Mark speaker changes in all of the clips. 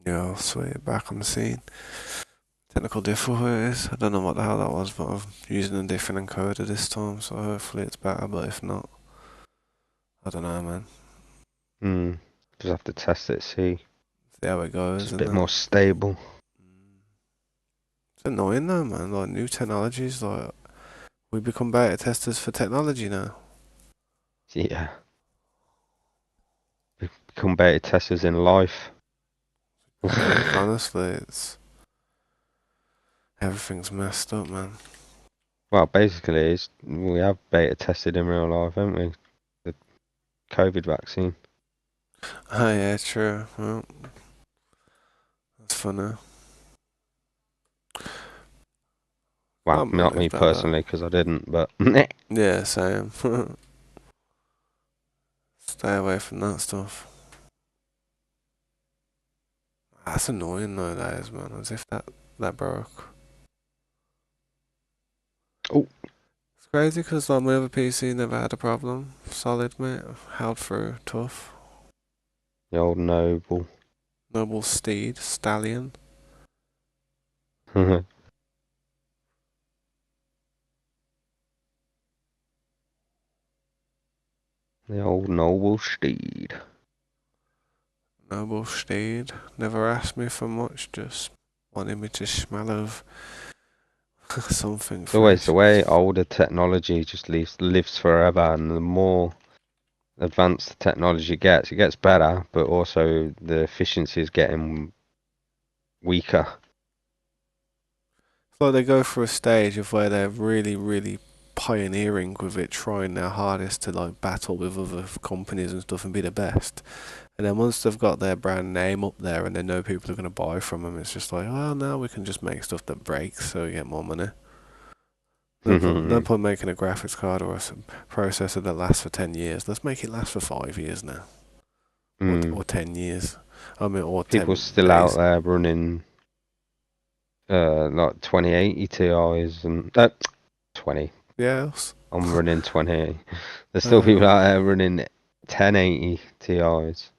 Speaker 1: Yeah, sweet, back on the scene. Technical difficulties. I don't know what the hell that was, but I'm using a different encoder this time, so hopefully it's better, but if not, I don't know, man.
Speaker 2: Just have to test it, see.
Speaker 1: See how it goes,
Speaker 2: It's a
Speaker 1: and
Speaker 2: bit more stable.
Speaker 1: it's annoying though, man. Like new technologies, like we become beta testers for technology now.
Speaker 2: Yeah. Become beta testers in life.
Speaker 1: Honestly, it's everything's messed up, man.
Speaker 2: Well, basically, we have beta tested in real life, haven't we? The COVID vaccine.
Speaker 1: Oh yeah, true. Well, that's funny.
Speaker 2: Well,
Speaker 1: Can't
Speaker 2: not me
Speaker 1: believe that though.
Speaker 2: personally, because I didn't, but
Speaker 1: Yeah, same. Stay away from that stuff. That's annoying though, that is, man. As if that broke.
Speaker 2: Oh,
Speaker 1: It's crazy because like my other PC never had a problem. Solid, mate. Held through, tough.
Speaker 2: the old noble.
Speaker 1: Noble steed, stallion.
Speaker 2: The old noble steed.
Speaker 1: Noble steed. Never asked me for much, just wanted me to smell of something
Speaker 2: It's always
Speaker 1: fresh.
Speaker 2: the way older technology just lives forever, and the more advanced the technology gets, it gets better, but also the efficiency is getting weaker.
Speaker 1: It's like they go through a stage of where they're really, really pioneering with it, trying their hardest to like battle with other companies and stuff and be the best. And then once they've got their brand name up there and they know people are going to buy from them, it's just like, oh, now we can just make stuff that breaks so we get more money. No point making a graphics card or a processor that lasts for 10 years. Let's make it last for 5 years now. Or 10 years. I mean, or
Speaker 2: People
Speaker 1: 10
Speaker 2: still out
Speaker 1: days.
Speaker 2: there running like 2080 Ti's and 20.
Speaker 1: Yes.
Speaker 2: I'm running 20. There's still people out there running 1080 Ti's.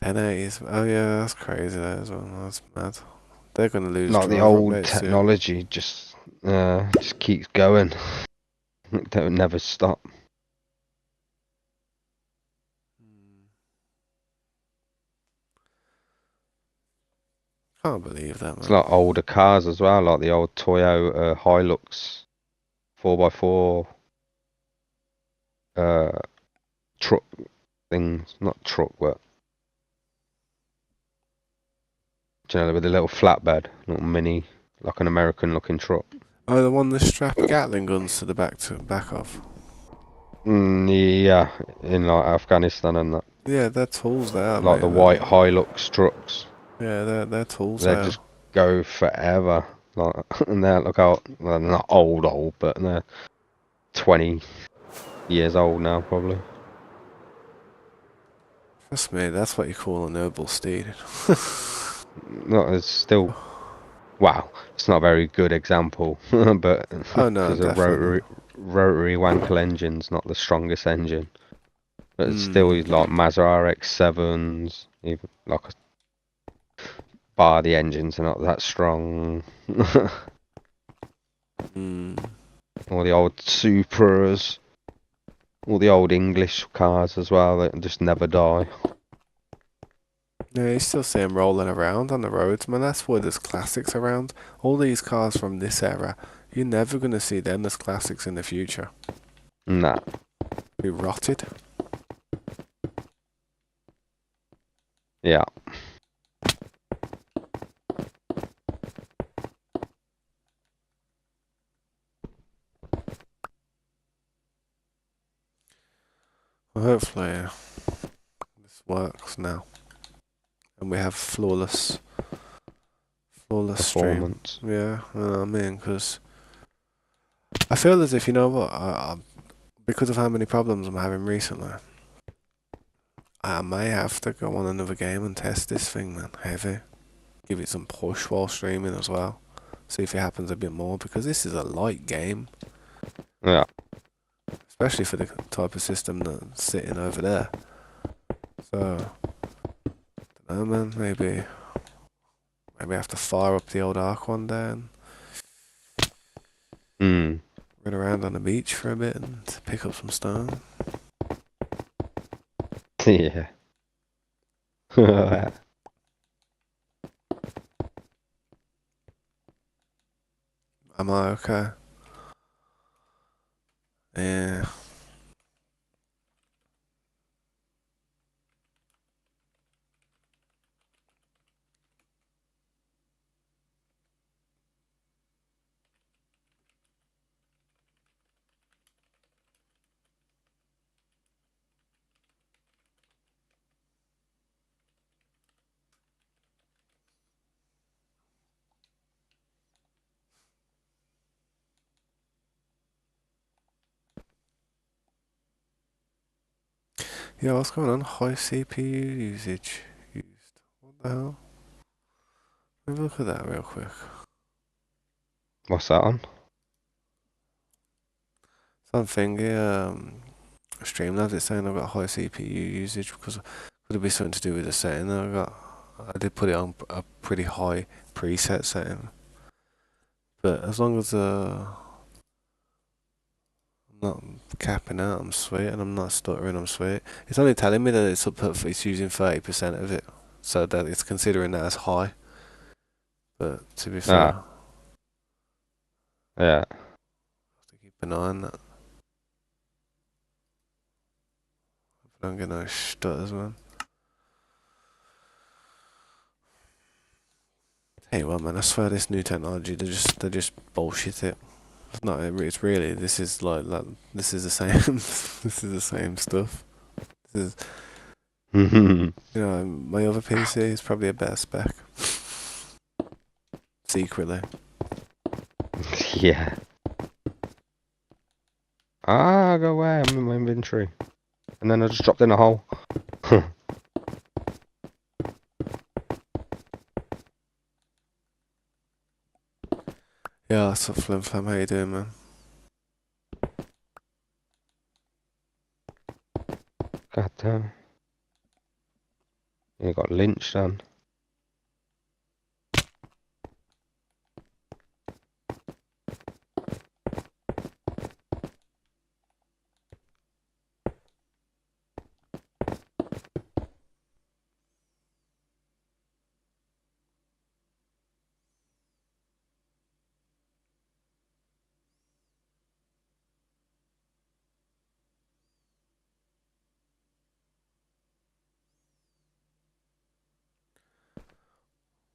Speaker 1: 1080s. Oh yeah, that's crazy that as well. That's mad. They're gonna lose
Speaker 2: Like the
Speaker 1: driver
Speaker 2: old
Speaker 1: updates soon.
Speaker 2: technology just keeps going. It don't never stop.
Speaker 1: Can't believe that,
Speaker 2: It's
Speaker 1: man.
Speaker 2: like older cars as well, like the old Toyota Hilux 4x4 truck things, not truck, but do you know, with a little flatbed, little mini, like an American looking truck.
Speaker 1: Oh, the one that strapped Gatling guns to the back of.
Speaker 2: Yeah, in like Afghanistan and that.
Speaker 1: Yeah, they're tools there,
Speaker 2: Like
Speaker 1: mate.
Speaker 2: the white Hilux trucks.
Speaker 1: Yeah, they're tools
Speaker 2: They
Speaker 1: there.
Speaker 2: just go forever. Like, and they look out, well, they're not old, but they're 20 years old now, probably.
Speaker 1: Trust me, that's what you call a noble steed.
Speaker 2: No, it's still, wow, it's not a very good example, but
Speaker 1: Oh no,
Speaker 2: because a
Speaker 1: definitely.
Speaker 2: rotary Wankel engine's not the strongest engine. But it's still
Speaker 1: Hmm.
Speaker 2: like Mazda RX-7s, even like bar the engines are not that strong.
Speaker 1: Hmm.
Speaker 2: All the old Supras, all the old English cars as well that just never die.
Speaker 1: Yeah, you still see them rolling around on the roads, man. That's why there's classics around. All these cars from this era, you're never gonna see them as classics in the future.
Speaker 2: Nah.
Speaker 1: Be rotted.
Speaker 2: Yeah.
Speaker 1: Well, hopefully this works now, and we have flawless stream.
Speaker 2: Performance.
Speaker 1: Yeah, you know what I mean, because I feel as if, you know what, because of how many problems I'm having recently, I may have to go on another game and test this thing, man. Heavy. Give it some push while streaming as well. See if it happens a bit more, because this is a light game.
Speaker 2: Yeah.
Speaker 1: especially for the type of system that's sitting over there. So, I don't know, man. Maybe I have to fire up the old Ark one day and
Speaker 2: Hmm.
Speaker 1: run around on the beach for a bit and pick up some stone.
Speaker 2: Yeah.
Speaker 1: Am I okay? Yeah. Yeah, what's going on? High CPU usage used. What the hell? Let me look at that real quick.
Speaker 2: What's that on?
Speaker 1: Something, yeah, Streamlabs it's saying I've got high CPU usage because could it be something to do with the setting that I got? I did put it on a pretty high preset setting, but as long as I'm not capping out, I'm sweet, and I'm not stuttering, I'm sweet. It's only telling me that it's using 30% of it, so that it's considering that as high. But to be fair,
Speaker 2: Ah,
Speaker 1: I
Speaker 2: yeah.
Speaker 1: have to keep an eye on that. I don't get no stutters, man. Hey, well, man, I swear this new technology, they just bullshit it. It's not. It's really. This is like. This is the same. This is the same stuff. This is. My other PC is probably a better spec. Secretly.
Speaker 2: Yeah. Ah, go away. I'm in my inventory. And then I just dropped in a hole.
Speaker 1: Yeah, that's what Flim Flam. How you doing, man?
Speaker 2: God damn. You got lynched then.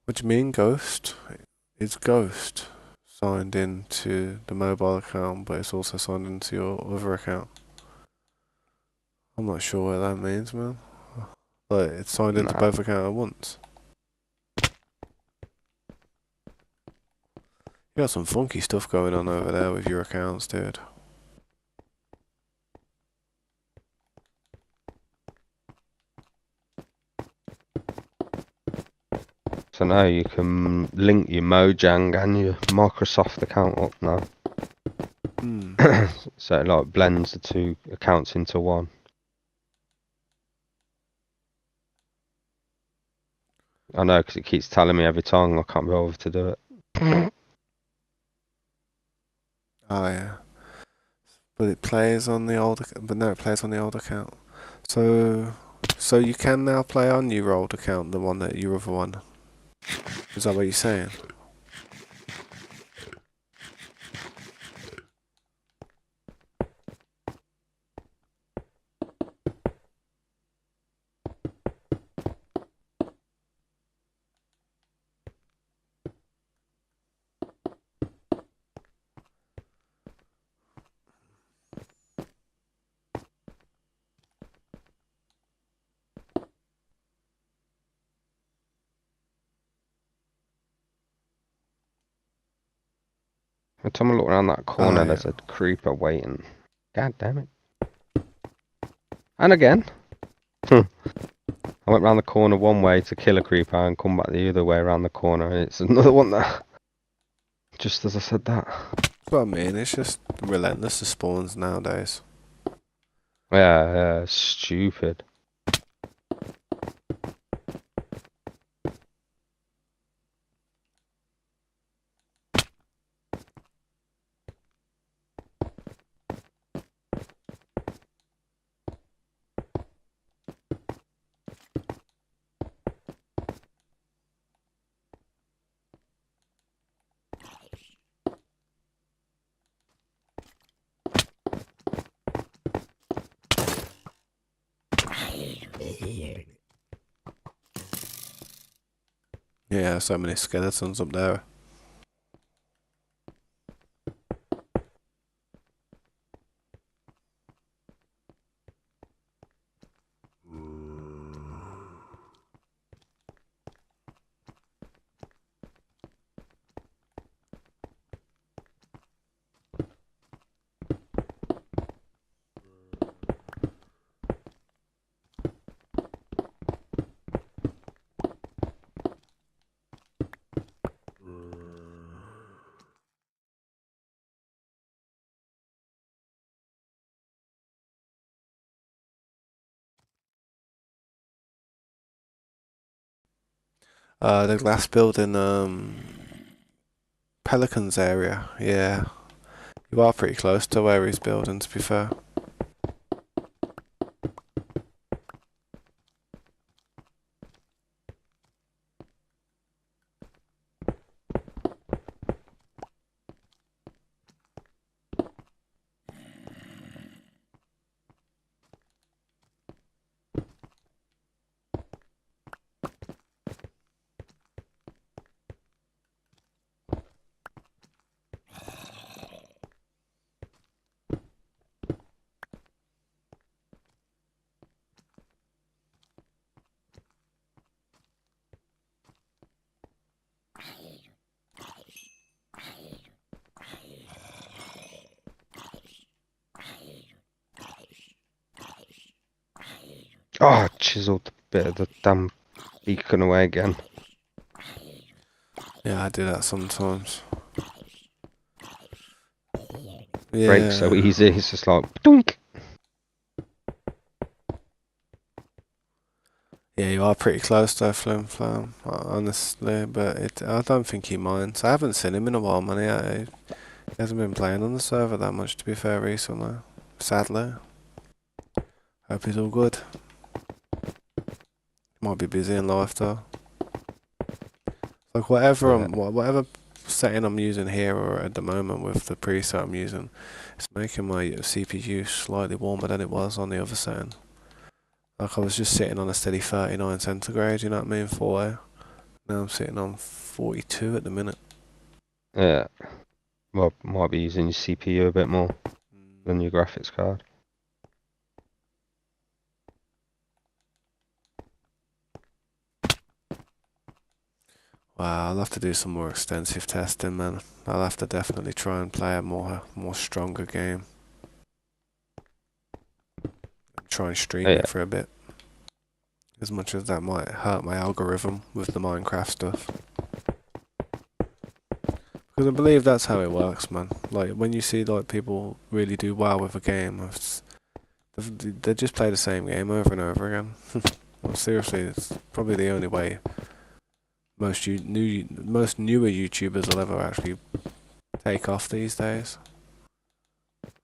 Speaker 1: What do you mean, Ghost? It's Ghost signed into the mobile account, but it's also signed into your other account. I'm not sure what that means, man. Like, it's signed into
Speaker 2: Nah.
Speaker 1: both accounts at once. You got some funky stuff going on over there with your accounts, dude.
Speaker 2: So now you can link your Mojang and your Microsoft account up now.
Speaker 1: Hmm.
Speaker 2: So it like blends the two accounts into one. I know, because it keeps telling me every time I can't be over to do it.
Speaker 1: Oh yeah. But it plays on the old, but no, it plays on the old account. So you can now play on your old account, the one that your other one. Is that what you're saying?
Speaker 2: Every time I look around that
Speaker 1: Oh
Speaker 2: corner,
Speaker 1: yeah.
Speaker 2: there's a creeper waiting. God damn it. And again. I went round the corner one way to kill a creeper and come back the other way around the corner, and it's another one there. Just as I said that.
Speaker 1: That's what I mean. It's just relentless, the spawns nowadays.
Speaker 2: Yeah, yeah, stupid.
Speaker 1: Yeah, so many skeletons up there. The glass building, Pelicans area. Yeah, you are pretty close to where he's building, to be fair.
Speaker 2: Oh, I chiseled a bit of the damn beacon away again.
Speaker 1: Yeah, I do that sometimes.
Speaker 2: Breaks so
Speaker 1: Yeah.
Speaker 2: easy. It's just like doink.
Speaker 1: Yeah, you are pretty close though, Flim Flam, honestly, but I don't think he minds. I haven't seen him in a while, man. He hasn't been playing on the server that much, to be fair, recently. Sadly. Hope he's all good. Might be busy in life though. Like
Speaker 2: Yeah,
Speaker 1: whatever setting I'm using here or at the moment with the preset I'm using, it's making my CPU slightly warmer than it was on the other setting. Like I was just sitting on a steady 39 centigrade, you know what I mean, 40. Now I'm sitting on 42 at the minute.
Speaker 2: yeah. Well, might be using your CPU a bit more than your graphics card.
Speaker 1: Wow, I'll have to do some more extensive testing, man. I'll have to definitely try and play a more stronger game. Try and stream
Speaker 2: Yeah,
Speaker 1: it for a bit. As much as that might hurt my algorithm with the Minecraft stuff. Because I believe that's how it works, man. Like, when you see, like, people really do well with a game, they just play the same game over and over again. Well, seriously, it's probably the only way most newer YouTubers will ever actually take off these days.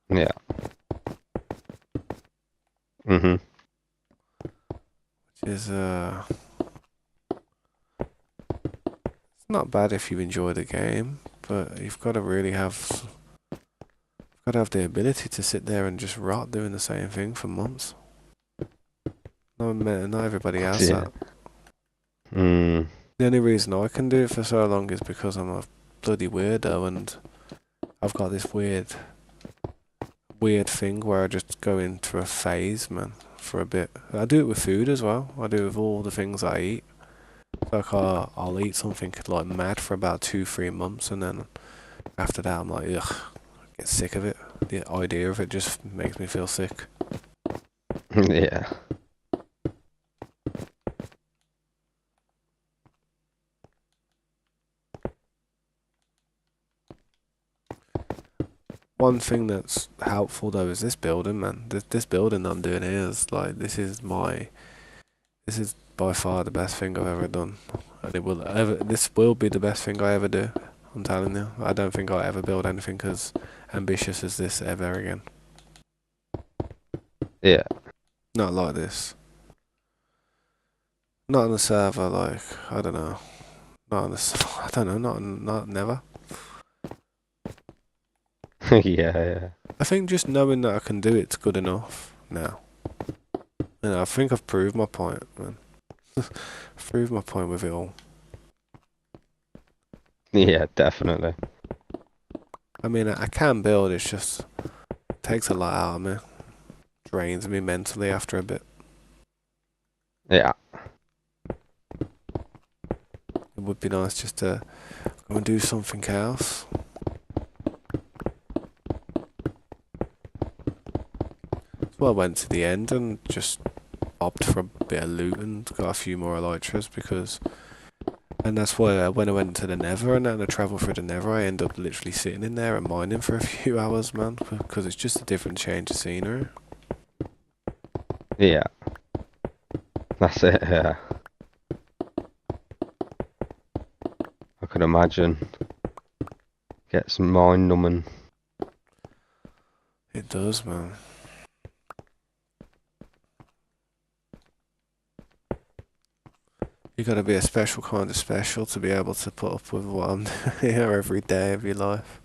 Speaker 2: yeah. Mhm.
Speaker 1: Which is, it's not bad if you enjoy the game, but you've got to really got to have the ability to sit there and just rot doing the same thing for months. Not everybody has
Speaker 2: Yeah.
Speaker 1: that.
Speaker 2: Mm.
Speaker 1: The only reason I can do it for so long is because I'm a bloody weirdo and I've got this weird thing where I just go into a phase, man, for a bit. I do it with food as well. I do it with all the things I eat. Like I'll eat something like mad for about 2-3 months, and then after that I'm like, ugh, I get sick of it. The idea of it just makes me feel sick.
Speaker 2: Yeah.
Speaker 1: One thing that's helpful though is this building, man. This building I'm doing here is like this is by far the best thing I've ever done, and this will be the best thing I ever do. I'm telling you, I don't think I'll ever build anything as ambitious as this ever again.
Speaker 2: Yeah.
Speaker 1: Not like this. Not on the server, like I don't know. Not on the. I don't know. Not never.
Speaker 2: Yeah, yeah.
Speaker 1: I think just knowing that I can do it's good enough now. You know, I think I've proved my point, man. I've proved my point with it all.
Speaker 2: Yeah, definitely.
Speaker 1: I mean, I can build. It's just it takes a lot out of me. Drains me mentally after a bit.
Speaker 2: Yeah.
Speaker 1: It would be nice just to go and do something else. So I went to the end and just opted for a bit of loot and got a few more elytras because. And that's why when I went to the Nether and then I travelled through the Nether, I end up literally sitting in there and mining for a few hours, man, because it's just a different change of scenery.
Speaker 2: Yeah. That's it, yeah. I can imagine. Gets mind numbing.
Speaker 1: It does, man. You gotta be a special kind of special to be able to put up with what I'm doing here every day of your life.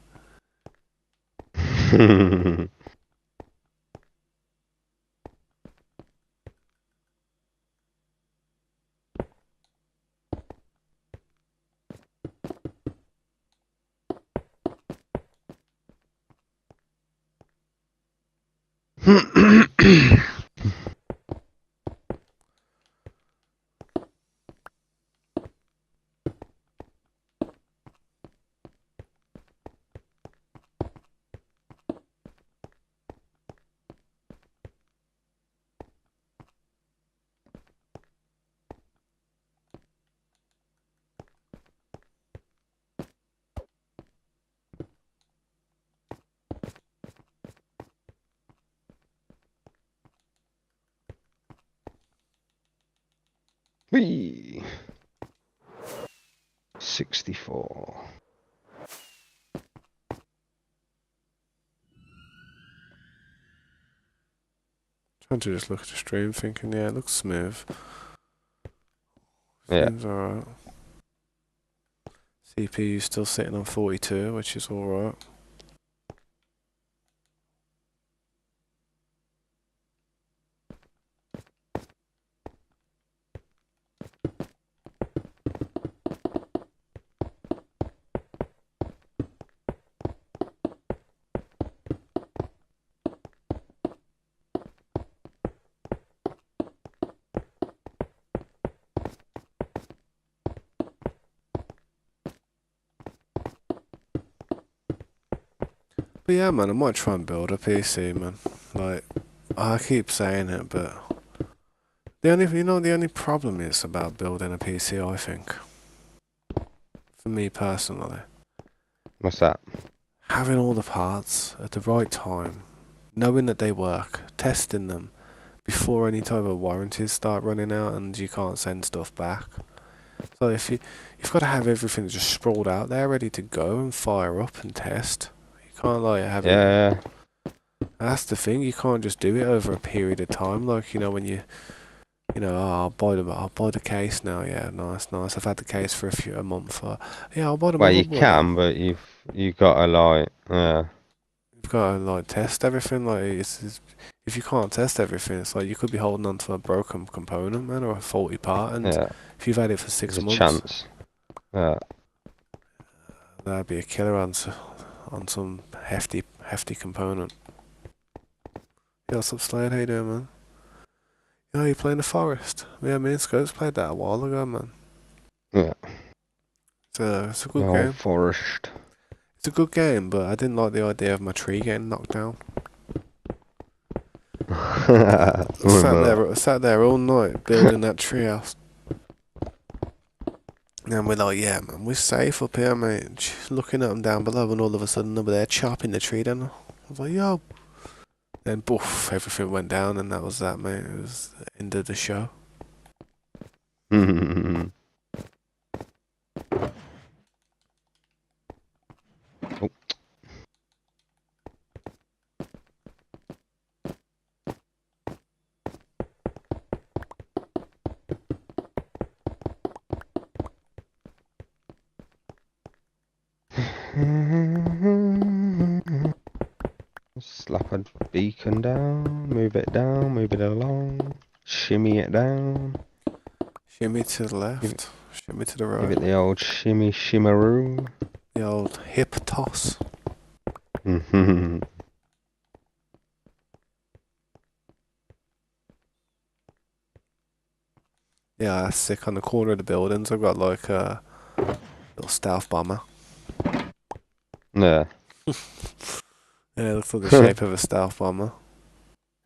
Speaker 2: Whee! 64.
Speaker 1: Trying to just look at the stream thinking, yeah, it looks smooth.
Speaker 2: Yeah.
Speaker 1: Seems alright. CPU still sitting on 42, which is alright. But yeah, man, I might try and build a PC, man. Like, I keep saying it, but the only problem is about building a PC, I think. For me personally.
Speaker 2: What's that?
Speaker 1: Having all the parts at the right time, knowing that they work, testing them before any type of warranties start running out and you can't send stuff back. So you've got to have everything just sprawled out there, ready to go and fire up and test. You can't like have it.
Speaker 2: Yeah.
Speaker 1: That's the thing. You can't just do it over a period of time. Like when oh, I'll buy the case now. Yeah, nice. I've had the case for a month. Yeah, I'll buy the
Speaker 2: Well, you
Speaker 1: motherboard now.
Speaker 2: can, but you gotta like,
Speaker 1: You've got to like test everything. Like if you can't test everything, it's like you could be holding on to a broken component, man, or a faulty part, and
Speaker 2: yeah.
Speaker 1: if you've had it for
Speaker 2: There's
Speaker 1: 6
Speaker 2: a
Speaker 1: months,
Speaker 2: chance. Yeah.
Speaker 1: that'd be a killer on some hefty component. Yeah, what's up, Slade? How you doing, man? Yeah, you playing the Forest? Yeah, me and Scopes played that a while ago, man.
Speaker 2: Yeah.
Speaker 1: It's a good
Speaker 2: Oh,
Speaker 1: game.
Speaker 2: forest.
Speaker 1: It's a good game, but I didn't like the idea of my tree getting knocked down. I sat there all night building that tree house. And we're like, yeah, man, we're safe up here, mate. Looking at them down below, and all of a sudden over there chopping the tree down. I was like, yo. Then, poof, everything went down, and that was that, mate. It was the end of the show.
Speaker 2: Oh. Slap a beacon down, move it along, shimmy it down,
Speaker 1: Shimmy to the
Speaker 2: give it,
Speaker 1: left, shimmy to the
Speaker 2: give
Speaker 1: right.
Speaker 2: it the old shimmy shimmeroo.
Speaker 1: The old hip toss. Yeah, that's sick. On the corner of the buildings, I've got like a little stealth bomber.
Speaker 2: Yeah.
Speaker 1: Yeah, it looks like the shape of a stealth bomber.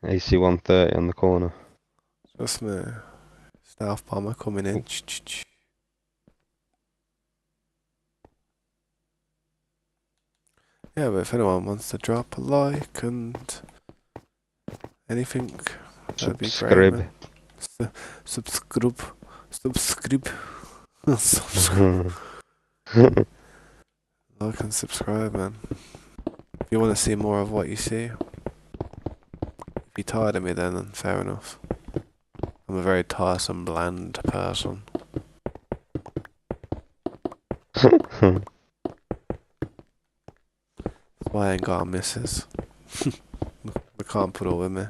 Speaker 2: AC 130 on the corner.
Speaker 1: Just me. Stealth bomber coming in.
Speaker 2: Oh.
Speaker 1: Yeah, but if anyone wants to drop a like and anything, that'd be great, man.
Speaker 2: Subscribe.
Speaker 1: Subscribe. Subscribe. Like and subscribe, man. If you want to see more of what you see, if you're tired of me, then fair enough. I'm a very tiresome, bland person. That's why I ain't got a missus. They can't put up with me.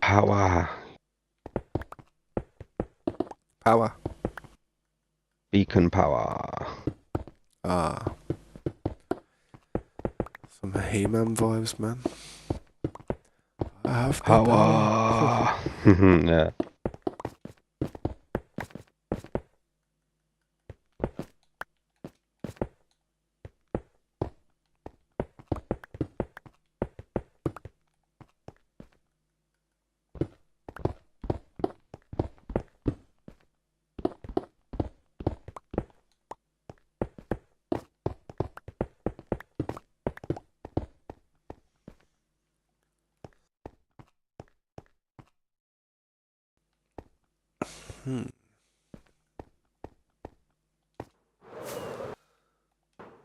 Speaker 2: Power.
Speaker 1: Power.
Speaker 2: Beacon power.
Speaker 1: Ah. Some He-Man vibes, man. I have the power.
Speaker 2: Power. Yeah.
Speaker 1: Hmm.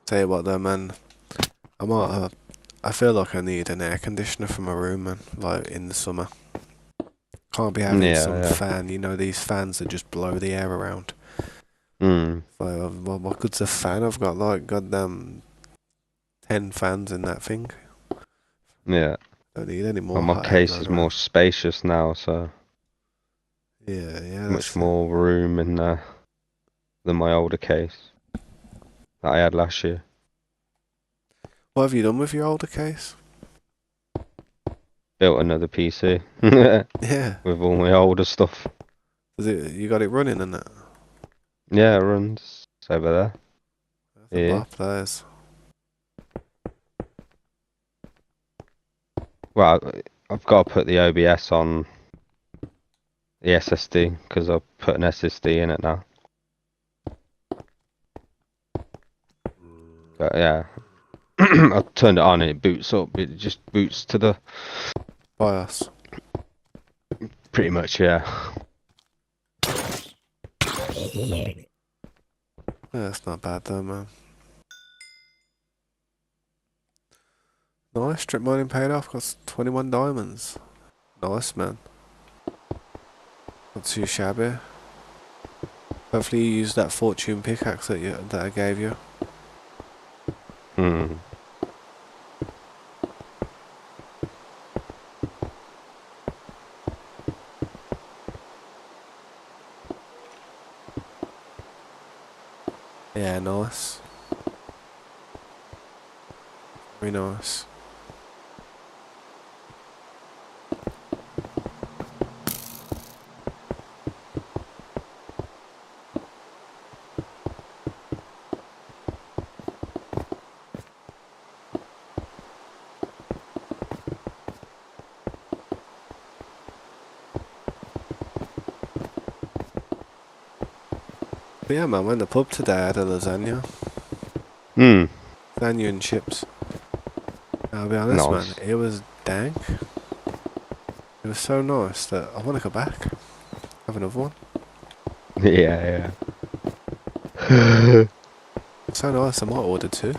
Speaker 1: Tell you what though, man. I feel like I need an air conditioner for my room, man. Like in the summer. Can't be having
Speaker 2: Yeah,
Speaker 1: some
Speaker 2: yeah.
Speaker 1: fan, you know, these fans that just blow the air around.
Speaker 2: Mm.
Speaker 1: So, what good's a fan? I've got like goddamn 10 fans in that thing.
Speaker 2: Yeah.
Speaker 1: Don't need any
Speaker 2: Well,
Speaker 1: more
Speaker 2: my
Speaker 1: hot air
Speaker 2: case
Speaker 1: blowing
Speaker 2: is more
Speaker 1: around.
Speaker 2: spacious now, so
Speaker 1: Yeah,
Speaker 2: much
Speaker 1: that's it.
Speaker 2: more room in there than my older case that I had last year.
Speaker 1: What have you done with your older case?
Speaker 2: Built another PC
Speaker 1: Yeah.
Speaker 2: with all my older stuff.
Speaker 1: You got it running in it?
Speaker 2: Yeah, it runs. It's over there.
Speaker 1: That's a
Speaker 2: Yeah.
Speaker 1: bop, that is.
Speaker 2: Well, I've got to put the OBS on the SSD because I've put an SSD in it now. But yeah, I turned it on and it boots up. It just boots to the
Speaker 1: BIOS.
Speaker 2: pretty much, yeah.
Speaker 1: Yeah, that's not bad though, man. Nice, strip mining paid off, got 21 diamonds. Nice, man. Not too shabby. Hopefully you used that fortune pickaxe that I gave you.
Speaker 2: Hmm.
Speaker 1: Yeah, nice. Very nice. But yeah, man, went to the pub today. I had a lasagna.
Speaker 2: Hmm.
Speaker 1: Lasagna and chips. I'll be honest, man,
Speaker 2: Nice.
Speaker 1: it was dank. It was so nice that I want to go back. Have another one.
Speaker 2: Yeah, yeah.
Speaker 1: So nice, I might order two.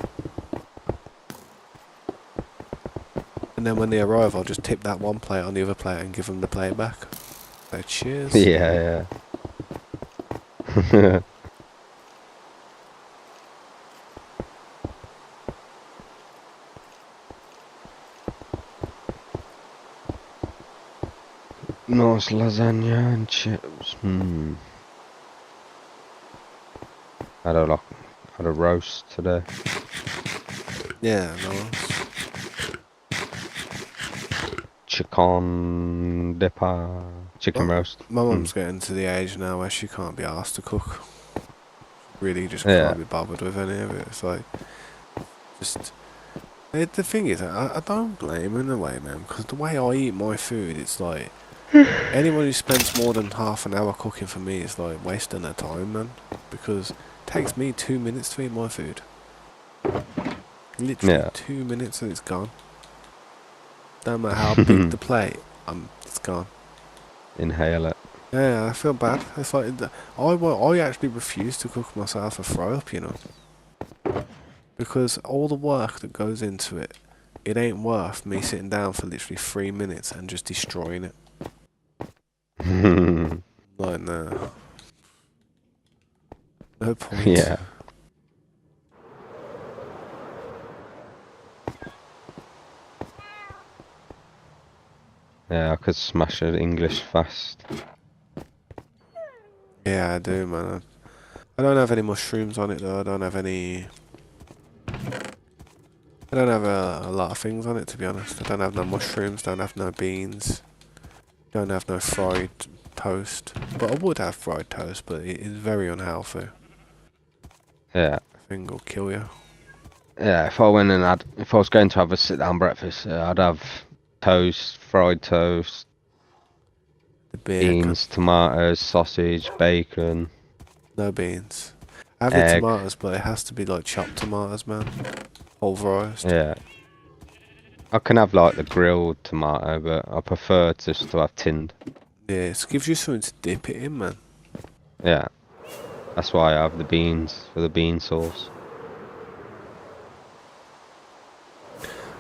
Speaker 1: And then when they arrive, I'll just tip that one plate on the other plate and give them the plate back. So cheers.
Speaker 2: Yeah, yeah. Nice lasagna and chips. Hmm. Had a roast today.
Speaker 1: Yeah, nice.
Speaker 2: Chicken
Speaker 1: Well,
Speaker 2: roast.
Speaker 1: my
Speaker 2: Hmm.
Speaker 1: mum's getting to the age now where she can't be asked to cook. Really just
Speaker 2: Yeah.
Speaker 1: can't be bothered with any of it. It's like, just... the thing is, I don't blame her in a way, man, because the way I eat my food, it's like, anyone who spends more than half an hour cooking for me is like wasting their time, man. Because it takes me 2 minutes to eat my food. Literally
Speaker 2: Yeah.
Speaker 1: 2 minutes and it's gone. Don't matter how big the plate, it's gone.
Speaker 2: Inhale it.
Speaker 1: Yeah, I feel bad. It's like I actually refuse to cook myself a fry up, you know, because all the work that goes into it, it ain't worth me sitting down for literally 3 minutes and just destroying it. Like, no, no point.
Speaker 2: Yeah. Yeah, I could smash an English fast.
Speaker 1: Yeah, I do, man. I don't have any mushrooms on it though. I don't have any. I don't have a lot of things on it, to be honest. I don't have no mushrooms. Don't have no beans. Don't have no fried toast. But I would have fried toast, but it is very unhealthy.
Speaker 2: Yeah.
Speaker 1: I think it'll kill you.
Speaker 2: Yeah, if I went and if I was going to have a sit-down breakfast, I'd have toast, fried toast,
Speaker 1: The bacon.
Speaker 2: beans, tomatoes, sausage, bacon,
Speaker 1: No beans. I have the
Speaker 2: egg.
Speaker 1: tomatoes, but it has to be like chopped tomatoes, man. Pulverised.
Speaker 2: Yeah. I can have like the grilled tomato, but I prefer just to have tinned.
Speaker 1: Yeah, it gives you something to dip it in, man.
Speaker 2: Yeah. That's why I have the beans for the bean sauce.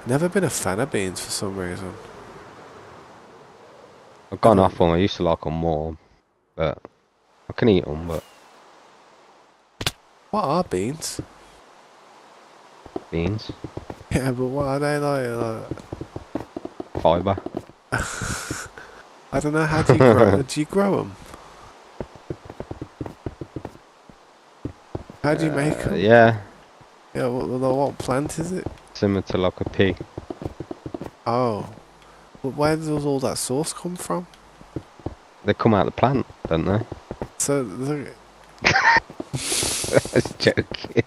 Speaker 1: Never been a fan of beans for some reason.
Speaker 2: I've gone
Speaker 1: Never.
Speaker 2: off them. I used to like them more, but I can eat them. But
Speaker 1: What are beans?
Speaker 2: beans,
Speaker 1: Yeah, but what are they like?
Speaker 2: fibre.
Speaker 1: I don't know. How do you grow? Do you grow them? How do you make them?
Speaker 2: Yeah,
Speaker 1: Yeah, what plant is it?
Speaker 2: similar to like a pig.
Speaker 1: Oh, but where does all that sauce come from?
Speaker 2: They come out of the plant, don't they?
Speaker 1: So, look,
Speaker 2: I was joking.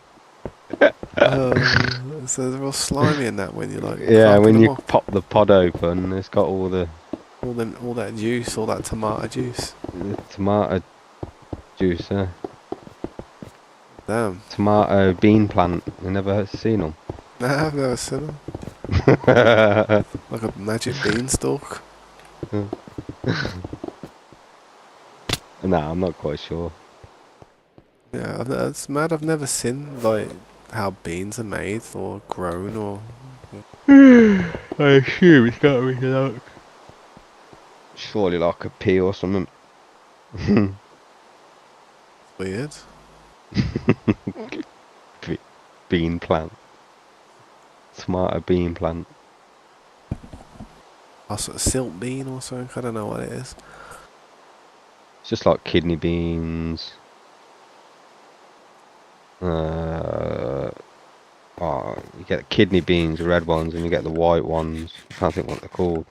Speaker 1: so they're all slimy and that when you like
Speaker 2: Yeah,
Speaker 1: cracking
Speaker 2: when
Speaker 1: them
Speaker 2: you
Speaker 1: up.
Speaker 2: pop the pod open, it's got all the
Speaker 1: All that juice, all that tomato juice.
Speaker 2: tomato juice.
Speaker 1: Damn.
Speaker 2: Tomato bean plant. You never seen them?
Speaker 1: Nah, I've never seen them. Like a magic beanstalk.
Speaker 2: Nah, I'm not quite sure.
Speaker 1: Yeah, it's mad. I've never seen like how beans are made or grown or.
Speaker 2: I assume it's got to be like surely like a pea or something.
Speaker 1: Weird.
Speaker 2: Bean plant. Tomato bean plant.
Speaker 1: Or sort of silk bean or something. I don't know what it is.
Speaker 2: It's just like kidney beans. Oh, you You get the kidney beans, the red ones, and you get the white ones. I can't think what they're called.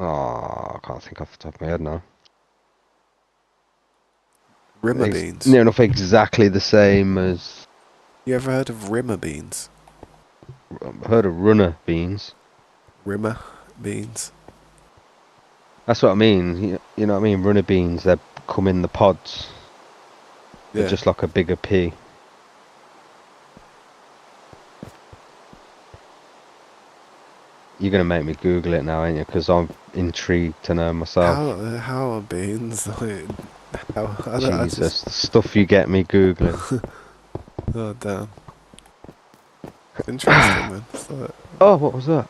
Speaker 2: Oh, I can't think off the top of my head now.
Speaker 1: Rimmer
Speaker 2: It's
Speaker 1: beans.
Speaker 2: near enough exactly the same as.
Speaker 1: You ever heard of rimmer beans?
Speaker 2: I've heard of runner beans.
Speaker 1: Rimmer beans.
Speaker 2: That's what I mean. You know what I mean? Runner beans, they come in the pods. They're
Speaker 1: Yeah.
Speaker 2: just like a bigger pea. You're going to make me Google it now, ain't you? Because I'm intrigued to know myself.
Speaker 1: How are beans? Like, how I just
Speaker 2: Jesus, the stuff you get me Googling.
Speaker 1: oh damn. It's interesting, man. It's like,
Speaker 2: Oh, what was that?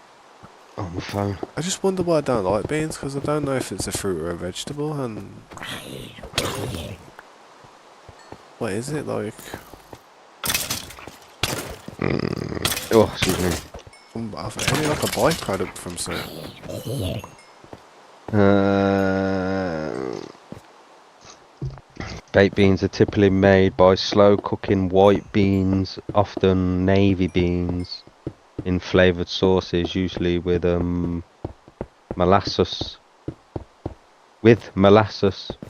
Speaker 2: Oh, my phone.
Speaker 1: I just wonder why I don't like beans because I don't know if it's a fruit or a vegetable, and what is it like?
Speaker 2: Oh, excuse me.
Speaker 1: I think like a byproduct from something.
Speaker 2: Uh, baked beans are typically made by slow cooking white beans, often navy beans, in flavoured sauces, usually with molasses,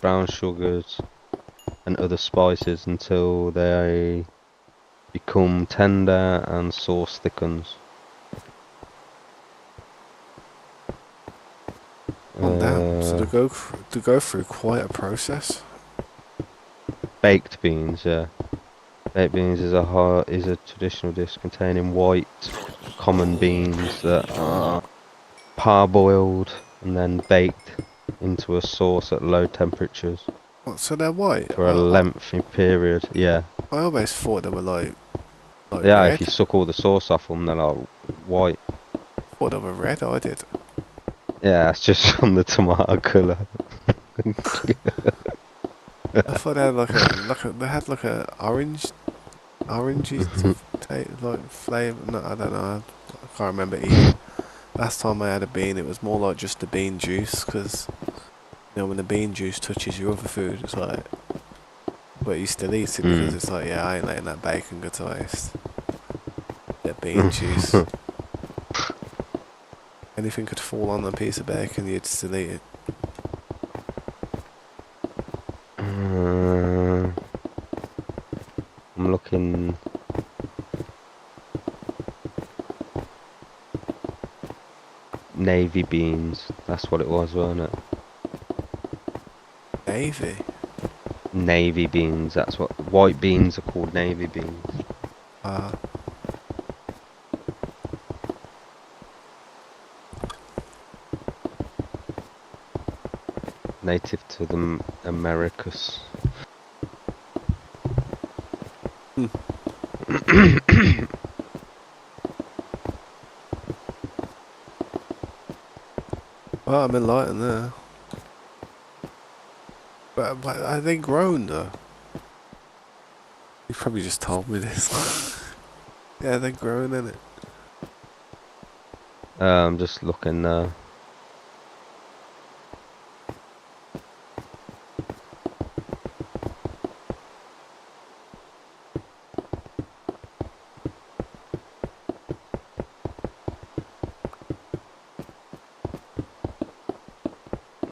Speaker 2: brown sugars, and other spices until they become tender and sauce thickens.
Speaker 1: Oh damn! So to go through quite a process.
Speaker 2: Baked beans, yeah. Baked beans is a traditional dish containing white common beans that are parboiled and then baked into a sauce at low temperatures
Speaker 1: What, so they're white?
Speaker 2: for a lengthy period. Yeah,
Speaker 1: I always thought they were like
Speaker 2: yeah. If
Speaker 1: red.
Speaker 2: you suck all the sauce off them, they're like white.
Speaker 1: Thought they were red. I did.
Speaker 2: Yeah, it's just from the tomato colour.
Speaker 1: I thought they had they had like a orangey like flavour. No, I don't know. I can't remember eating. Last time I had a bean, it was more like just the bean juice because you know when the bean juice touches your other food, it's like, but you still eat it because
Speaker 2: Mm.
Speaker 1: it's like, yeah, I ain't letting that bacon go to waste. The bean juice. Anything could fall on a piece of bacon, you'd still eat it.
Speaker 2: I'm looking. Navy beans. That's what it was, wasn't it?
Speaker 1: Navy.
Speaker 2: Navy beans. That's what white beans are called. Navy beans.
Speaker 1: Uh,
Speaker 2: Native to the Americas.
Speaker 1: hmm. Well, I'm enlightened there. But are they grown though? You probably just told me this. Yeah, they're grown in it.
Speaker 2: I'm just looking now.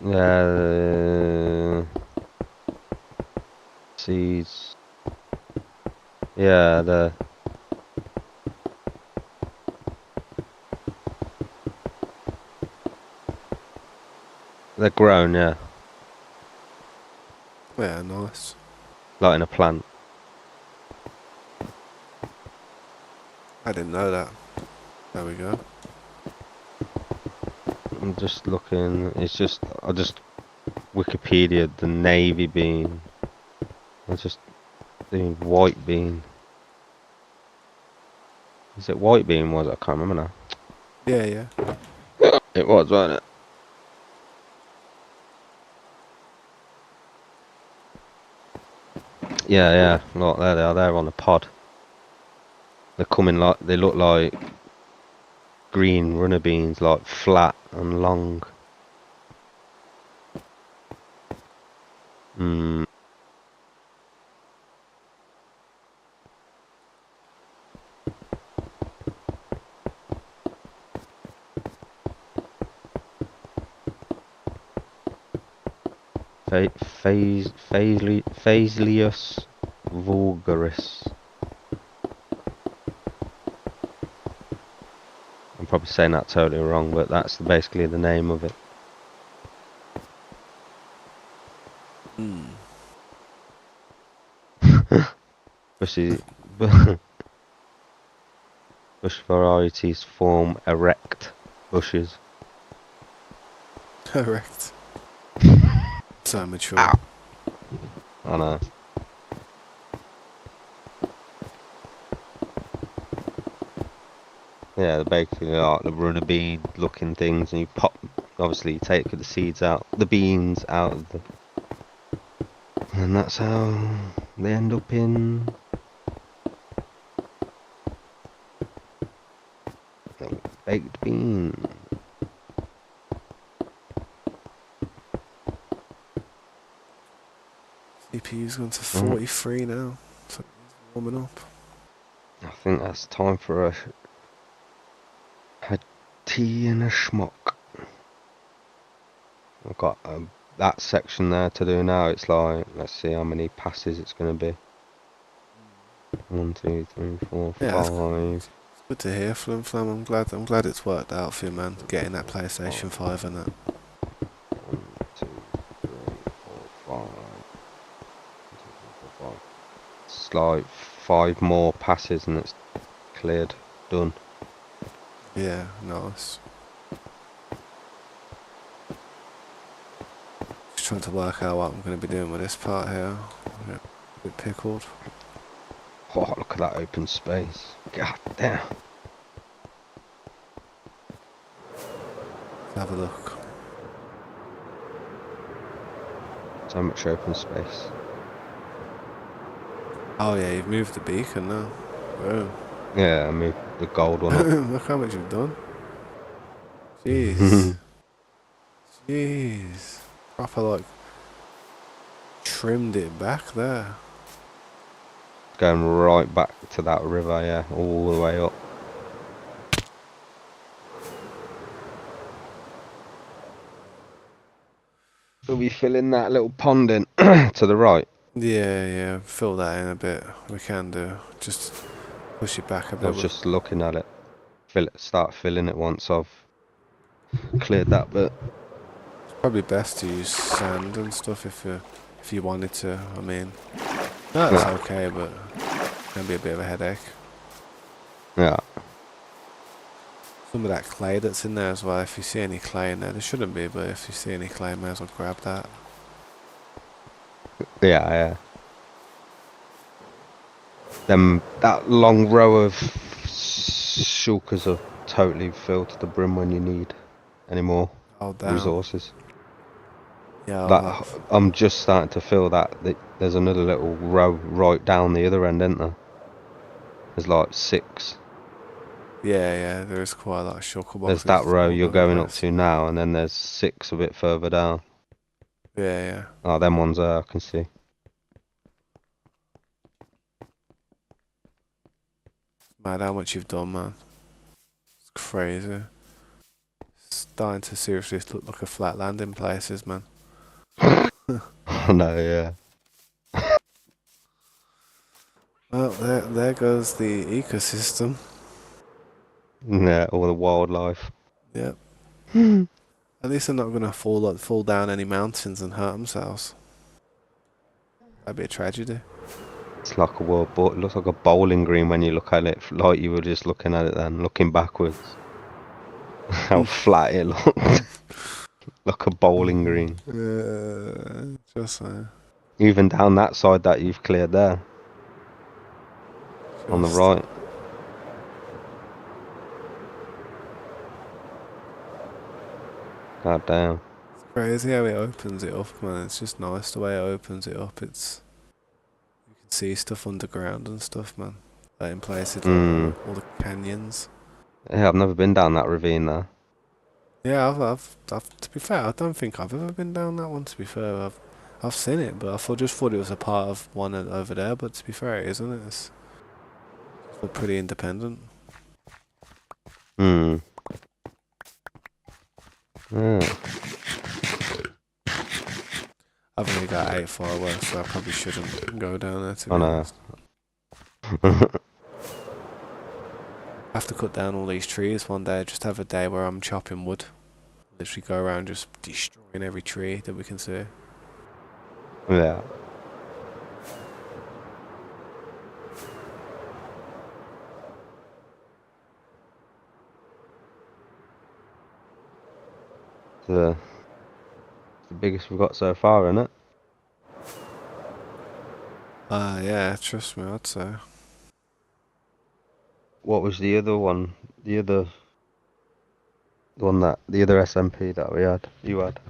Speaker 2: Yeah, seeds. Yeah, they're grown. Yeah,
Speaker 1: Yeah, nice.
Speaker 2: like in a plant.
Speaker 1: I didn't know that. There we go.
Speaker 2: I'm just looking. I just Wikipedia the navy bean. I just doing white bean. Is it white bean? Was it? I can't remember now.
Speaker 1: Yeah, yeah.
Speaker 2: It was, wasn't it? Yeah, yeah. Look, there they are. They're on a pod. They're coming like they look like green runner beans, like flat and long. Hmm. Phaselius vulgaris. I'm probably saying that totally wrong, but that's basically the name of it.
Speaker 1: Hmm.
Speaker 2: Bushy, bush varieties form erect bushes.
Speaker 1: Correct. So mature.
Speaker 2: Ow. I know. Yeah, they're basically like the runner bean looking things, and you pop. Obviously, you take the seeds out, the beans out of the, and that's how they end up in baked bean.
Speaker 1: CPU's gone to
Speaker 2: Right,
Speaker 1: 43 now. So it's warming up.
Speaker 2: I think that's time for a tea and a schmuck. I've got that section there to do now. It's like, let's see how many passes it's going to be. 1, 2, 3, 4,
Speaker 1: Yeah, it's
Speaker 2: 5.
Speaker 1: good to hear from Flam. I'm glad it's worked out for you, man. Getting that PlayStation
Speaker 2: 5.
Speaker 1: 5 and that.
Speaker 2: 1, 2, 3, 4, 5. 1, 2, 3, 4, 5. It's like 5 more passes and it's cleared. Done.
Speaker 1: Yeah, nice. Just trying to work out what I'm going to be doing with this part here. I'm a bit pickled.
Speaker 2: Oh, look at that open space. God damn.
Speaker 1: Let's have a look.
Speaker 2: So much open space.
Speaker 1: Oh yeah, you've moved the beacon now. Boom.
Speaker 2: Yeah, I moved the gold one up.
Speaker 1: Look how much you've done. Jeez. Jeez. Proper like trimmed it back there.
Speaker 2: Going right back to that river, yeah, all the way up. We'll be filling that little pond in to the right.
Speaker 1: Yeah, yeah, fill that in a bit. We can do. Just push it back a
Speaker 2: I
Speaker 1: bit.
Speaker 2: was just looking at it. Start filling it once I've cleared that bit.
Speaker 1: It's probably best to use sand and stuff if you wanted to. I mean, no, it's
Speaker 2: Yeah,
Speaker 1: okay, but it can be a bit of a headache.
Speaker 2: yeah,
Speaker 1: Some of that clay that's in there as well. If you see any clay in there shouldn't be, but if you see any clay, may as well grab that.
Speaker 2: yeah. That long row of shulkers are totally filled to the brim when you need any more
Speaker 1: Hold down.
Speaker 2: resources.
Speaker 1: Yeah, I'll
Speaker 2: That
Speaker 1: have.
Speaker 2: I'm just starting to feel that there's another little row right down the other end, isn't there? There's like 6.
Speaker 1: Yeah, yeah, there is quite a lot of shulker
Speaker 2: There's that
Speaker 1: boxes
Speaker 2: row
Speaker 1: all
Speaker 2: you're
Speaker 1: over the
Speaker 2: going up
Speaker 1: place.
Speaker 2: to now, and then there's 6 a bit further down.
Speaker 1: Yeah, yeah.
Speaker 2: Oh, them ones there I can see.
Speaker 1: Mad how much you've done, man. It's crazy. Starting to seriously look like a flat land in places, man.
Speaker 2: Oh no, yeah.
Speaker 1: Well, there goes the ecosystem.
Speaker 2: Yeah, all the wildlife.
Speaker 1: Yep. At least they're not gonna fall down any mountains and hurt themselves. That'd be a tragedy.
Speaker 2: It's like a world, but it looks like a bowling green when you look at it, like you were just looking at it then, looking backwards. How flat it looked. Like a bowling green.
Speaker 1: Just
Speaker 2: Even down that side that you've cleared there, on the
Speaker 1: just.
Speaker 2: right. God damn.
Speaker 1: It's crazy how it opens it up, man. It's just nice the way it opens it up. It's you can see stuff underground and stuff, man. Like in places like
Speaker 2: Hmm.
Speaker 1: all the canyons.
Speaker 2: Yeah, I've never been down that ravine there.
Speaker 1: Yeah, to be fair, I don't think I've ever been down that one. To be fair, I've seen it, but just thought it was a part of one over there. But to be fair, it isn't it? It's all pretty independent.
Speaker 2: Hmm. Yeah.
Speaker 1: I've got 8 fireworks, so I probably shouldn't go down there, to
Speaker 2: I
Speaker 1: be
Speaker 2: know.
Speaker 1: honest. I have to cut down all these trees one day, just have a day where I'm chopping wood. Literally go around just destroying every tree that we can see.
Speaker 2: Yeah. The biggest we've got so far, isn't it?
Speaker 1: Yeah, trust me, I'd say.
Speaker 2: What was the other one? The one that the other SMP that we had. You had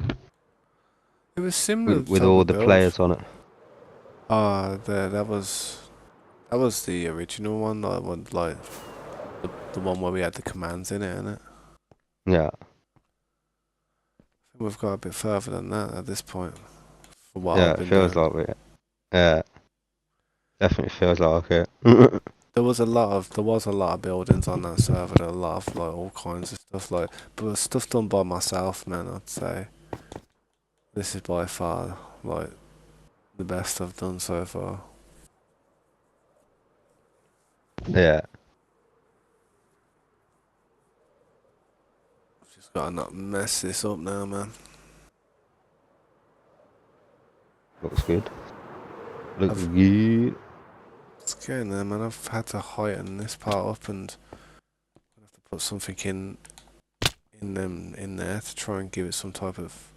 Speaker 1: It was similar
Speaker 2: with
Speaker 1: type
Speaker 2: all
Speaker 1: of
Speaker 2: the
Speaker 1: build.
Speaker 2: players on it.
Speaker 1: That was the original one, like the one where we had the commands in it, innit?
Speaker 2: Yeah.
Speaker 1: We've got a bit further than that at this point, for what
Speaker 2: Yeah.
Speaker 1: I've
Speaker 2: It
Speaker 1: been
Speaker 2: feels
Speaker 1: doing.
Speaker 2: like we. Yeah. Definitely feels like it.
Speaker 1: There was a lot of buildings on that server. There were a lot of like all kinds of stuff, but stuff done by myself, man. I'd say this is by far like the best I've done so far.
Speaker 2: Yeah.
Speaker 1: Just gotta not mess this up now, man.
Speaker 2: Looks good. Looks
Speaker 1: I've
Speaker 2: good.
Speaker 1: It's getting there, man. I've had to heighten this part up and have to put something in there to try and give it some type of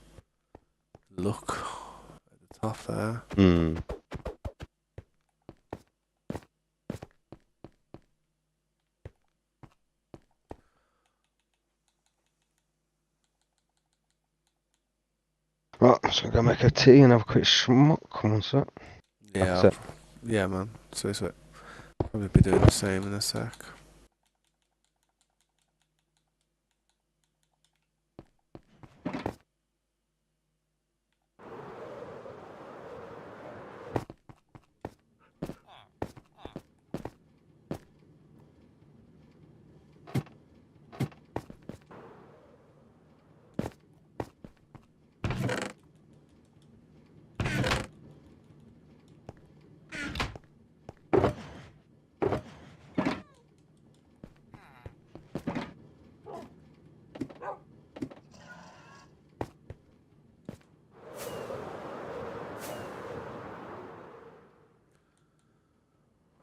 Speaker 1: look at the top there.
Speaker 2: Hmm. Right, so I'm gonna make a tea and have a quick smoke. Come on, sir. Like I
Speaker 1: Yeah,
Speaker 2: said.
Speaker 1: yeah, man. So probably be doing the same in a sec.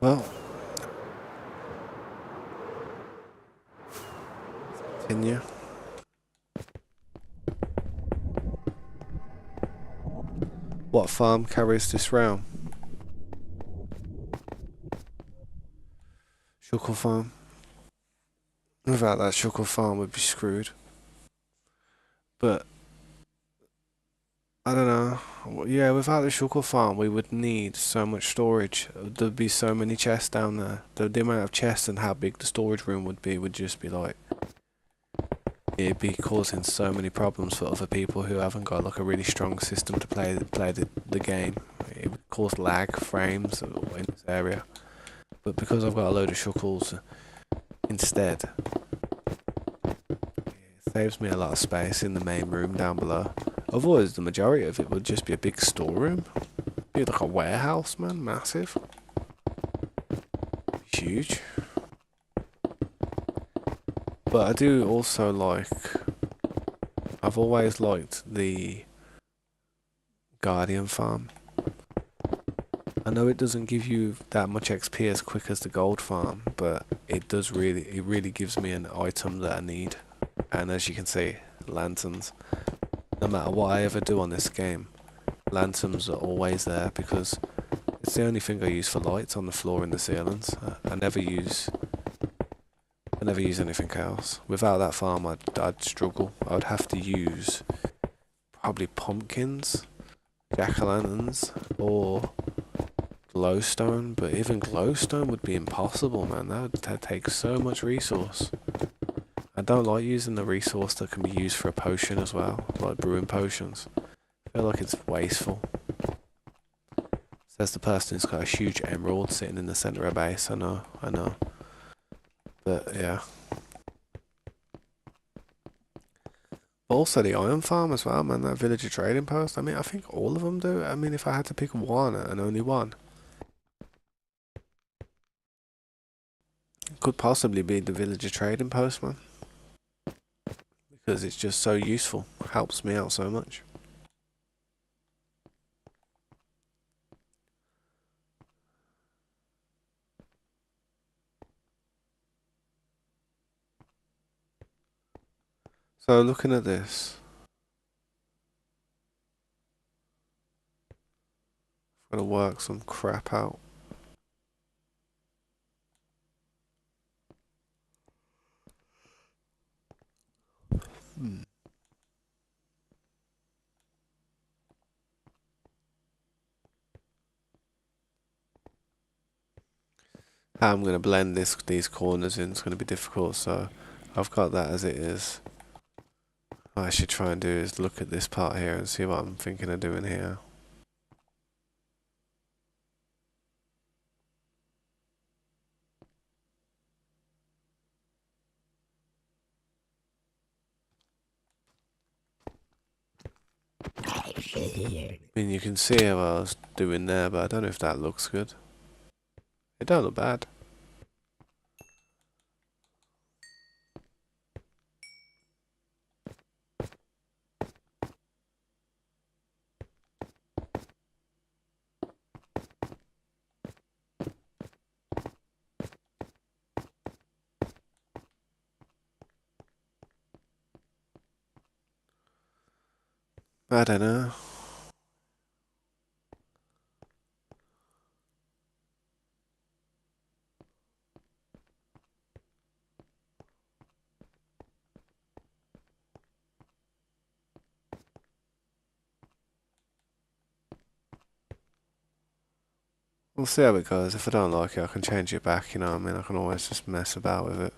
Speaker 1: Well, continue. What farm carries this round? Shuckle farm. Without that, Shuckle farm would be screwed. But I don't know. Yeah, without the Shuckle farm, we would need so much storage. There'd be so many chests down there. The amount of chests and how big the storage room would be would just be like, it'd be causing so many problems for other people who haven't got like a really strong system to play the game. It would cause lag frames in this area. But because I've got a load of shuckles instead, it saves me a lot of space in the main room down below. Otherwise, the majority of it would just be a big storeroom. Be like a warehouse, man, massive, huge. But I do also like. I've always liked the Guardian farm. I know it doesn't give you that much XP as quick as the gold farm, but it really gives me an item that I need. And as you can see, lanterns. No matter what I ever do on this game, lanterns are always there because it's the only thing I use for lights on the floor and the ceilings. I never use anything else. Without that farm, I'd struggle. I'd have to use probably pumpkins, jack-o'-lanterns, or glowstone, but even glowstone would be impossible, man. That'd take so much resource. I don't like using the resource that can be used for a potion as well, like brewing potions. I feel like it's wasteful. Says the person who's got a huge emerald sitting in the centre of base. I know. But yeah. Also, the iron farm as well, man. That villager trading post. I mean, I think all of them do. I mean, if I had to pick one and only one, it could possibly be the villager trading post, man. Because it's just so useful. Helps me out so much. So looking at this, I'm gonna work some crap out. Hmm. How I'm gonna blend these corners in is gonna be difficult. So I've got that as it is. What I should try and do is look at this part here and see what I'm thinking of doing here. I mean, you can see how I was doing there, but I don't know if that looks good. It don't look bad. I don't know. We'll see how it goes. If I don't like it, I can change it back, you know what I mean? I can always just mess about with it.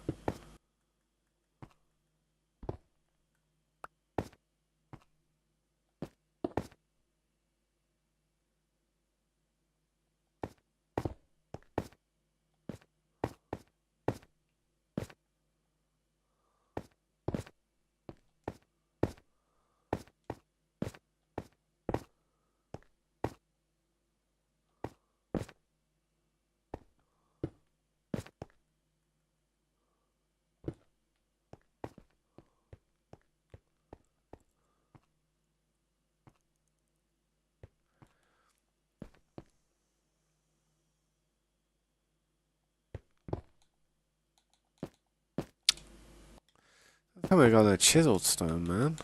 Speaker 1: I think we got a chiseled stone, man.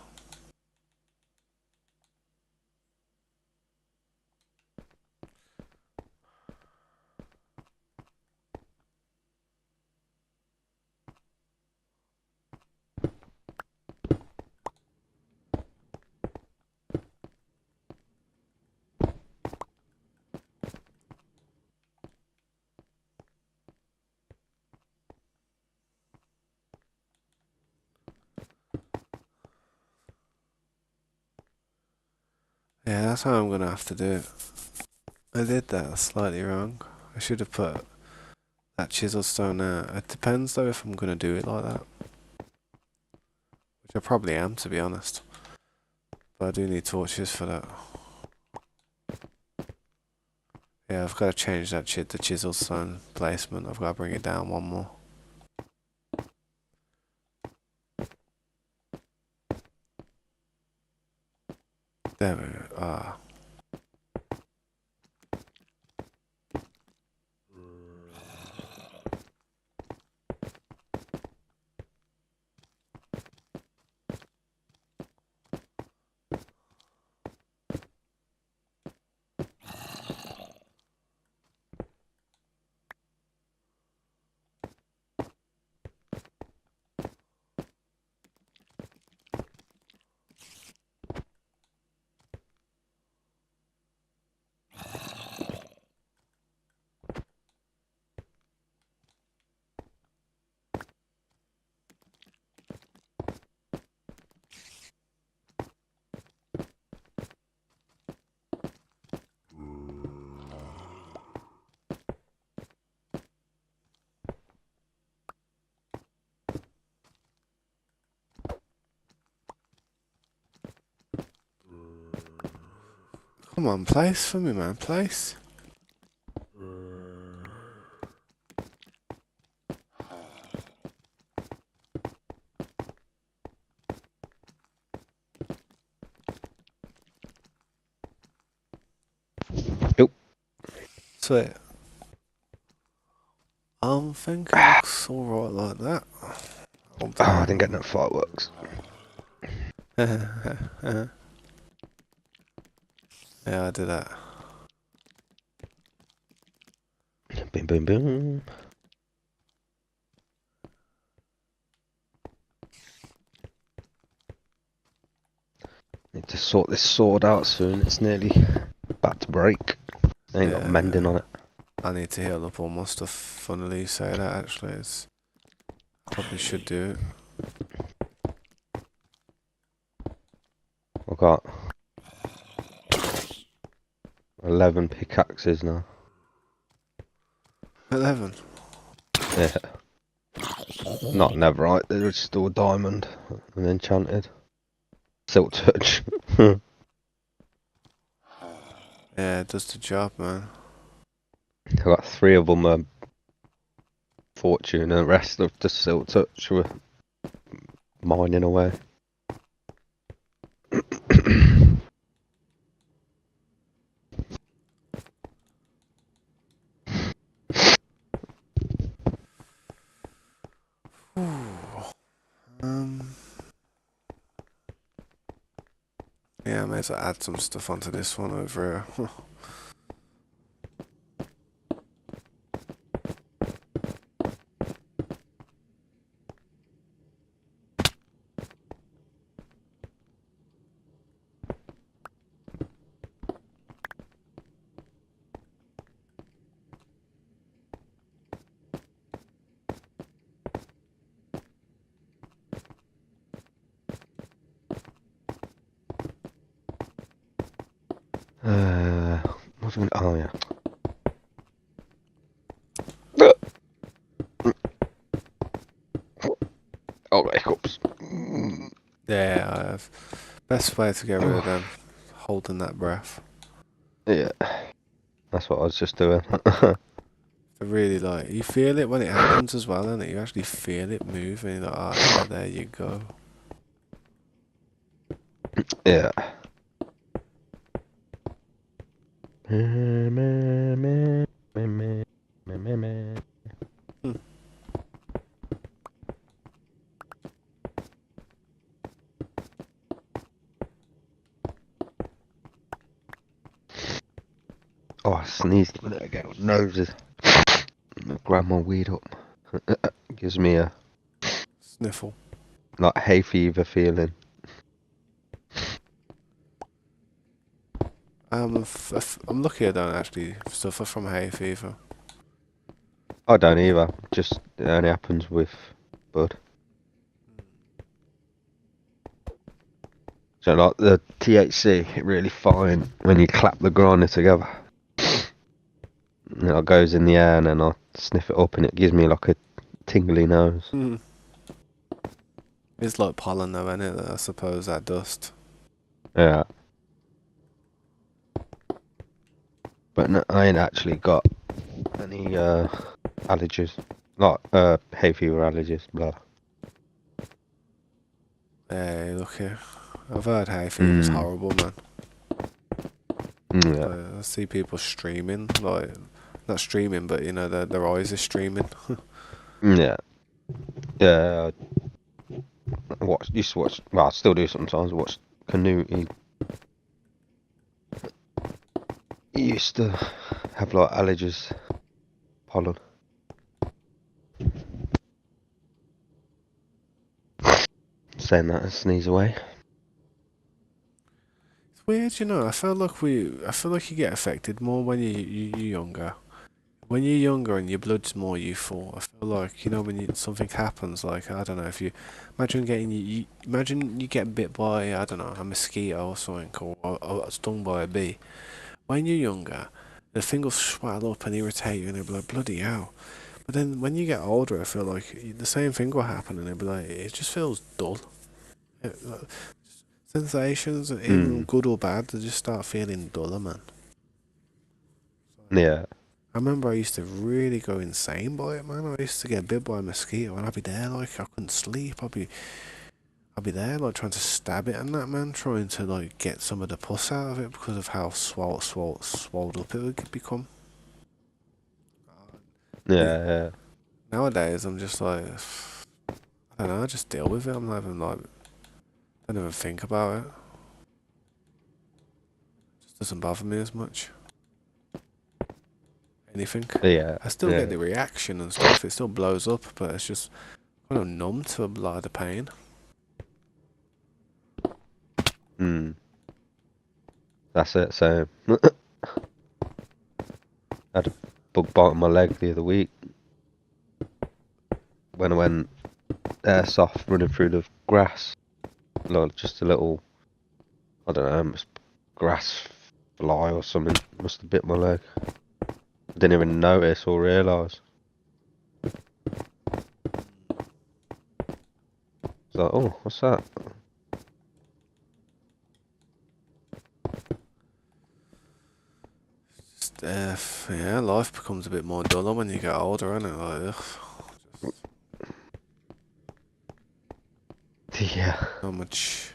Speaker 1: Yeah, that's how I'm gonna have to do it. I did that slightly wrong. I should have put that chisel stone there. It depends though if I'm gonna do it like that. Which I probably am, to be honest. But I do need torches for that. Yeah, I've got to change that the chisel stone placement. I've got to bring it down one more. There we go. Ah. Come on, place for me, man, place.
Speaker 2: Yep.
Speaker 1: Sweet. I think it looks alright like that.
Speaker 2: Oh, I didn't get no fireworks.
Speaker 1: Yeah, I did that.
Speaker 2: Boom, boom, boom. Need to sort this sword out soon. It's nearly about to break. I ain't got mending on it.
Speaker 1: I need to heal up all my stuff. Funnily you say that, actually. Probably should do it.
Speaker 2: I've got 11 pickaxes now.
Speaker 1: 11.
Speaker 2: Yeah. Not netherite, they're just all diamond and enchanted. Silk touch.
Speaker 1: Yeah, it does the job, man.
Speaker 2: I've got 3 of them fortune and the rest of the silk touch were mining away.
Speaker 1: Um, yeah, I may as well add some stuff onto this one over here.
Speaker 2: What's going oh yeah. Oh, hiccups.
Speaker 1: Yeah, I have. Best way to get rid of them, holding that breath.
Speaker 2: Yeah, that's what I was just doing.
Speaker 1: I really like, you feel it when it happens as well, and you actually feel it move, and you're like, oh yeah, there you go.
Speaker 2: Yeah.
Speaker 1: Hmm.
Speaker 2: Oh, I sneezed a minute ago. Noses. Grab my weed up. Gives me a
Speaker 1: Sniffle.
Speaker 2: like hay fever feeling.
Speaker 1: I'm lucky I don't actually suffer from hay fever.
Speaker 2: I don't either. Just it only happens with bud. So like the THC, it really fine when you clap the grinder together. And it goes in the air and then I sniff it up and it gives me like a tingly nose.
Speaker 1: Hmm. It's like pollen though, isn't it? I suppose, that dust.
Speaker 2: Yeah. But no, I ain't actually got any allergies. Like hay fever allergies, blah.
Speaker 1: Hey, look here. I've heard hay fever's horrible, man.
Speaker 2: Yeah.
Speaker 1: I see people streaming, like, not streaming, but you know, their eyes are streaming.
Speaker 2: Yeah. Yeah. Used to watch, well, I still do sometimes, watch Canoe. He used to have like allergies, pollen. Saying that and sneeze away.
Speaker 1: It's weird, you know. I feel like you get affected more when you're younger. When you're younger and your blood's more youthful, I feel like, you know, when something happens, like, I don't know, if you imagine imagine you get bit by, I don't know, a mosquito or something, or stung by a bee. When you're younger, the thing will swell up and irritate you, and it'll be like, bloody hell. But then when you get older, I feel like the same thing will happen, and it'll be like, it just feels dull. It Sensations, even
Speaker 2: Mm.
Speaker 1: good or bad, they just start feeling duller, man.
Speaker 2: Yeah.
Speaker 1: I remember I used to really go insane by it, man. I used to get bit by a mosquito and I'd be there like I couldn't sleep. I'd be there like trying to stab it and that, man, trying to like get some of the pus out of it because of how swelled up it would become. The-
Speaker 2: Yeah. Yeah.
Speaker 1: Nowadays, I'm just like, I don't know, I just deal with it. I'm not even like, I don't even think about it. It just doesn't bother me as much. Anything.
Speaker 2: Yeah.
Speaker 1: I still get
Speaker 2: Yeah.
Speaker 1: the reaction and stuff. It still blows up, but it's just kind of numb to a lot of the pain.
Speaker 2: Mm. That's it. So I had a bug bite on my leg the other week when I went airsoft running through the grass. Like just a little, I don't know, it must grass fly or something. Must have bit my leg. I didn't even notice or realise. It's like, oh, what's that?
Speaker 1: Just, yeah, life becomes a bit more duller when you get older, and it? Like, ugh,
Speaker 2: Yeah.
Speaker 1: not much.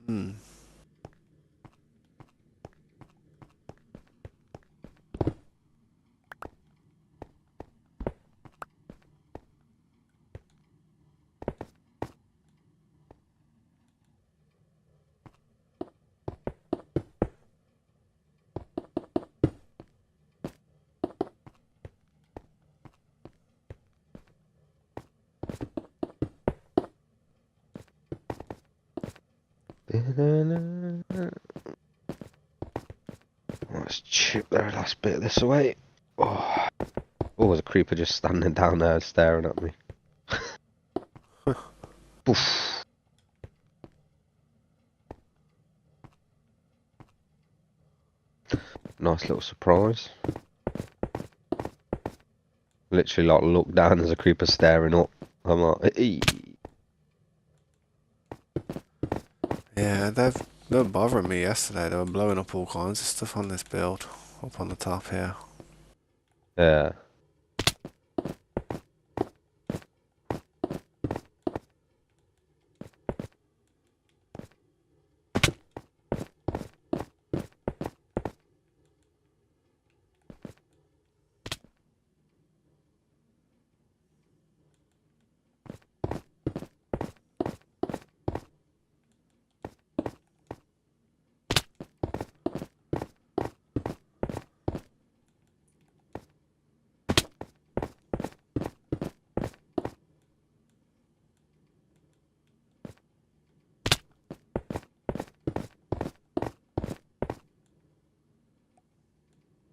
Speaker 1: Hmm.
Speaker 2: Let's chip the last bit of this away. Oh, oh, there's a creeper just standing down there staring at me. Poof. Nice little surprise. Literally, like, look down, there's a creeper staring up. I'm like, "Ee."
Speaker 1: Yeah, they were bothering me yesterday. They were blowing up all kinds of stuff on this build up on the top here.
Speaker 2: Yeah.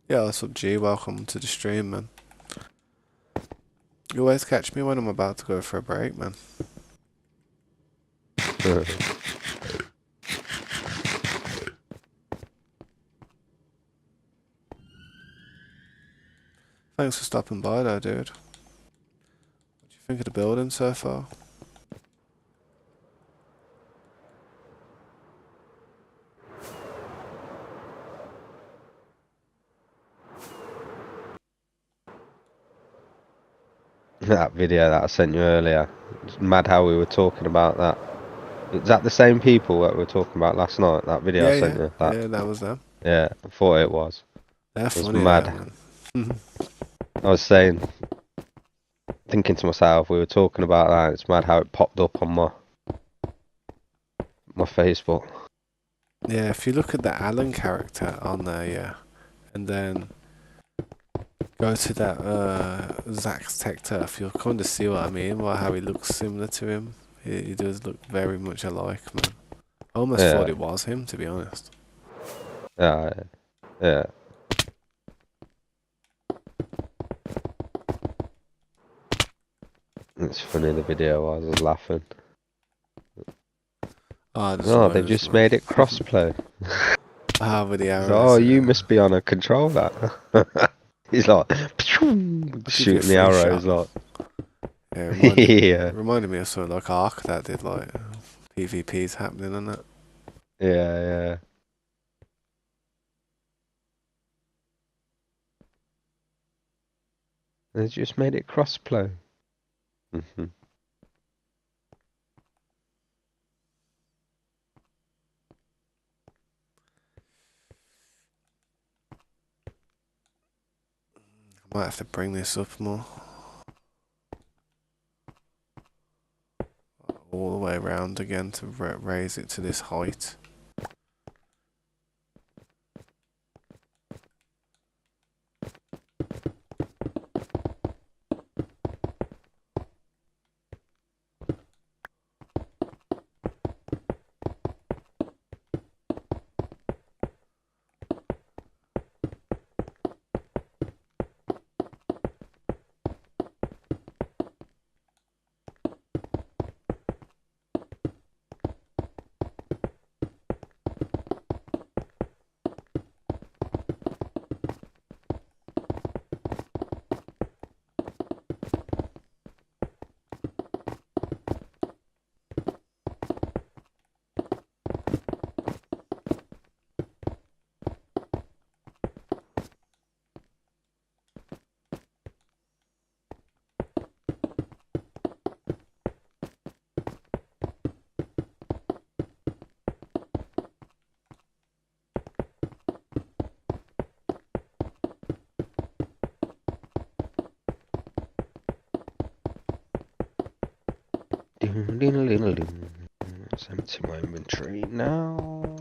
Speaker 1: Yeah, what's up, G? Welcome to the stream, man. You always catch me when I'm about to go for a break, man. Thanks for stopping by, though, dude. What do you think of the building so far?
Speaker 2: That video that I sent you earlier. It's mad how we were talking about that. Is that the same people that we were talking about last night? That video I
Speaker 1: Yeah,
Speaker 2: sent
Speaker 1: yeah,
Speaker 2: you? That,
Speaker 1: yeah. That was them.
Speaker 2: yeah, I thought it was.
Speaker 1: They're
Speaker 2: It was
Speaker 1: funny, though,
Speaker 2: mad.
Speaker 1: man.
Speaker 2: I was saying, thinking to myself, we were talking about that. It's mad how it popped up on my Facebook.
Speaker 1: Yeah, if you look at the Alan character on there, yeah, and then go to that Zack's Tech Turf, you'll kind of see what I mean by how he looks similar to him. He does look very much alike, man. I almost thought
Speaker 2: Yeah,
Speaker 1: it was him, to be honest.
Speaker 2: yeah, yeah. It's funny, the video was laughing.
Speaker 1: I just
Speaker 2: No, they've
Speaker 1: loads,
Speaker 2: just
Speaker 1: man.
Speaker 2: made it crossplay.
Speaker 1: Ah, with the
Speaker 2: He's like,
Speaker 1: arrows,
Speaker 2: oh, you
Speaker 1: yeah.
Speaker 2: must be on a controller. He's like,
Speaker 1: I'll give you a
Speaker 2: shooting the
Speaker 1: free shot.
Speaker 2: arrows like,
Speaker 1: Yeah,
Speaker 2: yeah,
Speaker 1: reminded me of something like Ark that did like PvPs happening and that.
Speaker 2: yeah. They just made it crossplay. Mhm.
Speaker 1: I might have to bring this up more, all the way around again to raise it to this height.
Speaker 2: Let's empty my inventory now.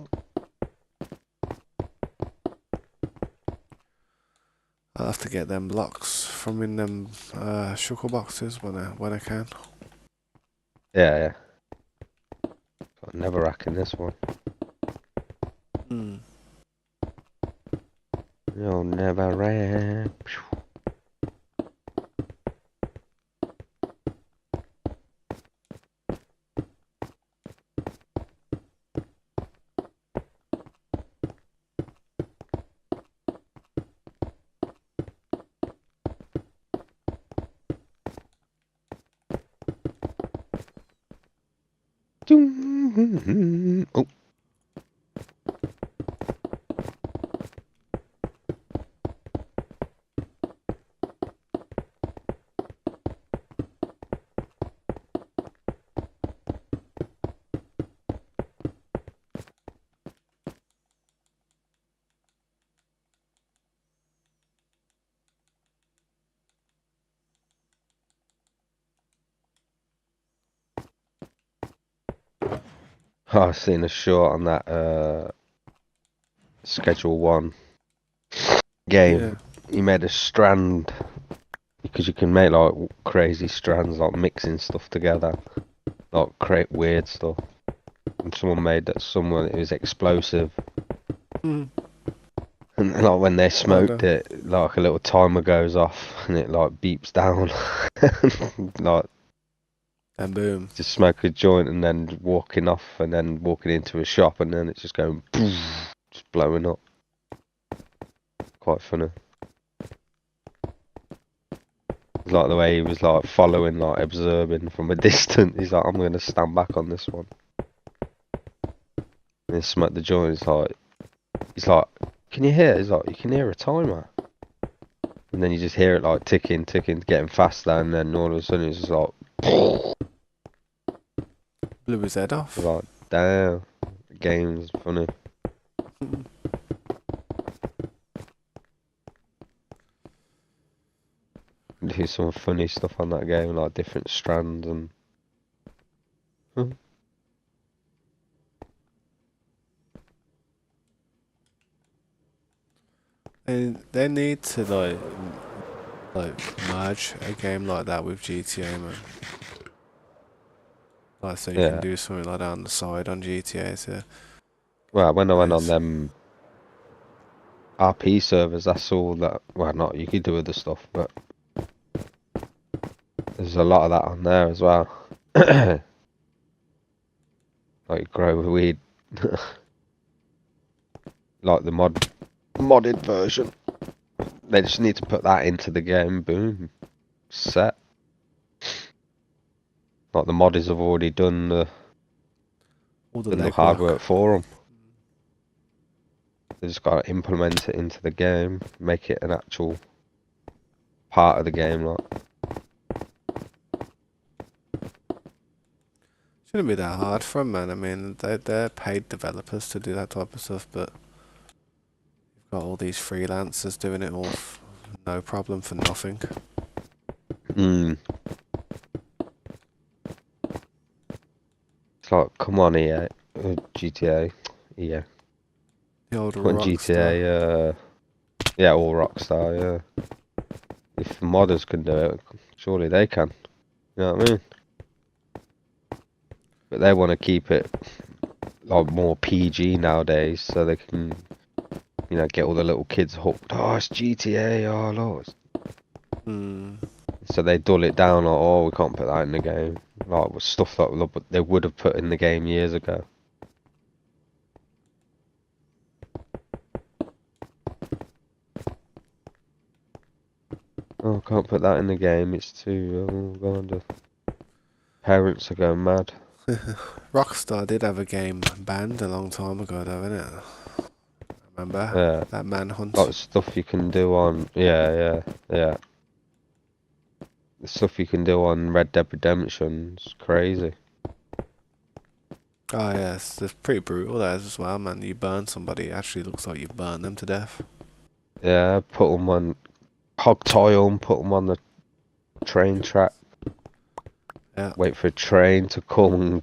Speaker 1: I'll have to get them blocks from in them shuckle boxes when I can.
Speaker 2: Yeah. Got never rack in this one.
Speaker 1: Hmm.
Speaker 2: You'll never rack. Oh. I've seen a short on that Schedule 1
Speaker 1: Yeah.
Speaker 2: game. He made a strand because you can make like crazy strands, like mixing stuff together, like create weird stuff. And someone made that someone it was explosive,
Speaker 1: Hmm.
Speaker 2: and like when they
Speaker 1: Oh
Speaker 2: smoked
Speaker 1: no.
Speaker 2: it, like a little timer goes off and it like beeps down, like
Speaker 1: And boom.
Speaker 2: just smoke a joint and then walking off and then walking into a shop and then it's just going, just blowing up. Quite funny. Like the way he was like following, like observing from a distance. He's like, I'm gonna stand back on this one. And he smoked the joint. He's like, can you hear? He's like, you can hear a timer. And then you just hear it like ticking, getting faster, and then all of a sudden it's just like,
Speaker 1: Blew his head off.
Speaker 2: like, damn, the game's funny. Do some funny stuff on that game, like different strands and.
Speaker 1: They need to like merge a game like that with GTA, man. Like so you can
Speaker 2: Yeah.
Speaker 1: do something like that on the side on GTA. So
Speaker 2: Well, when I went on
Speaker 1: nice.
Speaker 2: them RP servers, I saw that. Well, not you could do other stuff, but there's a lot of that on there as well. like grow a weed, like the modded version. They just need to put that into the game. Boom, set. Like the modders have already
Speaker 1: All the
Speaker 2: done the hard
Speaker 1: legwork.
Speaker 2: work for them. They just got to implement it into the game, make it an actual part of the game. Like,
Speaker 1: Shouldn't be that hard for 'em, man. I mean, they're paid developers to do that type of stuff, but you've got all these freelancers doing it all no problem for nothing.
Speaker 2: mm. It's like, come on, EA, GTA, yeah.
Speaker 1: The old
Speaker 2: Come on,
Speaker 1: Rockstar.
Speaker 2: GTA, yeah, all Rockstar, yeah. If modders can do it, surely they can. You know what I mean? But they want to keep it like more PG nowadays, so they can, get all the little kids hooked. Oh, it's GTA. Oh, Lord.
Speaker 1: Hmm.
Speaker 2: So they dull it down. Like, oh, we can't put that in the game. Like with stuff that they would have put in the game years ago. Oh, can't put that in the game. It's too. Oh God, the parents are going mad.
Speaker 1: Rockstar did have a game banned a long time ago, though, innit? Remember
Speaker 2: Yeah,
Speaker 1: that
Speaker 2: like
Speaker 1: manhunt?
Speaker 2: stuff you can do on. Yeah. The stuff you can do on Red Dead Redemption's crazy.
Speaker 1: Oh yes, it's pretty brutal those as well, man. You burn somebody, it actually looks like you burn them to death.
Speaker 2: Yeah, put them on hog tie 'em, put them on the train track.
Speaker 1: Yeah,
Speaker 2: Wait for a train to come.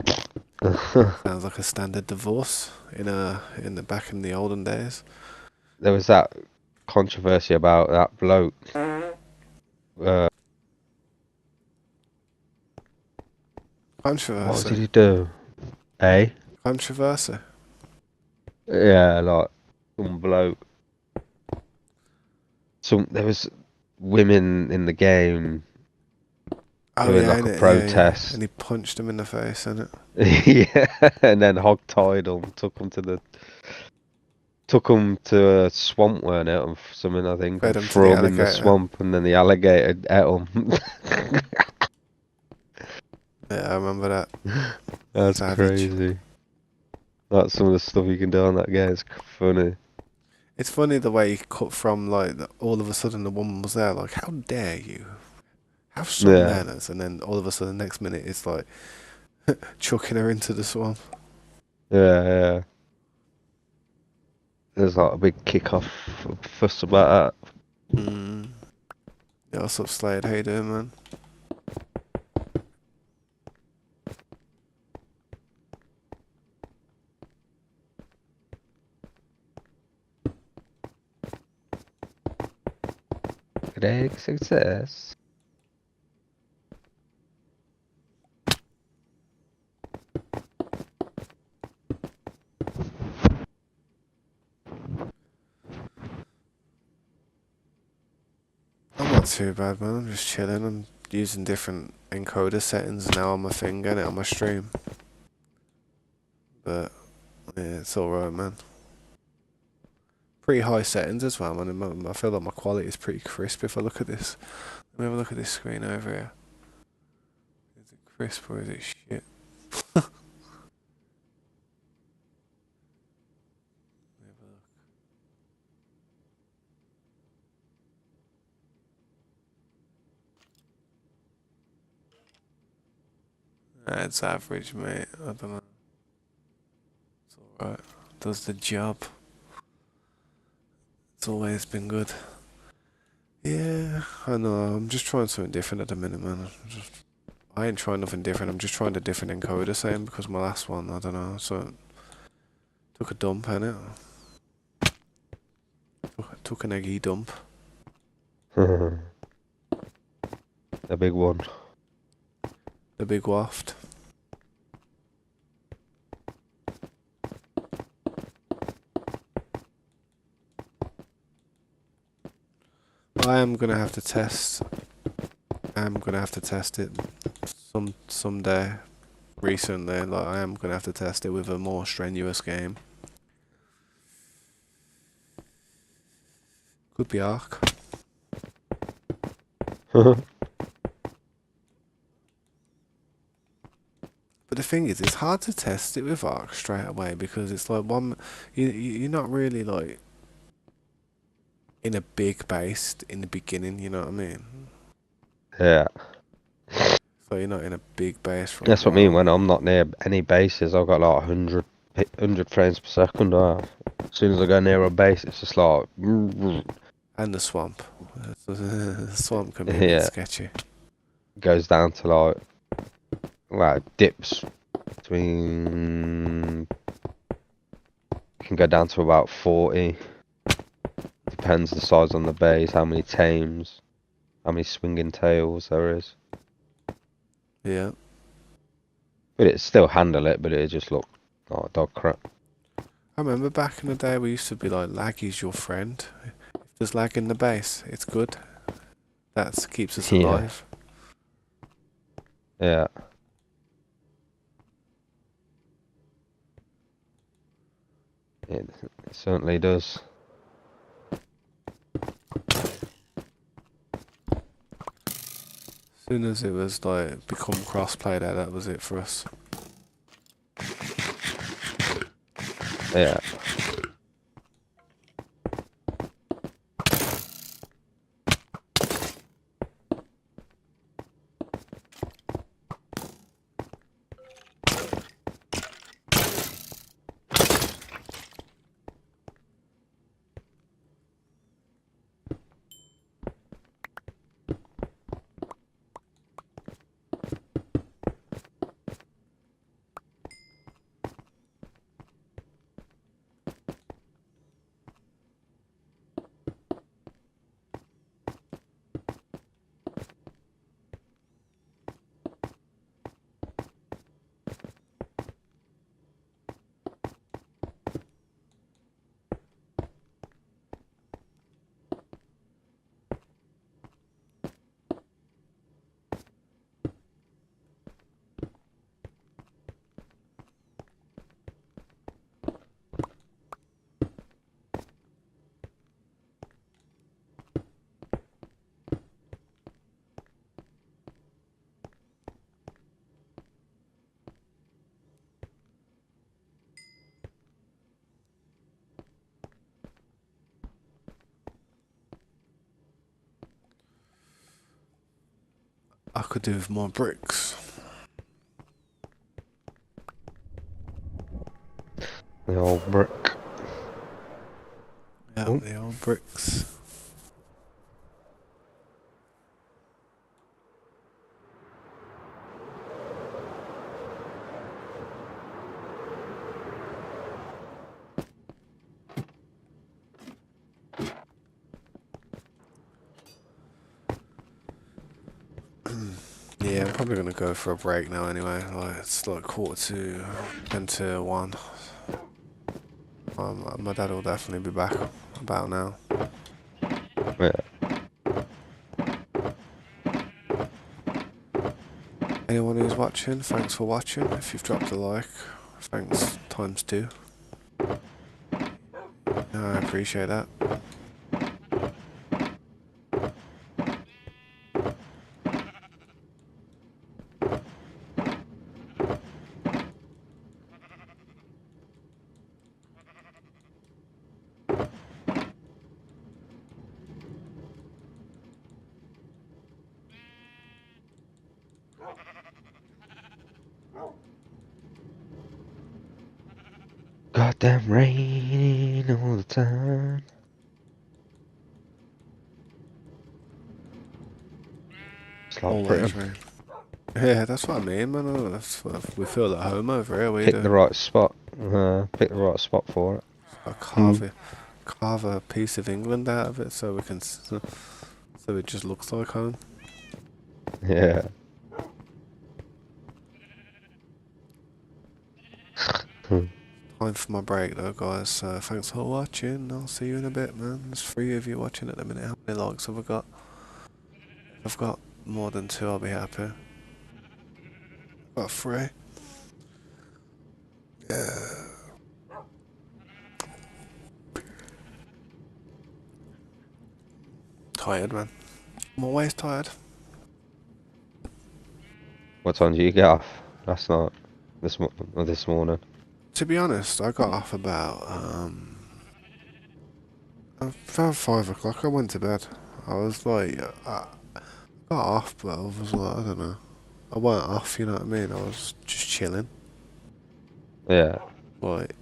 Speaker 1: sounds like a standard divorce in the back in the olden days.
Speaker 2: There was that controversy about that bloke. Uh, what
Speaker 1: Controversy.
Speaker 2: did he do? Eh?
Speaker 1: Controversy.
Speaker 2: Yeah, like some bloke. There was women in the game
Speaker 1: Oh
Speaker 2: doing
Speaker 1: yeah,
Speaker 2: like a
Speaker 1: innit? Yeah. And
Speaker 2: protest.
Speaker 1: he punched him in the face, innit?
Speaker 2: Yeah, and then hog tied them, took him to a swamp, weren't it, or something I think,
Speaker 1: Fed
Speaker 2: and
Speaker 1: him to
Speaker 2: threw
Speaker 1: the
Speaker 2: him in the
Speaker 1: alligator.
Speaker 2: swamp, and then the alligator ate him.
Speaker 1: Yeah, I remember that.
Speaker 2: That's
Speaker 1: Savage.
Speaker 2: crazy. That's some of the stuff you can do on that game. It's funny.
Speaker 1: It's funny the way he cut from like all of a sudden the woman was there, like how dare you have some
Speaker 2: Yeah,
Speaker 1: manners, and then all of a sudden the next minute it's like chucking her into the swamp.
Speaker 2: yeah. There's like a big kick-off fuss about
Speaker 1: Mm. Yeah, what's up, Slade? How you doing, man?
Speaker 2: that. Great success.
Speaker 1: I'm not too bad, man. I'm just chilling. I'm using different encoder settings now on my thing and it on my stream. But yeah, it's alright, man. Pretty high settings as well, man. I feel like my quality is pretty crisp if I look at this. Let me have a look at this screen over here. Is it crisp or is it shit? It's average, mate. I don't know. It's alright. Does the job. It's always been good. Yeah, I know. I'm just trying something different at the minute, man. I ain't trying nothing different. I'm just trying a different encoder same because my last one, I don't know. So took a dump in it. Took an eggy dump.
Speaker 2: A big one.
Speaker 1: The big waft. I am gonna have to test. I'm gonna have to test it someday. recently. Like I am gonna have to test it with a more strenuous game. Could be Ark. But the thing is, it's hard to test it with Ark straight away because it's like you're not really like in a big base in the beginning. You know what I mean?
Speaker 2: Yeah,
Speaker 1: So you're not in a big base for a
Speaker 2: that's what I mean.
Speaker 1: while.
Speaker 2: When I'm not near any bases, I've got like 100 frames per second. As soon as I go near a base, it's just like,
Speaker 1: And the swamp. The swamp can be a bit
Speaker 2: yeah,
Speaker 1: sketchy.
Speaker 2: goes down to like, well, it dips between, can go down to about 40. Depends the size on the base, how many tames, how many swinging tails there is.
Speaker 1: Yeah.
Speaker 2: But it still handle it, but it just look like dog crap.
Speaker 1: I remember back in the day we used to be like, lag is your friend. If there's lag in the base, it's good. That keeps us
Speaker 2: Yeah,
Speaker 1: alive.
Speaker 2: yeah. It certainly does.
Speaker 1: As soon as it was like become crossplay, that was it for us.
Speaker 2: Yeah.
Speaker 1: I could do with more bricks.
Speaker 2: The old brick.
Speaker 1: Yeah,
Speaker 2: Oh,
Speaker 1: the old bricks. Yeah, I'm probably gonna go for a break now anyway. Like it's like 10 to 1. My dad will definitely be back about now.
Speaker 2: yeah.
Speaker 1: Anyone who's watching, thanks for watching. If you've dropped a like, thanks times two. I appreciate that.
Speaker 2: Goddamn raining all the time. It's like
Speaker 1: Always
Speaker 2: Britain.
Speaker 1: rain. Yeah, that's what I mean, man. That's what, we feel at home over here. We
Speaker 2: Pick
Speaker 1: do.
Speaker 2: the right spot. Pick the right spot for it.
Speaker 1: I
Speaker 2: Hmm.
Speaker 1: carve a piece of England out of it so we can, so it just looks like home.
Speaker 2: Yeah.
Speaker 1: Time for my break though, guys. So thanks for watching. I'll see you in a bit, man. There's 3 of you watching at the minute. How many likes have I got? If I've got more than 2, I'll be happy. Got 3. Yeah. Tired, man. I'm always tired.
Speaker 2: What time do you get off? Last night, this morning.
Speaker 1: To be honest, I got off about 5 o'clock. I went to bed. I was like, I got off, but I was like, I don't know. I weren't off, you know what I mean? I was just chilling.
Speaker 2: Yeah,
Speaker 1: Like,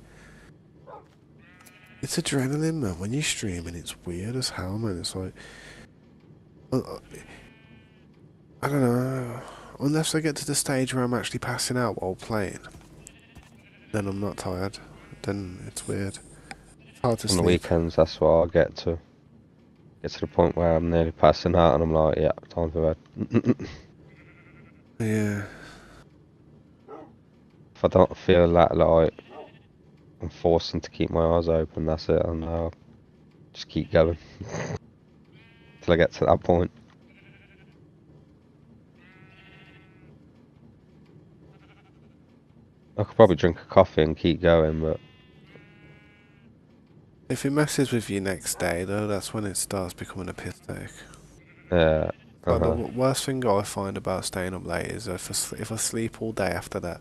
Speaker 1: it's adrenaline, man. When you're streaming, it's weird as hell, man. It's like, I, I don't know. Unless I get to the stage where I'm actually passing out while playing, then I'm not tired. Then it's weird. It's hard to
Speaker 2: on the
Speaker 1: sleep.
Speaker 2: weekends, that's what I get to. Get to the point where I'm nearly passing out, and I'm like, yeah, time for bed.
Speaker 1: Yeah.
Speaker 2: If I don't feel that like I'm forcing to keep my eyes open, that's it, and I'll just keep going till I get to that point. I could probably drink a coffee and keep going, but
Speaker 1: If it messes with you next day, though, that's when it starts becoming a piss take.
Speaker 2: yeah,
Speaker 1: Like the
Speaker 2: uh-huh,
Speaker 1: worst thing I find about staying up late is if I sleep all day after that.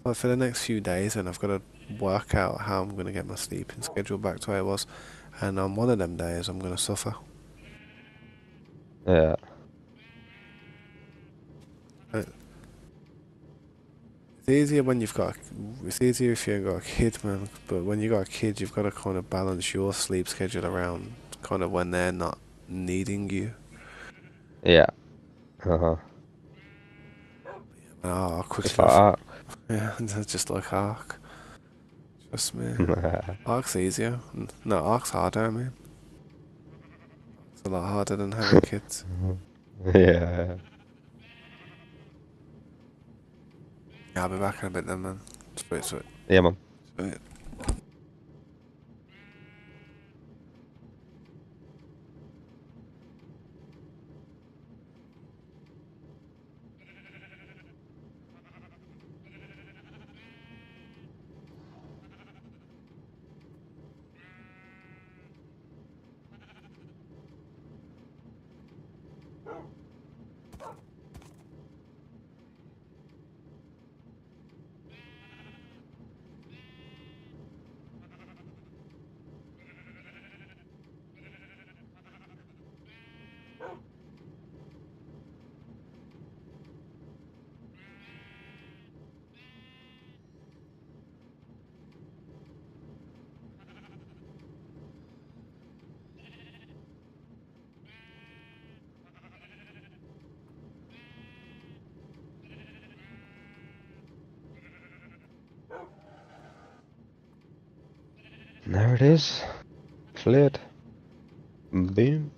Speaker 1: Like for the next few days, and I've got to work out how I'm going to get my sleeping schedule back to where it was. And on one of them days, I'm going to suffer.
Speaker 2: yeah,
Speaker 1: Uh, It's easier when you've got. It's easier if you've got a kid, man. But when you got a kid, you've got to kind of balance your sleep schedule around kind of when they're not needing you.
Speaker 2: yeah, uh-huh.
Speaker 1: Oh,
Speaker 2: Just
Speaker 1: quickly off.
Speaker 2: like
Speaker 1: Yeah, just like Ark. Trust me.
Speaker 2: that.
Speaker 1: Ark's easier. No, Ark's harder, I mean. It's a lot harder than having kids.
Speaker 2: Yeah.
Speaker 1: Yeah, I'll be back in a bit then, man. Sweet, sweet,
Speaker 2: Yeah, man.
Speaker 1: sweet.
Speaker 2: And there it is. Cleared. Boom.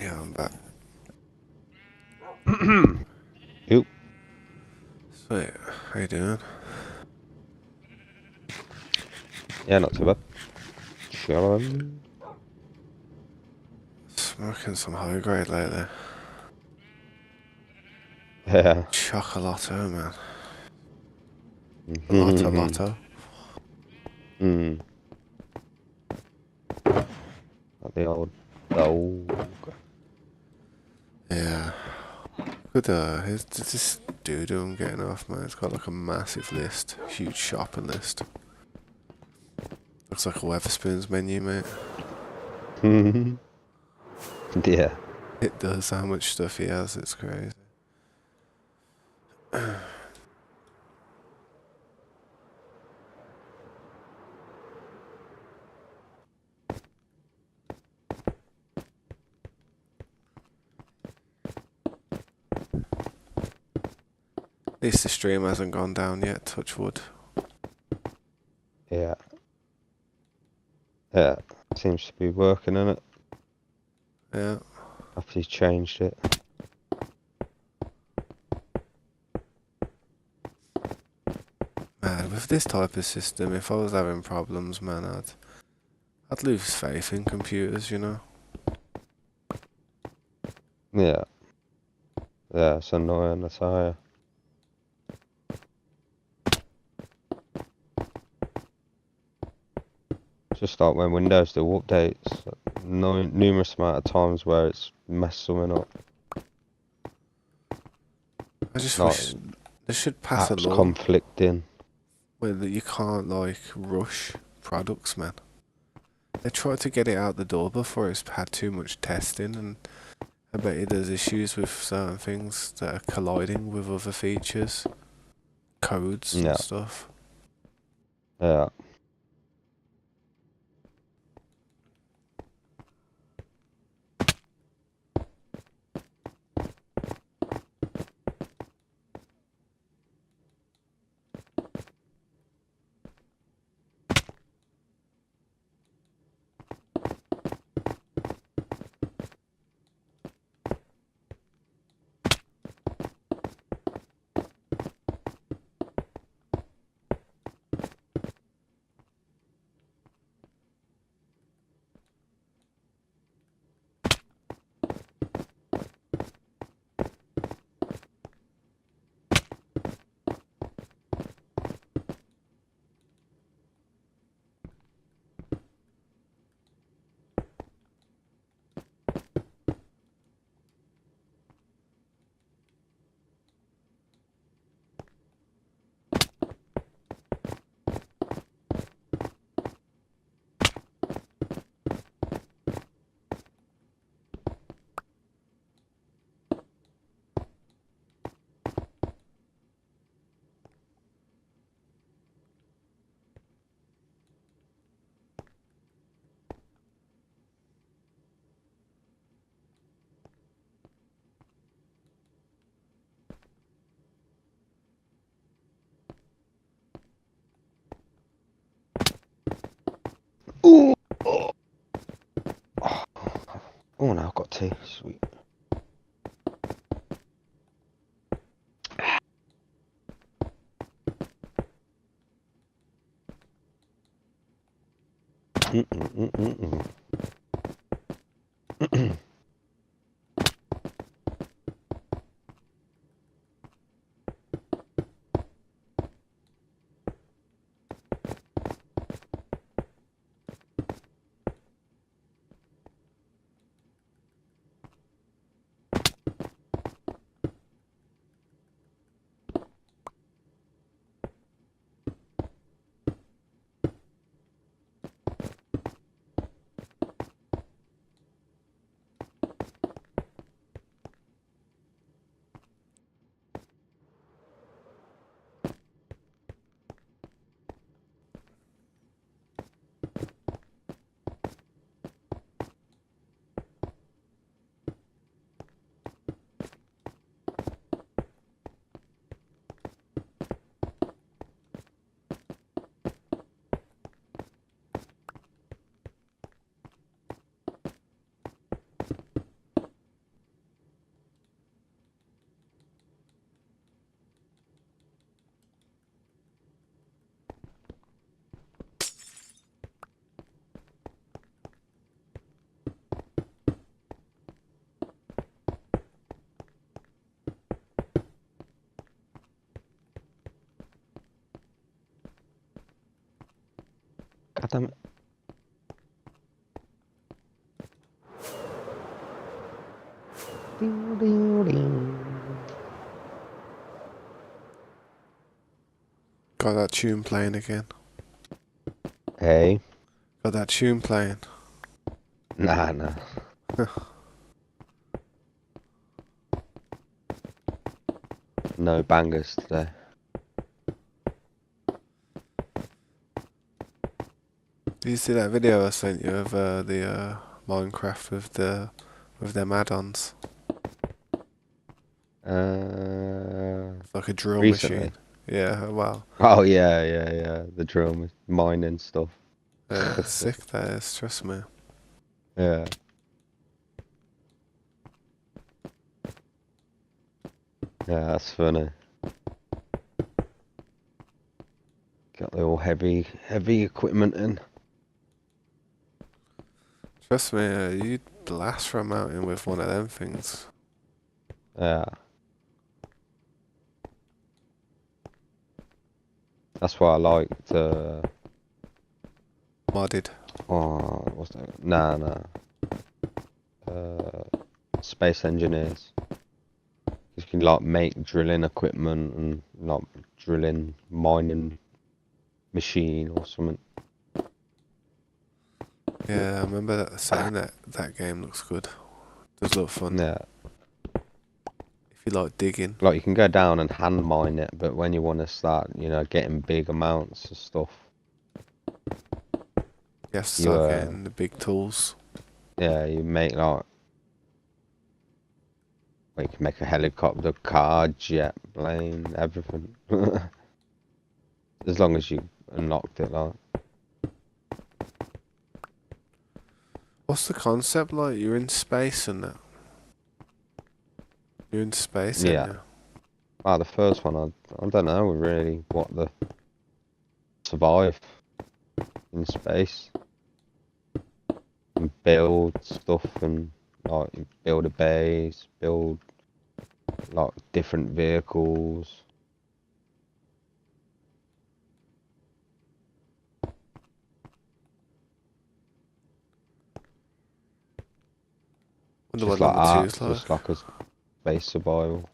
Speaker 1: Yeah, I'm back.
Speaker 2: Oop.
Speaker 1: Sweet. How you doing?
Speaker 2: Yeah, not too bad. Chillin'.
Speaker 1: Smoking some high grade lately.
Speaker 2: Yeah.
Speaker 1: Chocolato, man. Lotto
Speaker 2: Mm.
Speaker 1: Lotto.
Speaker 2: Like the old dog.
Speaker 1: Yeah. Good, here's this dude I'm getting off, man. It's got like a massive list. Huge shopping list. Looks like a Weatherspoons menu, mate.
Speaker 2: Yeah.
Speaker 1: It does how much stuff he has, it's crazy. At least the stream hasn't gone down yet, touch wood.
Speaker 2: Yeah. Yeah. Seems to be working in it.
Speaker 1: Yeah.
Speaker 2: After he's changed it.
Speaker 1: Man, with this type of system, if I was having problems, man, I'd lose faith in computers, you know?
Speaker 2: Yeah. Yeah, it's annoying, I tell you. Just like when Windows do updates, numerous amount of times where it's messed something up.
Speaker 1: I just
Speaker 2: Like
Speaker 1: wish they should pass a
Speaker 2: apps
Speaker 1: law
Speaker 2: conflicting.
Speaker 1: where that you can't, like, rush products, man. They tried to get it out the door before it's had too much testing, and I bet you there's issues with certain things that are colliding with other features, codes and
Speaker 2: Yeah.
Speaker 1: stuff.
Speaker 2: Yeah. Ooh. Oh, oh no, I've got tea. Sweet. God damn it. Ding, ding, ding.
Speaker 1: Got that tune playing again.
Speaker 2: Hey.
Speaker 1: Got that tune playing.
Speaker 2: Nah, nah. No bangers today.
Speaker 1: Did you see that video I sent you of the Minecraft with them add-ons? It's like a drill machine.
Speaker 2: Recently.
Speaker 1: Yeah, well,
Speaker 2: Oh yeah, yeah, yeah. The drill mining stuff.
Speaker 1: yeah, it's sick that is, trust me.
Speaker 2: Yeah. Yeah, that's funny. Got the all heavy equipment in.
Speaker 1: Trust me, you'd blast for a mountain with one of them things.
Speaker 2: Yeah. That's why I liked
Speaker 1: Modded.
Speaker 2: oh what's that? Nah. Space engineers. You can like make drilling equipment and like drilling mining machine or something.
Speaker 1: Yeah, I remember that saying that game looks good. Does look fun.
Speaker 2: Yeah.
Speaker 1: If you like digging,
Speaker 2: Like you can go down and hand mine it, but when you want to start, getting big amounts of stuff,
Speaker 1: you have to
Speaker 2: you
Speaker 1: start getting the big tools.
Speaker 2: yeah, you make like you can make a helicopter, car, jet, plane, everything. As long as you unlocked it, like.
Speaker 1: What's the concept like? You're in space and that. You're in space, ain't
Speaker 2: Yeah.
Speaker 1: you?
Speaker 2: The first one, I don't know really what the survive in space and build stuff and like build a base, build like different vehicles.
Speaker 1: Wonder what
Speaker 2: Just like
Speaker 1: number two's
Speaker 2: art,
Speaker 1: like.
Speaker 2: just like a space survival.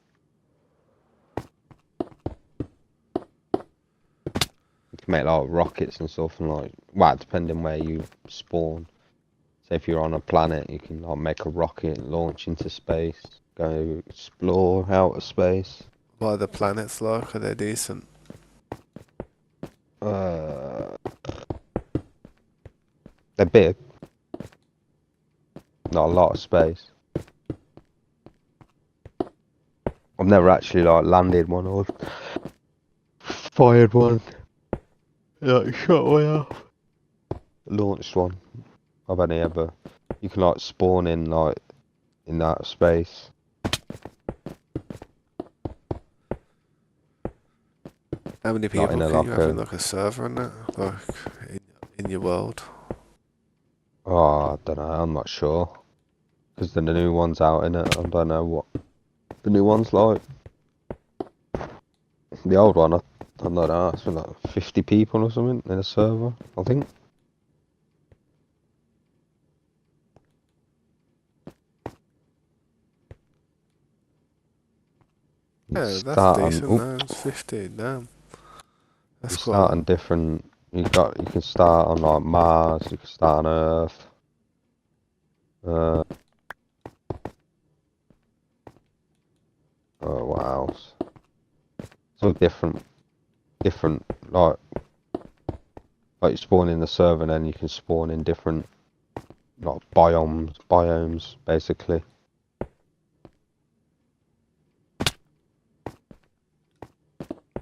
Speaker 2: You can make like rockets and stuff and like, well, depending where you spawn. So if you're on a planet, you can like make a rocket, launch into space, go explore outer space.
Speaker 1: What are the planets like? Are they decent?
Speaker 2: Uh, they're big, not a lot of space. I've never actually like landed one or fired one. Like shot way off. Launched one. I've only ever. You can like spawn in like in that space.
Speaker 1: How many
Speaker 2: Not
Speaker 1: people
Speaker 2: in a
Speaker 1: can you
Speaker 2: like
Speaker 1: have in
Speaker 2: a.
Speaker 1: like a server and that? Like in your world?
Speaker 2: Oh, I don't know. I'm not sure because the new one's out in it. I don't know what the new one's like. The old one, I don't know. It's been like 50 people or something in a server. I think. You
Speaker 1: Yeah, that's
Speaker 2: start on.
Speaker 1: decent.
Speaker 2: Oh,
Speaker 1: No, it's 50. Damn,
Speaker 2: you
Speaker 1: that's quite a
Speaker 2: start on
Speaker 1: lot.
Speaker 2: different. You can start on like Mars. You can start on Earth. Uh, oh, what else? So different like you spawn in the server and then you can spawn in different like biomes basically.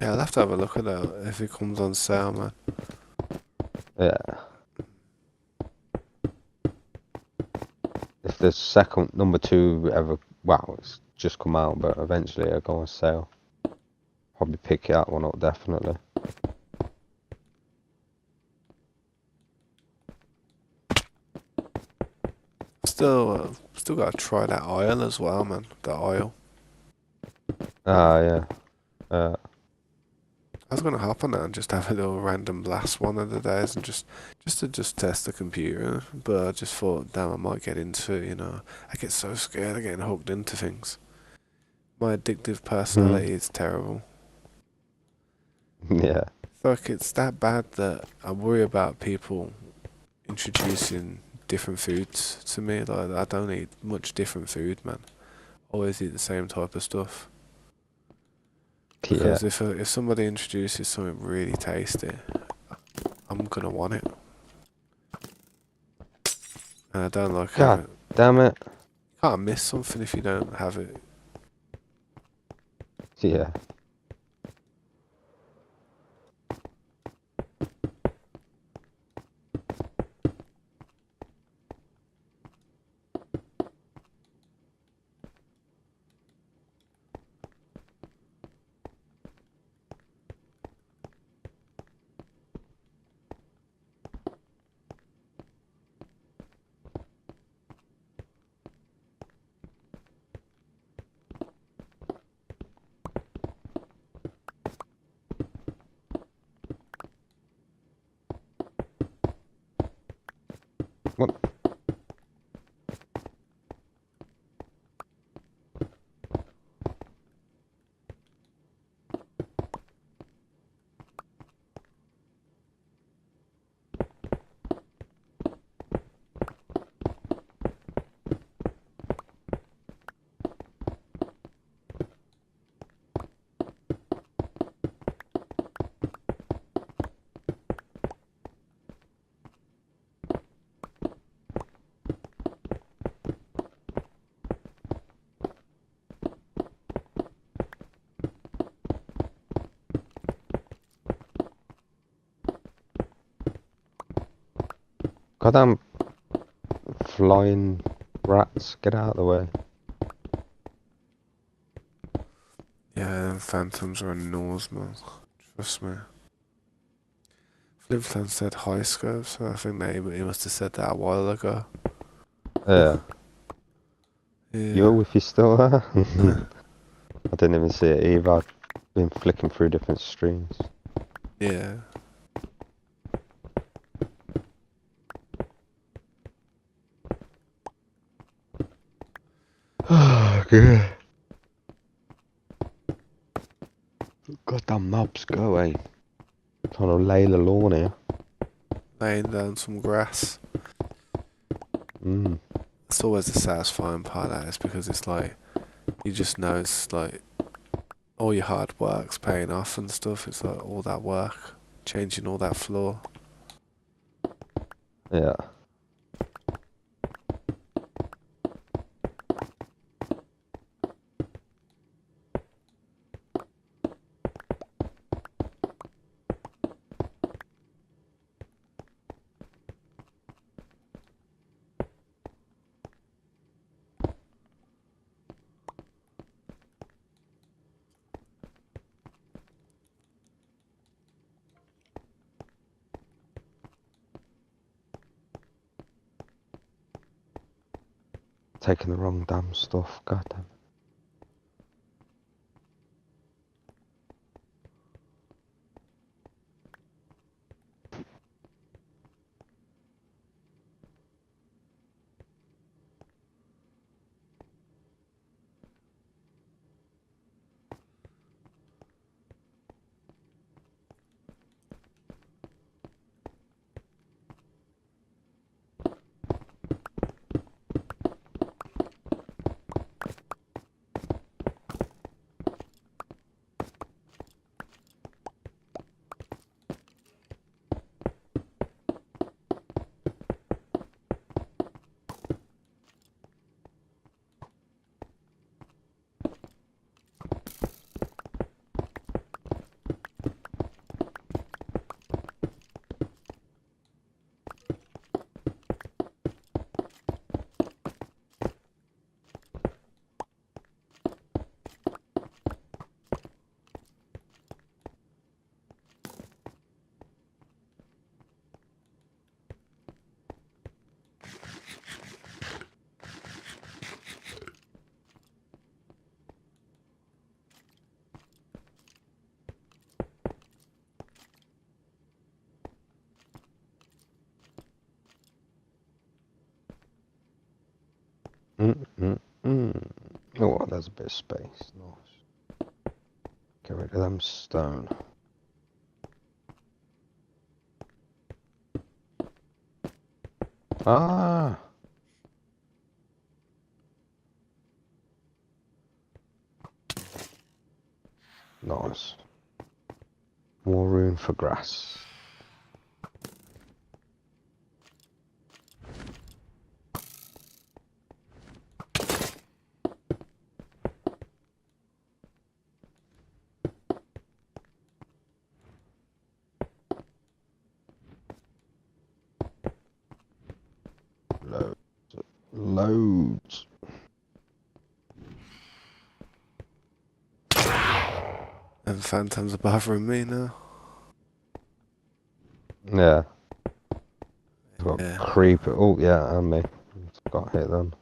Speaker 1: Yeah, I'll have to have a look at that if it comes on sale, man.
Speaker 2: Yeah. If the second number two ever, well, it's just come out, but eventually it'll go on sale. Probably pick that one up definitely.
Speaker 1: Still gotta try that oil as well, man. The oil.
Speaker 2: Ah, yeah.
Speaker 1: I was gonna hop on that and just have a little random blast one of the days and just test the computer. But I just thought, damn, I might get into it. I get so scared of getting hooked into things. My addictive
Speaker 2: Mm.
Speaker 1: personality is terrible.
Speaker 2: Yeah.
Speaker 1: It's like it's that bad that I worry about people introducing different foods to me. Like I don't eat much different food, man. Always eat the same type of stuff.
Speaker 2: Yeah.
Speaker 1: Because if somebody introduces something really tasty, I'm gonna want it, and I don't like
Speaker 2: God
Speaker 1: having.
Speaker 2: damn it.
Speaker 1: You can't miss something if you don't have it.
Speaker 2: Yeah. What? Goddamn flying rats. Get out of the way.
Speaker 1: Yeah, phantoms are a nose, man. Trust me. Flipflan said high scope, so I think that he must have said that a while ago.
Speaker 2: Yeah. You're
Speaker 1: Yeah.
Speaker 2: with your still there? I didn't even see it either. I've been flicking through different streams.
Speaker 1: Yeah.
Speaker 2: Oh, good. Goddamn mobs, go away. Trying to lay the lawn here.
Speaker 1: Laying down some grass.
Speaker 2: Mm.
Speaker 1: It's always the satisfying part of that is because it's like you just know it's like all your hard work's paying off and stuff. It's like all that work, changing all that floor.
Speaker 2: Yeah. Taking the wrong damn stuff. Goddamn. Mm. Oh, there's a bit of space. Nice. Get rid of them stone. Ah, nice. More room for grass. Loads. Loads.
Speaker 1: And phantoms are bothering me now.
Speaker 2: Yeah. Got
Speaker 1: Yeah.
Speaker 2: creeper. Oh, yeah, and me. Got hit them.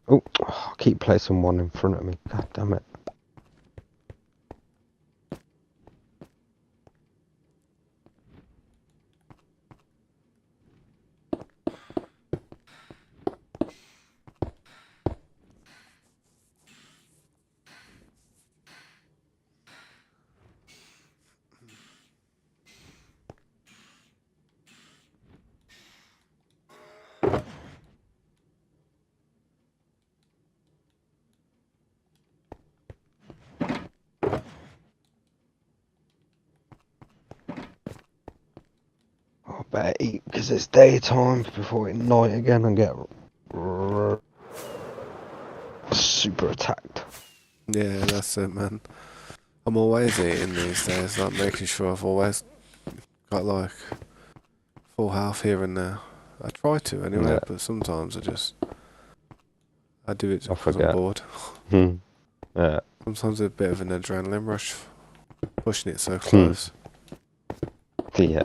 Speaker 2: Oh, I keep placing one in front of me. God damn it. I better eat because it's daytime before it's night again and get super attacked.
Speaker 1: Yeah, that's it, man. I'm always eating these days, like making sure I've always got like full health here and there. I try to anyway,
Speaker 2: Yeah,
Speaker 1: but sometimes I do it
Speaker 2: I
Speaker 1: because I'm
Speaker 2: forget.
Speaker 1: bored.
Speaker 2: Hmm. Yeah.
Speaker 1: Sometimes a bit of an adrenaline rush, pushing it so
Speaker 2: Hmm.
Speaker 1: close.
Speaker 2: Yeah.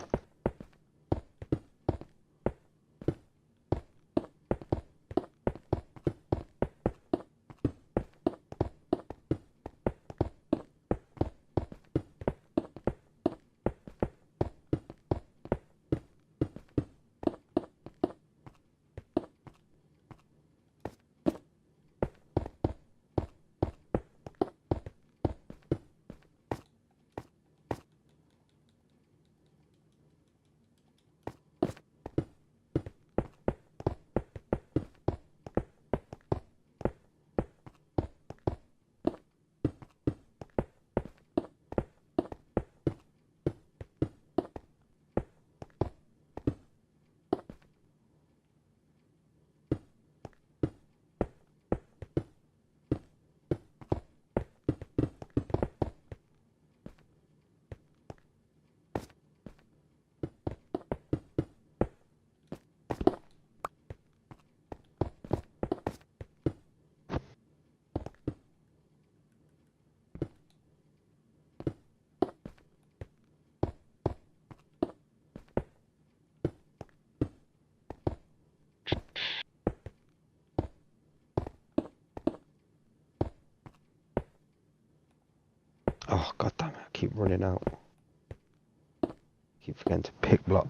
Speaker 2: Oh, god damn it. I keep running out. Keep forgetting to pick block.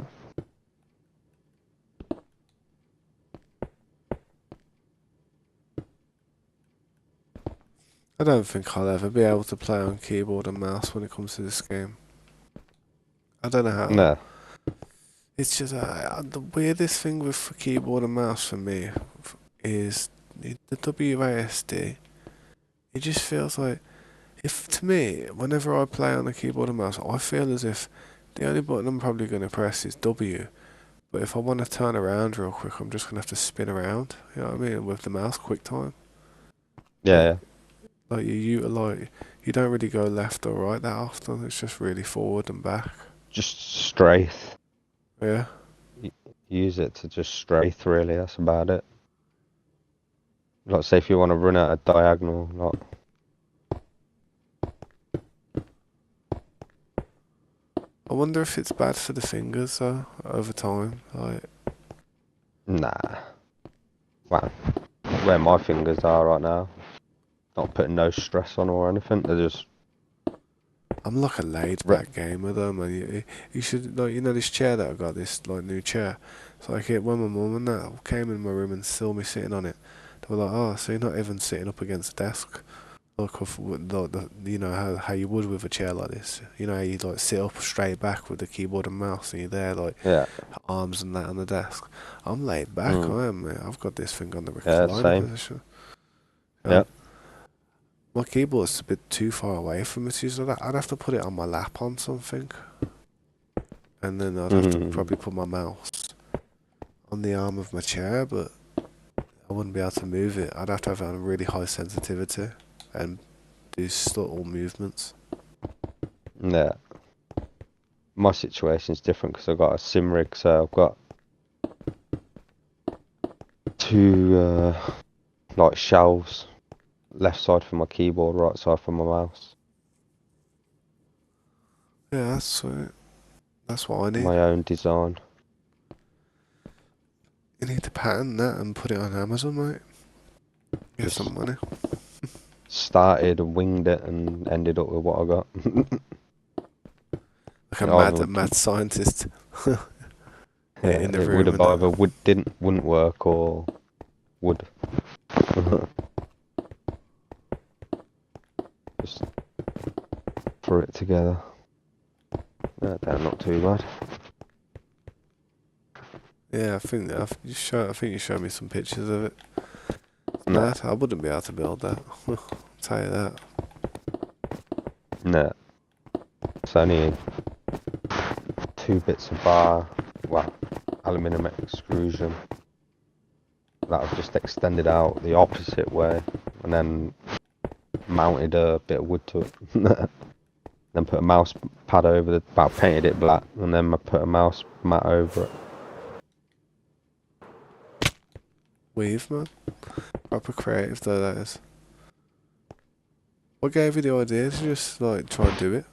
Speaker 1: I don't think I'll ever be able to play on keyboard and mouse when it comes to this game. I don't know how.
Speaker 2: No.
Speaker 1: It's just the weirdest thing with keyboard and mouse for me is the WASD. it just feels like if to me, whenever I play on a keyboard and mouse, I feel as if the only button I'm probably going to press is W. But if I want to turn around real quick, I'm just going to have to spin around. You know what I mean? With the mouse, quick time.
Speaker 2: Yeah,
Speaker 1: Like,
Speaker 2: yeah.
Speaker 1: like you don't really go left or right that often. It's just really forward and back.
Speaker 2: Just strafe.
Speaker 1: Yeah.
Speaker 2: Use it to just strafe, really. That's about it. Like, say if you want to run at a diagonal, like,
Speaker 1: I wonder if it's bad for the fingers though over time. Like,
Speaker 2: nah. Wow. Where my fingers are right now, not putting no stress on or anything. They're just
Speaker 1: I'm like a laid
Speaker 2: rep.
Speaker 1: back gamer though, man. You should like this chair that I got, this like new chair. It's like when my mum and that came in my room and saw me sitting on it, they were like, "Oh, so you're not even sitting up against the desk, like you know how you would with a chair like this. You know how you like sit up straight back with the keyboard and mouse, and you're there like
Speaker 2: Yeah.
Speaker 1: arms and that on the desk. I'm laid back.
Speaker 2: Mm.
Speaker 1: I am. Mate. I've got this thing on the
Speaker 2: Yeah.
Speaker 1: recliner
Speaker 2: Same.
Speaker 1: position.
Speaker 2: Yeah.
Speaker 1: My keyboard's a bit too far away from it, so that I'd have to put it on my lap on something, and then I'd have to
Speaker 2: Mm.
Speaker 1: probably put my mouse on the arm of my chair, but I wouldn't be able to move it. I'd have to have it on a really high sensitivity and do subtle movements.
Speaker 2: Yeah. My situation's different because I've got a sim rig, so I've got two like shelves, left side for my keyboard, right side for my mouse.
Speaker 1: Yeah, that's sweet. That's what I need.
Speaker 2: My own design.
Speaker 1: You need to patent that and put it on Amazon, mate. Get
Speaker 2: Just
Speaker 1: some money.
Speaker 2: started and winged it and ended up with what I got.
Speaker 1: Like a
Speaker 2: It either
Speaker 1: mad scientist
Speaker 2: yeah,
Speaker 1: in the
Speaker 2: it would
Speaker 1: room
Speaker 2: have
Speaker 1: and that.
Speaker 2: either wouldn't work or would. Just threw it together. Yeah, not too bad.
Speaker 1: Yeah, I think you showed me some pictures of it. It's
Speaker 2: Nah,
Speaker 1: mad. I wouldn't be able to build that. I'll tell you that.
Speaker 2: nah. It's only two bits of bar, well, aluminium extrusion that I've just extended out the opposite way and then mounted a bit of wood to it. Then put a mouse pad over painted it black, and then I put a mouse mat over it.
Speaker 1: Weave, man. Proper creative though, that is. What gave you the idea to just like try and do it?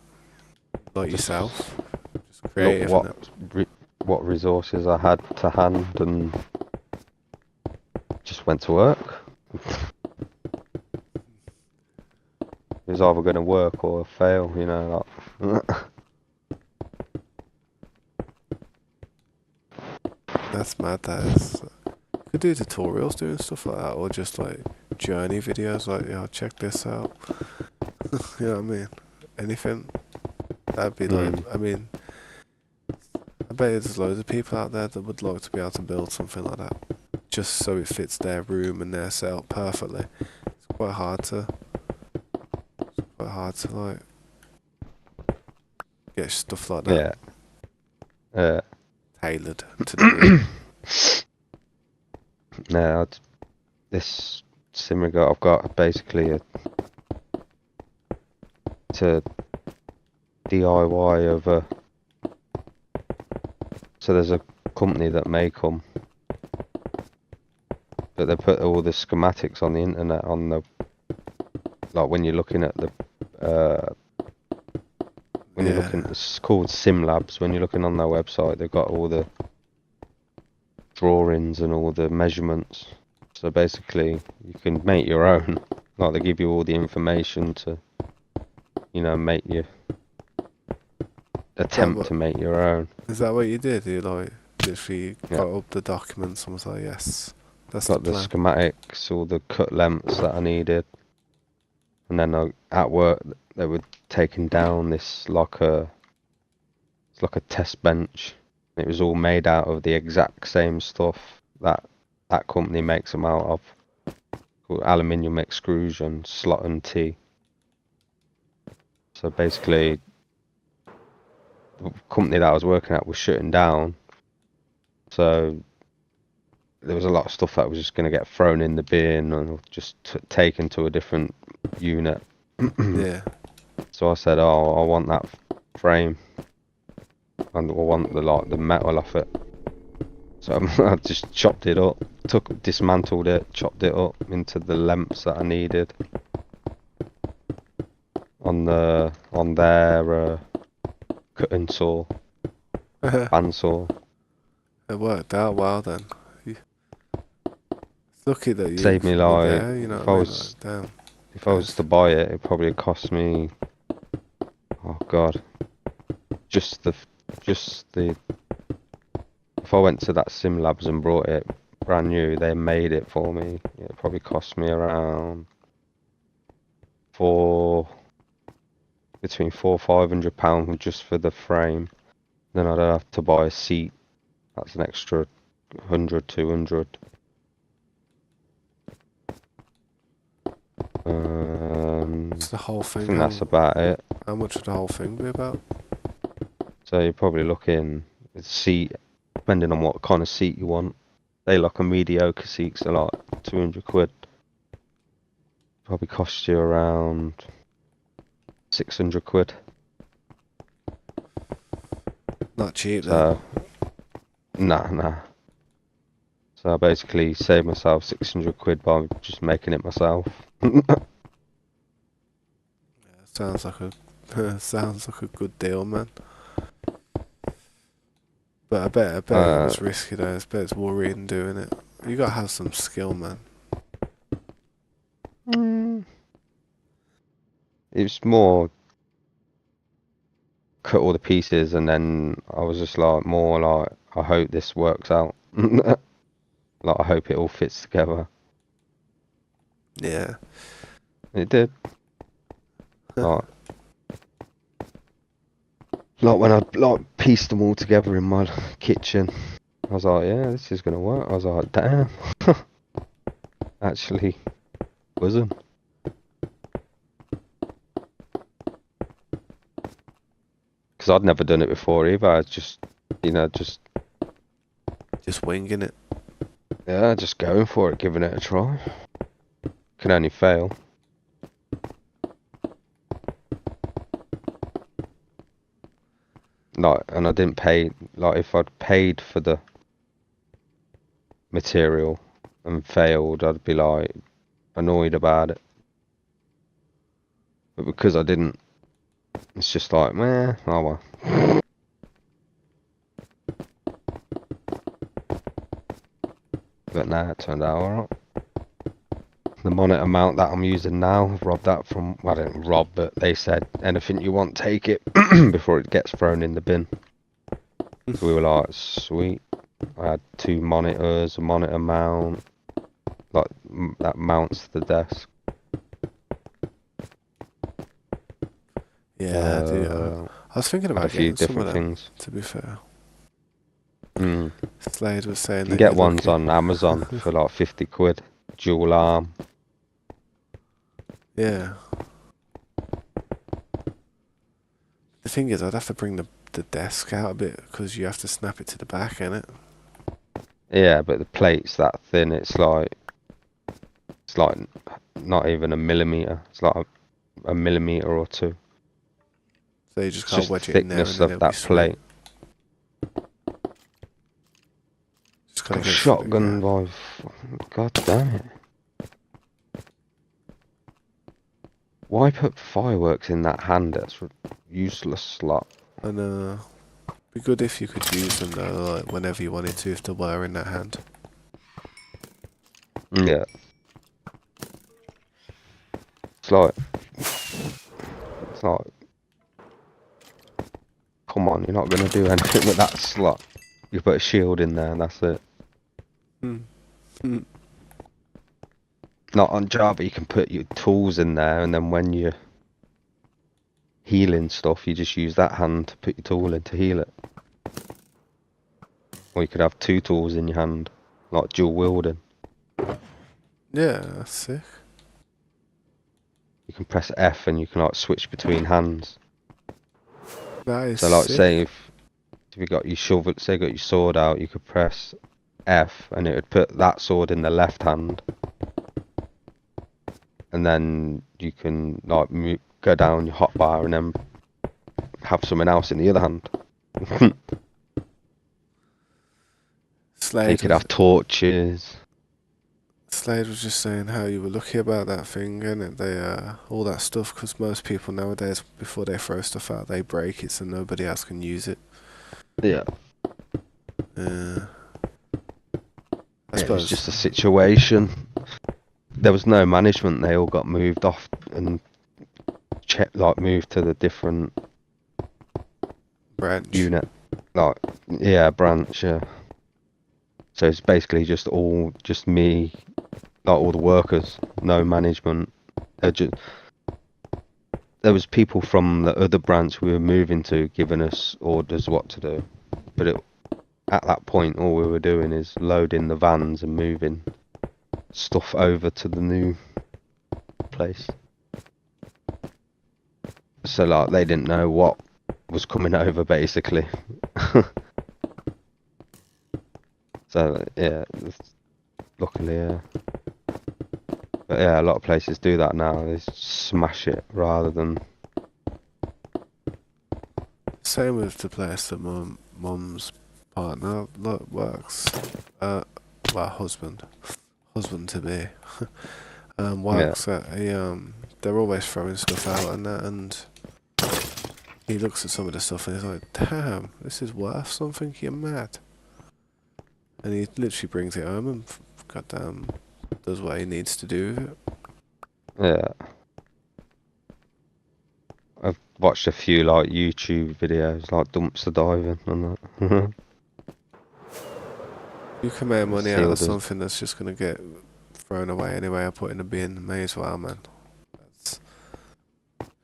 Speaker 1: Like
Speaker 2: Just
Speaker 1: yourself? Just
Speaker 2: look
Speaker 1: creative and that.
Speaker 2: what resources I had to hand and just went to work. It was either going to work or fail, you know. Like,
Speaker 1: That's mad, that is. You could do tutorials doing stuff like that, or just like journey videos like, yo, check this out. You know what I mean? Anything. That'd be like,
Speaker 2: mm,
Speaker 1: I mean, I bet there's loads of people out there that would like to be able to build something like that. Just so it fits their room and their setup perfectly. It's quite hard to like get stuff like that
Speaker 2: yeah. Uh,
Speaker 1: tailored to the room.
Speaker 2: no, this sim rig I've got basically to DIY of a. So there's a company that make them, but they put all the schematics on the internet on the, like when you're looking at the when you're
Speaker 1: Yeah.
Speaker 2: looking, it's called SimLabs. When you're looking on their website, they've got all the drawings and all the measurements. So basically, you can make your own. Like they give you all the information to, make you
Speaker 1: Is that
Speaker 2: attempt
Speaker 1: what
Speaker 2: to make your own.
Speaker 1: is that what you did? You like literally
Speaker 2: Yeah,
Speaker 1: got up the documents and was like, yes, that's the
Speaker 2: got the
Speaker 1: plan.
Speaker 2: schematics, all the cut lengths that I needed, and then at work they were taking down this it's like a test bench. It was all made out of the exact same stuff that company makes them out of, called aluminium extrusion, slot and T. So basically, the company that I was working at was shutting down. So there was a lot of stuff that was just going to get thrown in the bin and just taken to a different unit.
Speaker 1: Yeah.
Speaker 2: So I said, "Oh, I want that frame, and I want the metal off it." So I just chopped it up, dismantled it, chopped it up into the lengths that I needed on their cutting saw,
Speaker 1: It
Speaker 2: bandsaw.
Speaker 1: worked out well then. It's lucky that
Speaker 2: Saved me
Speaker 1: you're
Speaker 2: like
Speaker 1: there, you know
Speaker 2: if
Speaker 1: what
Speaker 2: I
Speaker 1: I mean?
Speaker 2: was
Speaker 1: Like, damn.
Speaker 2: if I was to buy it, it probably cost me, oh God, just the if I went to that Sim Labs and brought it brand new, they made it for me. It probably cost me around between £400 and £500 just for the frame. Then I'd have to buy a seat. That's an extra 100, 200.
Speaker 1: It's the whole
Speaker 2: I
Speaker 1: thing.
Speaker 2: think that's about it.
Speaker 1: How much would the whole thing be about?
Speaker 2: So you're probably looking at seat, depending on what kind of seat you want. They like a mediocre seats are like 200 quid. Probably cost you around 600 quid.
Speaker 1: Not cheap then.
Speaker 2: So, nah. So I basically saved myself 600 quid by just making it myself.
Speaker 1: Sounds like sounds like a good deal, man. But I bet it
Speaker 2: Uh,
Speaker 1: was risky though. I bet it's worrying doing it. You gotta have some skill, man.
Speaker 2: mm, it was more cut all the pieces and then I was just like more like I hope this works out. Like I hope it all fits together.
Speaker 1: Yeah.
Speaker 2: It did. Like, like when I like pieced them all together in my kitchen, I was like, yeah, this is gonna work. I was like, damn. Actually, wasn't. Because I'd never done it before either. I just,
Speaker 1: Just winging it.
Speaker 2: yeah, just going for it, giving it a try. Can only fail. Like, and I didn't pay, like, if I'd paid for the material and failed, I'd be like annoyed about it. But because I didn't, it's just like, meh, oh well. But nah, it turned out alright. The monitor mount that I'm using now, I've robbed that from, well, I didn't rob, but they said, anything you want, take it before it gets thrown in the bin. So we were like, sweet. I had 2 monitors, a monitor mount, like that mounts the desk.
Speaker 1: Yeah, dude. I was thinking
Speaker 2: Had a
Speaker 1: about
Speaker 2: few
Speaker 1: getting some of
Speaker 2: different
Speaker 1: them.
Speaker 2: things.
Speaker 1: To be fair,
Speaker 2: Mm.
Speaker 1: Slade was saying
Speaker 2: You can
Speaker 1: that
Speaker 2: get
Speaker 1: you're
Speaker 2: ones
Speaker 1: lucky.
Speaker 2: on Amazon for like 50 quid. Dual arm.
Speaker 1: Yeah. The thing is, I'd have to bring the desk out a bit because you have to snap it to the back, innit?
Speaker 2: Yeah, but the plate's that thin, it's like not even a millimeter. It's like a millimeter or two.
Speaker 1: So you just
Speaker 2: It's
Speaker 1: gotta
Speaker 2: just the
Speaker 1: wedge it in there and
Speaker 2: thickness
Speaker 1: then
Speaker 2: of
Speaker 1: it'll be
Speaker 2: that
Speaker 1: sweet.
Speaker 2: plate.
Speaker 1: Just gotta
Speaker 2: Got
Speaker 1: get it for the
Speaker 2: shotgun
Speaker 1: yeah.
Speaker 2: by, god damn it. Why put fireworks in that hand? That's a useless slot.
Speaker 1: And be good if you could use them though, like whenever you wanted to, if they were in that hand.
Speaker 2: Yeah. It's like, come on, you're not going to do anything with that slot. You put a shield in there and that's it.
Speaker 1: Hmm. Hmm.
Speaker 2: Not on Java, you can put your tools in there and then when you're healing stuff, you just use that hand to put your tool in to heal it. Or you could have 2 tools in your hand, like dual wielding.
Speaker 1: Yeah, that's sick.
Speaker 2: You can press F and you can like switch between hands.
Speaker 1: That is
Speaker 2: So like
Speaker 1: sick.
Speaker 2: say if you got your shovel, say you got your sword out, you could press F and it would put that sword in the left hand, and then you can like go down your hotbar and then have something else in the other hand. You
Speaker 1: Slade
Speaker 2: could
Speaker 1: was
Speaker 2: have torches.
Speaker 1: Slade was just saying how you were lucky about that thing, and it? They all that stuff, because most people nowadays, before they throw stuff out, they break it so nobody else can use it.
Speaker 2: Yeah,
Speaker 1: Uh, I
Speaker 2: it was
Speaker 1: suppose
Speaker 2: just a situation. There was no management. They all got moved off and like moved to the different
Speaker 1: branch.
Speaker 2: unit. Like yeah, branch. Yeah. So it's basically just me, like all the workers, no management. Just, there was people from the other branch we were moving to giving us orders what to do, but at that point all we were doing is loading the vans and moving stuff over to the new place. So like they didn't know what was coming over basically. So yeah, luckily yeah. But yeah, a lot of places do that now. They smash it rather than
Speaker 1: Same with the place that mum's partner works. Uh, well, husband to be,
Speaker 2: yeah.
Speaker 1: works at a They're always throwing stuff out and that, and he looks at some of the stuff and he's like, "Damn, this is worth something. You're mad." And he literally brings it home and goddamn does what he needs to do with it.
Speaker 2: Yeah. I've watched a few like YouTube videos like dumpster diving and that.
Speaker 1: You can make money
Speaker 2: See
Speaker 1: out of
Speaker 2: others.
Speaker 1: something that's just gonna get thrown away anyway or put in a bin. May as well, man. That's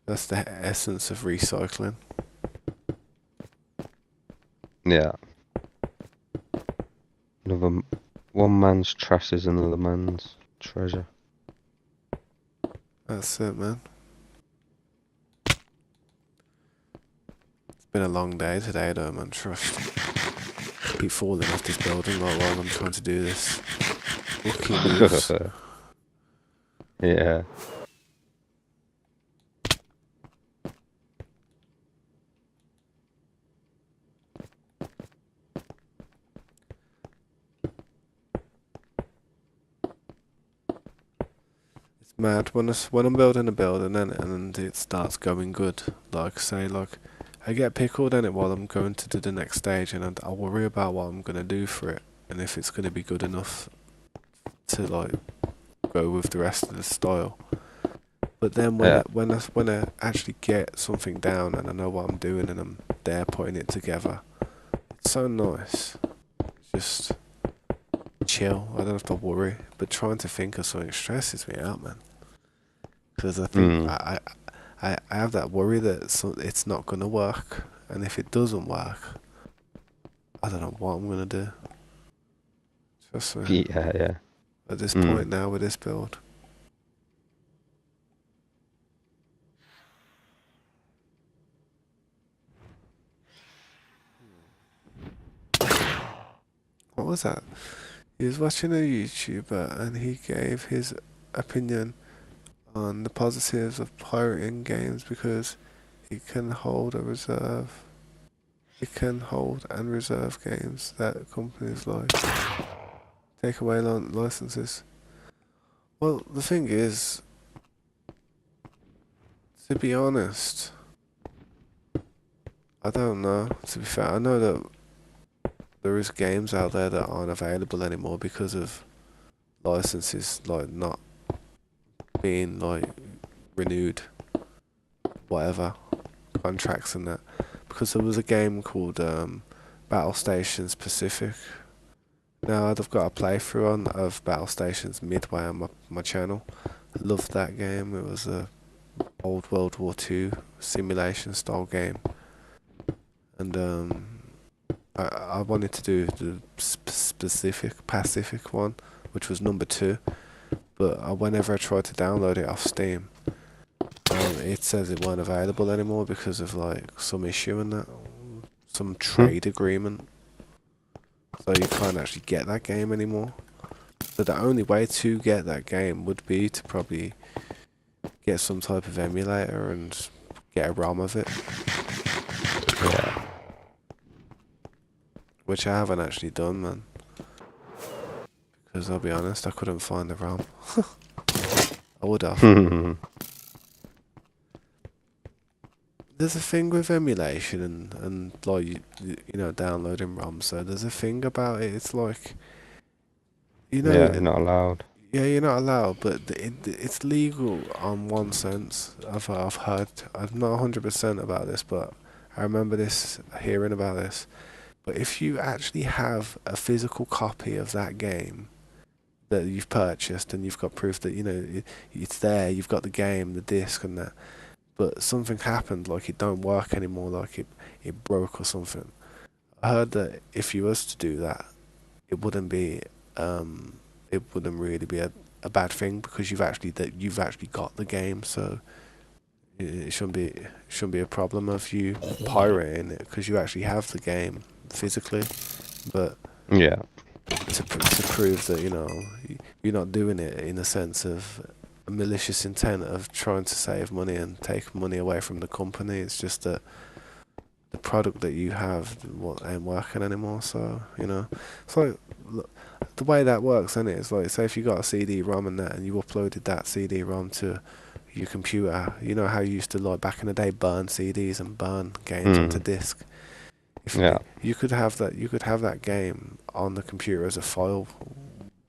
Speaker 1: that's the essence of recycling.
Speaker 2: Yeah. Another one man's trash is another man's treasure.
Speaker 1: That's it, man. It's been a long day today, though, man. Trust. Keep falling off this building while I'm trying to do this. Rookie moves.
Speaker 2: Yeah.
Speaker 1: It's mad when I'm building a building and it starts going good. Like say like I get pickled in it while I'm going to do the next stage, and I worry about what I'm gonna do for it and if it's gonna be good enough to like go with the rest of the style. But then
Speaker 2: Yeah.
Speaker 1: when I actually get something down and I know what I'm doing and I'm there putting it together, it's so nice. Just chill. I don't have to worry. But trying to think of something stresses me out, man. Because I think
Speaker 2: Mm.
Speaker 1: I have that worry that it's not gonna work, and if it doesn't work, I don't know what I'm gonna do. Trust me.
Speaker 2: Yeah, yeah.
Speaker 1: At this
Speaker 2: Mm.
Speaker 1: point now with this build, what was that? He was watching a YouTuber and he gave his opinion on the positives of pirating games because it can hold a reserve. It can hold and reserve games that companies like take away licenses. Well, the thing is, to be honest, I don't know. To be fair, I know that there is games out there that aren't available anymore because of licenses like not being like renewed, whatever contracts and that. Because there was a game called Battle Stations Pacific. Now I've got a playthrough on of Battle Stations Midway on my channel. I loved that game. It was a old World War II simulation style game, and I wanted to do the specific Pacific one, which was number two, but whenever I tried to download it off Steam, it says it weren't available anymore because of like some issue and that, some
Speaker 2: Hmm.
Speaker 1: trade agreement. So you can't actually get that game anymore. So the only way to get that game would be to probably get some type of emulator and get a ROM of it,
Speaker 2: Yeah.
Speaker 1: which I haven't actually done, man. Because I'll be honest, I couldn't find the ROM. I would have. There's a thing with emulation and like you know downloading ROMs. So there's a thing about it. It's like you know
Speaker 2: Yeah, you're not allowed.
Speaker 1: yeah you're not allowed, but it's legal on one sense. I've heard. I'm not 100% about this, but I remember this hearing about this. But if you actually have a physical copy of that game that you've purchased and you've got proof that you know it's there, you've got the game, the disc, and that, but something happened, like it don't work anymore, like it broke or something. I heard that if you was to do that, it wouldn't be it wouldn't really be a bad thing because you've actually got the game, so it shouldn't be a problem of you pirating it because you actually have the game physically. But
Speaker 2: Yeah.
Speaker 1: to prove that you know you're not doing it in a sense of a malicious intent of trying to save money and take money away from the company. It's just that the product that you have ain't working anymore. So you know, it's like the way that works, isn't it? It's like say if you got a CD-ROM and that, and you uploaded that CD-ROM to your computer. You know how you used to like back in the day burn CDs and burn games onto
Speaker 2: Mm.
Speaker 1: disk. If
Speaker 2: Yeah.
Speaker 1: you could have that game on the computer as a file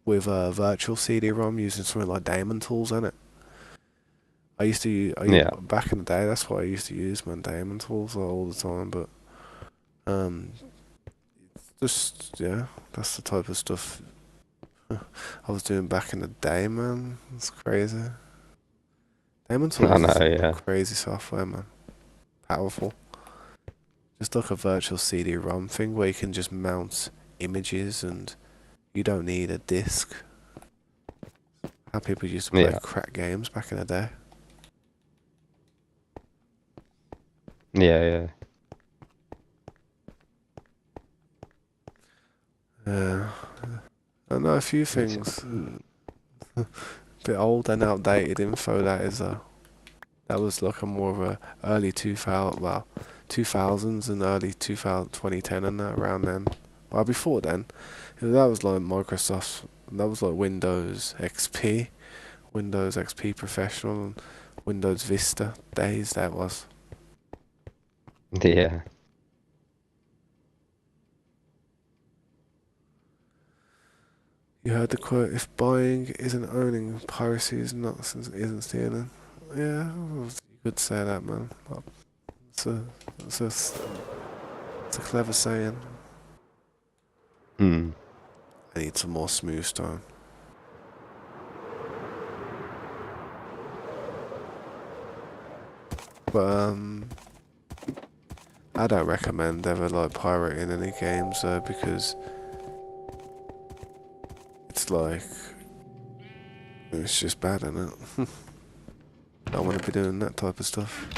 Speaker 1: with a virtual CD-ROM using something like Daemon Tools in it.
Speaker 2: Yeah.
Speaker 1: Back in the day, that's what I used to use, man, Daemon Tools all the time. But um, just yeah, that's the type of stuff I was doing back in the day, man. It's crazy. Daemon
Speaker 2: I
Speaker 1: Tools
Speaker 2: know.
Speaker 1: is
Speaker 2: Yeah.
Speaker 1: crazy software, man. Powerful. Just like a virtual CD-ROM thing where you can just mount images and you don't need a disc. How people used to play
Speaker 2: Yeah.
Speaker 1: crack games back in the day.
Speaker 2: Yeah. Yeah.
Speaker 1: Yeah. I know a few
Speaker 2: It's,
Speaker 1: things. A bit old and outdated info that is. That was like a more of a early 2000, well, 2000s and early 2000, 2010 and that around then. Well, before then, that was like Microsoft. That was like Windows XP Professional, and Windows Vista days. That was.
Speaker 2: yeah.
Speaker 1: You heard the quote: "If buying isn't owning, piracy is not isn't stealing." Yeah, you could say that, man. It's a, it's a, it's a clever saying.
Speaker 2: Mm.
Speaker 1: I need some more smooth stone. But I don't recommend ever like pirating any games though because it's like it's just bad, isn't it? I don't want to be doing that type of stuff.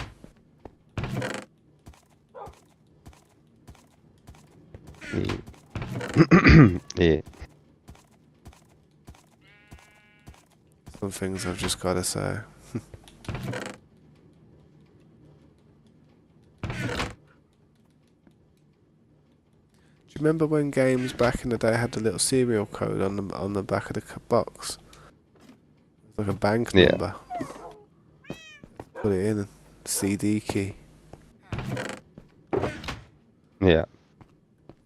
Speaker 2: Yeah. Yeah.
Speaker 1: Some things I've just got to say. Do you remember when games back in the day had the little serial code on the back of the box? It's like a bank
Speaker 2: Yeah.
Speaker 1: number. Put it in, CD key.
Speaker 2: Yeah.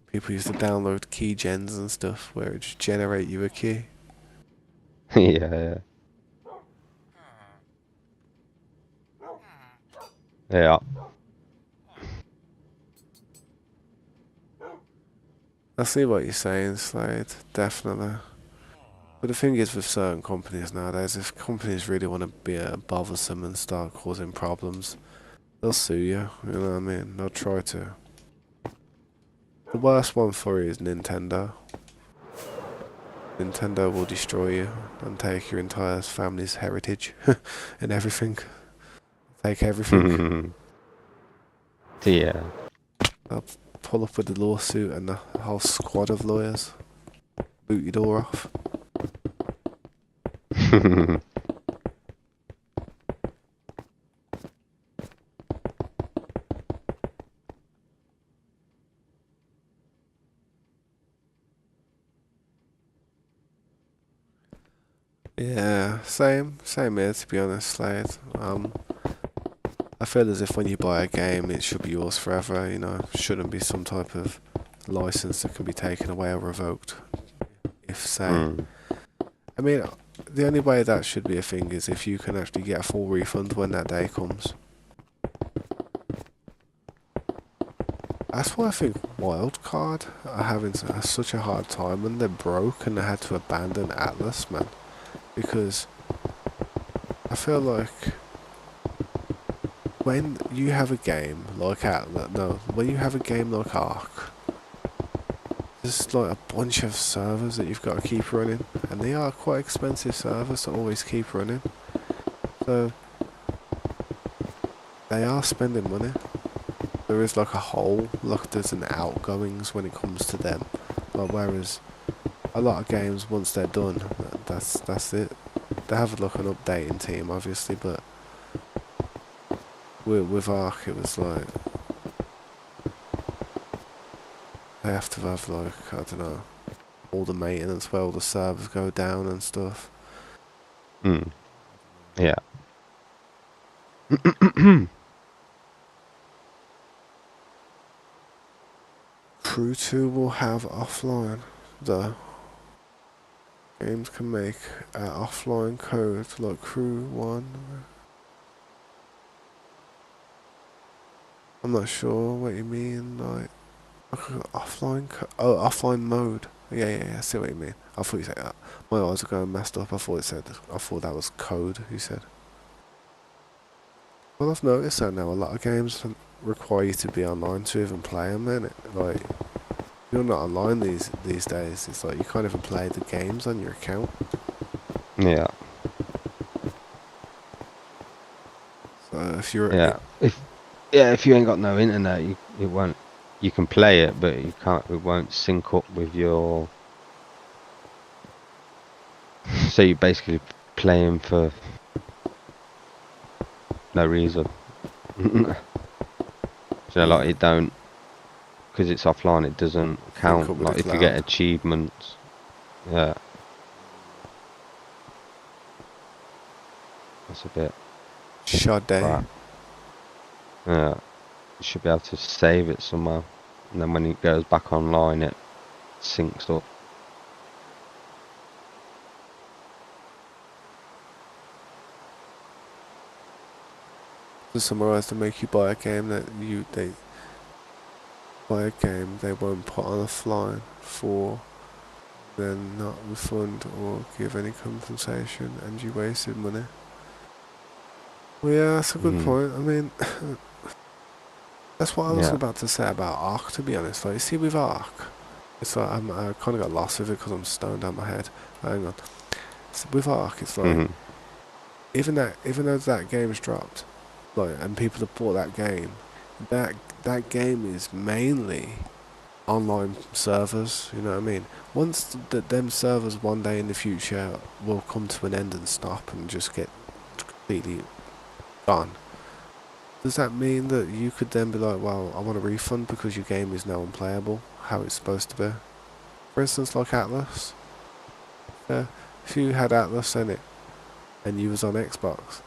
Speaker 1: People used to download key gens and stuff where it just generate you a key.
Speaker 2: Yeah. Yeah.
Speaker 1: I see what you're saying, Slade. Definitely. But the thing is with certain companies nowadays, if companies really want to be bothersome and start causing problems, they'll sue you. You know what I mean? They'll try to. The worst one for you is Nintendo. Nintendo will destroy you and take your entire family's heritage and everything. Take everything.
Speaker 2: Yeah.
Speaker 1: I'll pull up with the lawsuit and the whole squad of lawyers. Boot your door off. Yeah, same here to be honest, Slade. I feel as if when you buy a game, it should be yours forever. You know, shouldn't be some type of license that can be taken away or revoked. If say,
Speaker 2: Mm.
Speaker 1: I mean, the only way that should be a thing is if you can actually get a full refund when that day comes. That's why I think Wildcard are having such a hard time when they're broke and they had to abandon Atlas, man. Because I feel like when you have a game like Atlas, no, when you have a game like Ark, there's like a bunch of servers that you've got to keep running, and they are quite expensive servers to always keep running. So they are spending money. There is like a hole, like there's an outgoings when it comes to them. Like whereas a lot of games, once they're done, that's it. They have like an updating team, obviously, but with Ark, it was like they have to have like I don't know, all the maintenance where all the servers go down and stuff.
Speaker 2: Mm. Yeah.
Speaker 1: Crew 2 will have offline. The games can make offline code like Crew 1. I'm not sure what you mean, like offline oh, offline mode. Yeah, I see what you mean. I thought you said that. My eyes were going messed up. I thought that was code, you said. Well, I've noticed that now a lot of games require you to be online to even play them, innit? Like, you're not online these days. It's like you can't even play the games on your account.
Speaker 2: Yeah.
Speaker 1: So if you're
Speaker 2: Yeah. If you ain't got no internet, you won't. You can play it, but you can't. It won't sync up with your. So you're basically playing for no reason. So like
Speaker 1: yeah,
Speaker 2: it don't, because it's offline. It doesn't
Speaker 1: sync up
Speaker 2: count.
Speaker 1: with the
Speaker 2: Like if you get
Speaker 1: cloud.
Speaker 2: achievements, yeah, that's a bit
Speaker 1: Sade.
Speaker 2: crap. Yeah, you should be able to save it somewhere, and then when it goes back online, it syncs up.
Speaker 1: To summarise, to make you buy a game they buy a game they won't put on offline for, then not refund or give any compensation, and you wasted money. Well, yeah, that's a good
Speaker 2: Mm,
Speaker 1: point. I mean, that's what I was
Speaker 2: yeah.
Speaker 1: about to say about Ark. To be honest, like you see with Ark, it's like I kind of got lost with it because I'm stoned out my head. Hang on. So with Ark, it's like
Speaker 2: Mhm.
Speaker 1: even though that game's dropped, like and people have bought that game, that that game is mainly online servers. You know what I mean? Once them servers one day in the future will come to an end and stop and just get completely gone. Does that mean that you could then be like, well, I want a refund because your game is now unplayable, how it's supposed to be? For instance, like Atlas. Yeah, if you had Atlas in it and you was on Xbox,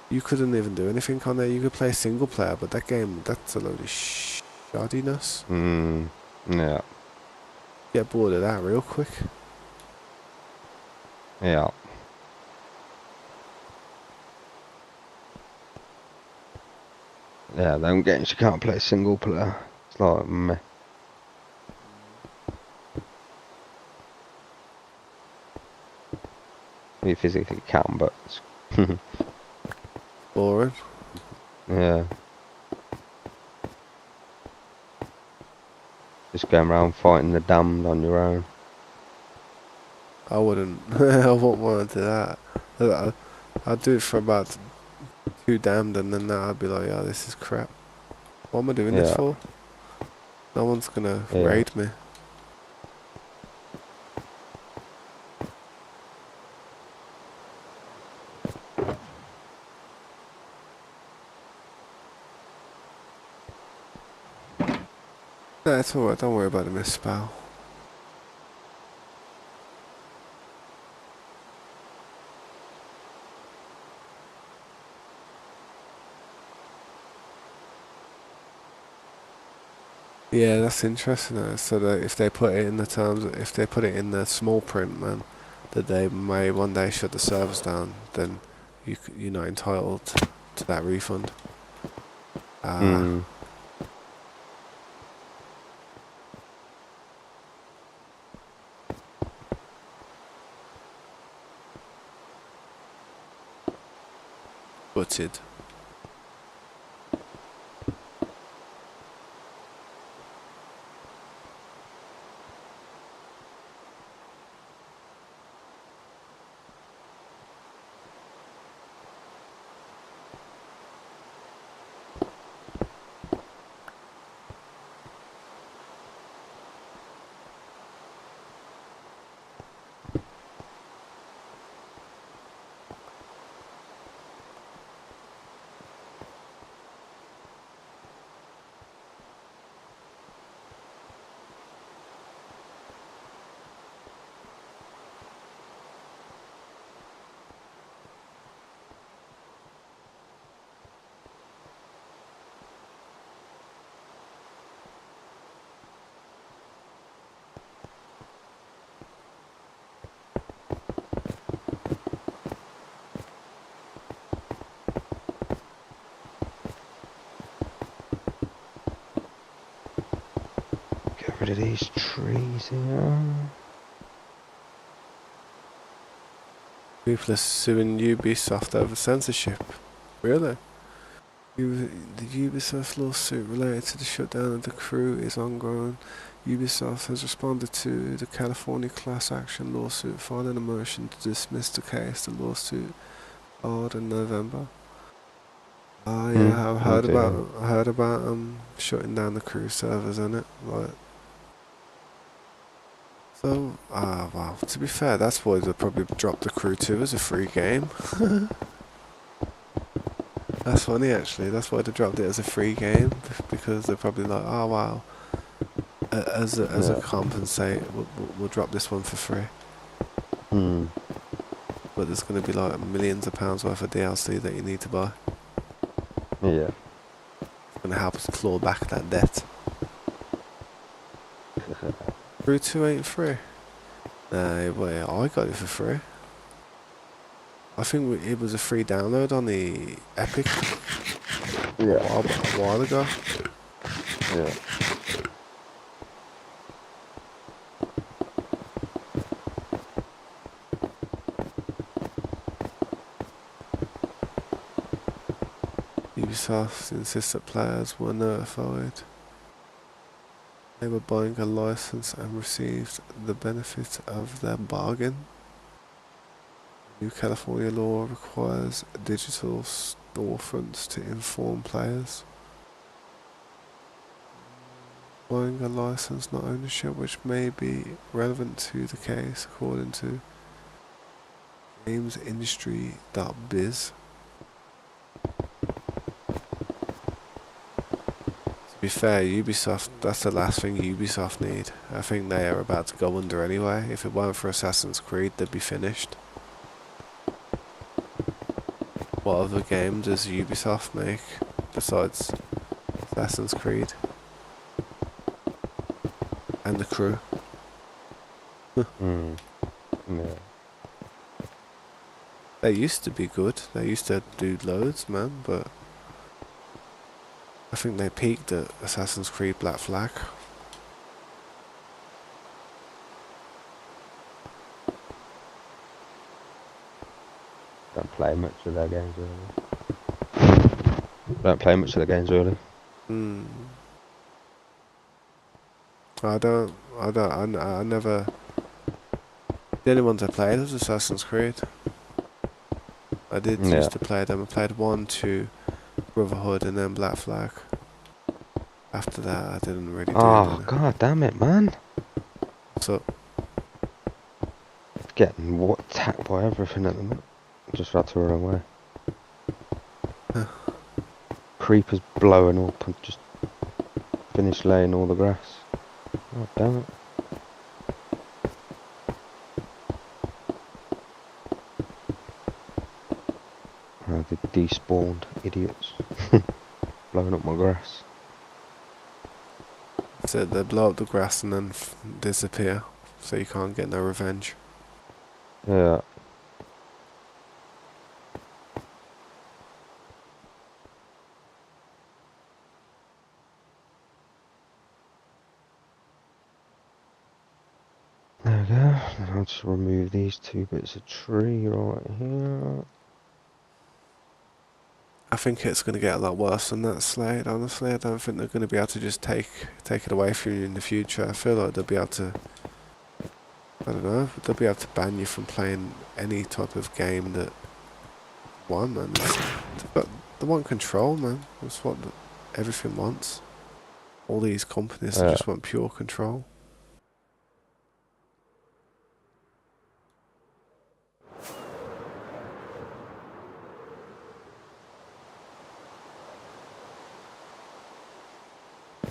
Speaker 1: you couldn't even do anything on there. You could play single player, but that game, that's a load of shoddiness.
Speaker 2: Mm, yeah.
Speaker 1: Get bored of that real quick.
Speaker 2: Yeah. Yeah. Them games you can't play single player. It's like meh. You physically can, but it's
Speaker 1: Boring.
Speaker 2: yeah. Just going around fighting the damned on your own.
Speaker 1: I wouldn't. I wouldn't want to do that. I'd do it for about 2 damned, and then I'd be like, "Oh, this is crap. What am I doing this
Speaker 2: Yeah,
Speaker 1: for? No one's gonna
Speaker 2: yeah.
Speaker 1: raid me." No, it's alright. Don't worry about the misspell. Yeah, that's interesting. So that if they put it in the terms, if they put it in the small print, man, that they may one day shut the servers down, then you're not entitled to that refund. Ah,
Speaker 2: Mm.
Speaker 1: butted.
Speaker 2: Get rid of these trees here.
Speaker 1: People are suing Ubisoft over censorship. Really? The Ubisoft lawsuit related to the shutdown of the crew is ongoing. Ubisoft has responded to the California class action lawsuit, filing a motion to dismiss the case. The lawsuit filed in November. Oh yeah,
Speaker 2: Oh dear.
Speaker 1: I heard about shutting down the crew servers, innit? Like, so wow. To be fair, that's why they probably dropped the crew 2 as a free game. That's funny actually. That's why they dropped it as a free game, because they're probably like, oh wow, as a
Speaker 2: Yeah.
Speaker 1: compensate, we'll drop this one for free.
Speaker 2: Hmm.
Speaker 1: But there's going to be like millions of pounds worth of DLC that you need to buy.
Speaker 2: Yeah.
Speaker 1: It's going to help us claw back that debt. Crew 2 ain't free. No, wait, I got it for free. I think it was a free download on the Epic
Speaker 2: Yeah.
Speaker 1: a while ago.
Speaker 2: Yeah.
Speaker 1: Ubisoft insists that players were notified they were buying a license and received the benefit of their bargain. New California law requires digital storefronts to inform players. Buying a license, not ownership, which may be relevant to the case, according to gamesindustry.biz. To be fair, Ubisoft, that's the last thing Ubisoft need. I think they are about to go under anyway. If it weren't for Assassin's Creed, they'd be finished. What other game does Ubisoft make besides Assassin's Creed and The Crew?
Speaker 2: Hmm. Yeah.
Speaker 1: They used to be good. They used to do loads, man, but I think they peaked at Assassin's Creed Black Flag.
Speaker 2: Don't play much of their games really. Don't play much of the games really.
Speaker 1: Hmm. I don't, I never The only ones I played was Assassin's Creed. I did
Speaker 2: Yeah.
Speaker 1: used to play them. I played 1, 2, Brotherhood, and then Black Flag. After that, I didn't really do it.
Speaker 2: Oh, god damn it, man.
Speaker 1: So,
Speaker 2: Getting attacked by everything at the minute. Just had to run away. Creepers blowing up and just finished laying all the grass. Oh, damn it. Oh, they despawned, idiots. Blowing up my grass.
Speaker 1: so they blow up the grass and then disappear, so you can't get no revenge.
Speaker 2: Yeah. There we go. I'll just remove these 2 bits of tree right here.
Speaker 1: I think it's going to get a lot worse than that, Slade. Honestly, I don't think they're going to be able to just take it away from you in the future. I feel like they'll be able to. I don't know. They'll be able to ban you from playing any type of game that one man. They want control, man. That's what everything wants. All these companies they
Speaker 2: Yeah.
Speaker 1: just want pure control.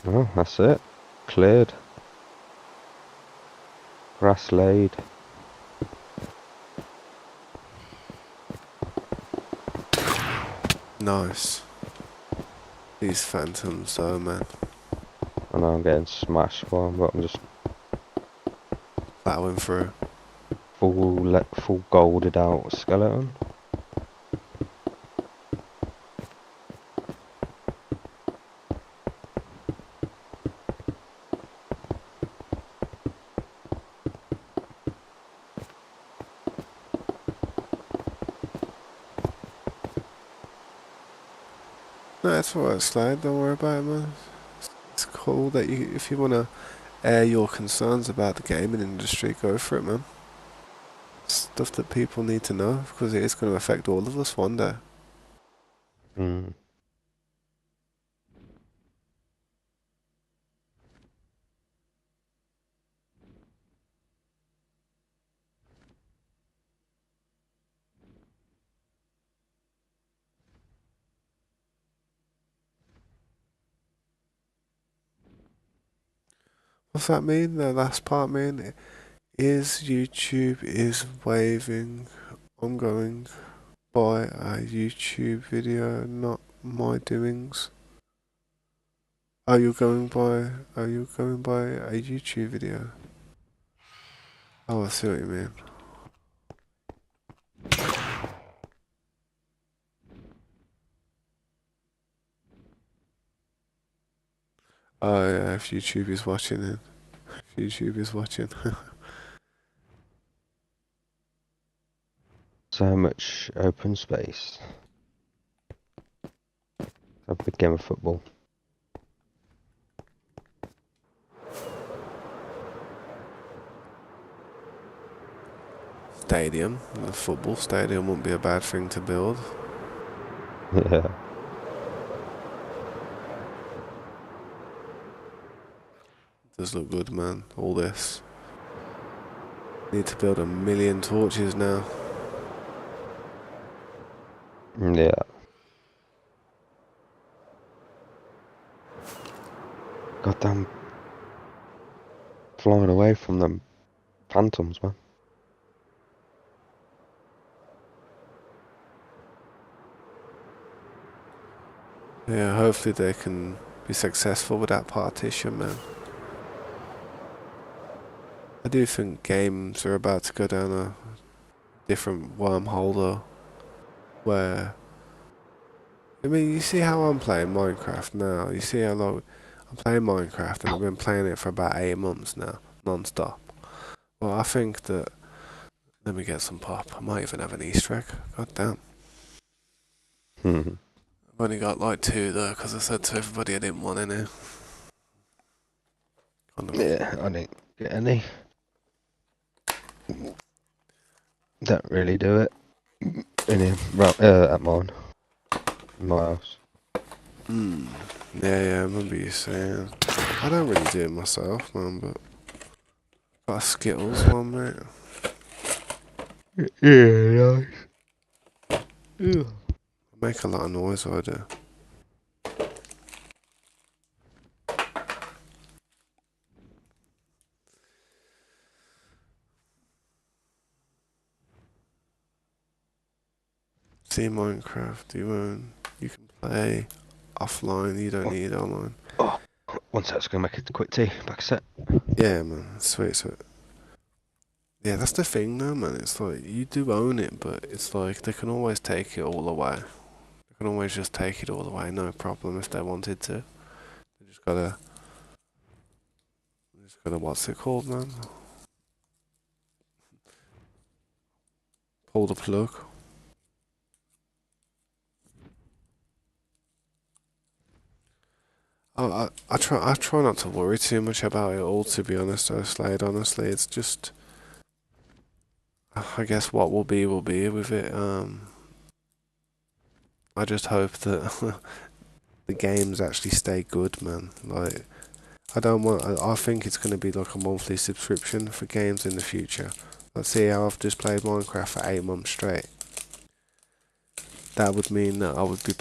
Speaker 2: Well, that's it. Cleared. Grass laid.
Speaker 1: Nice. These phantoms, though, man.
Speaker 2: I know I'm getting smashed by them, but I'm just
Speaker 1: Plowing through.
Speaker 2: full golded out skeleton.
Speaker 1: No, it's alright, Slade. Don't worry about it, man. It's cool that if you want to air your concerns about the gaming industry, go for it, man. Stuff that people need to know because it is going to affect all of us one day.
Speaker 2: Mm.
Speaker 1: What's that mean? The last part mean is YouTube is waving. I'm going by a YouTube video, not my doings. Are you going by a YouTube video? Oh, I see what you mean. Oh yeah, if YouTube is watching it. If YouTube is watching.
Speaker 2: So much open space. A big game of football.
Speaker 1: Stadium, the football stadium wouldn't be a bad thing to build.
Speaker 2: Yeah.
Speaker 1: Does look good, man. All this. Need to build 1,000,000 torches now.
Speaker 2: Yeah. Goddamn flying away from them phantoms, man.
Speaker 1: Yeah, hopefully they can be successful with that partition, man. I do think games are about to go down a different wormhole though, where I mean, you see how I'm playing Minecraft now. You see how like I'm playing Minecraft and I've been playing it for about 8 months now, non-stop. Well, I think that let me get some pop. I might even have an Easter egg. God damn.
Speaker 2: Hmm.
Speaker 1: I've only got like 2 though, because I said to everybody I didn't want any. Kind of.
Speaker 2: Yeah, I didn't get any. Don't really do it in here, at mine, in my house.
Speaker 1: Hmm. Yeah, yeah, I remember you saying. I don't really do it myself, man, but got a Skittles one, mate.
Speaker 2: Yeah, nice.
Speaker 1: Make a lot of noise, I do. See Minecraft, you can play offline, you don't
Speaker 2: Oh,
Speaker 1: need online.
Speaker 2: oh, one sec, just gonna make a quick tea. Back a sec.
Speaker 1: Yeah, man, sweet, sweet. Yeah, that's the thing though, man. It's like, you do own it, but it's like, they can always take it all away. They can always just take it all away, no problem if they wanted to. They just gotta, what's it called, man? Pull the plug. I try not to worry too much about it all, to be honest, though, Slade, honestly. It's just, I guess what will be with it. I just hope that the games actually stay good, man. Like, I think it's going to be like a monthly subscription for games in the future. Let's see how I've just played Minecraft for 8 months straight. That would mean that I would be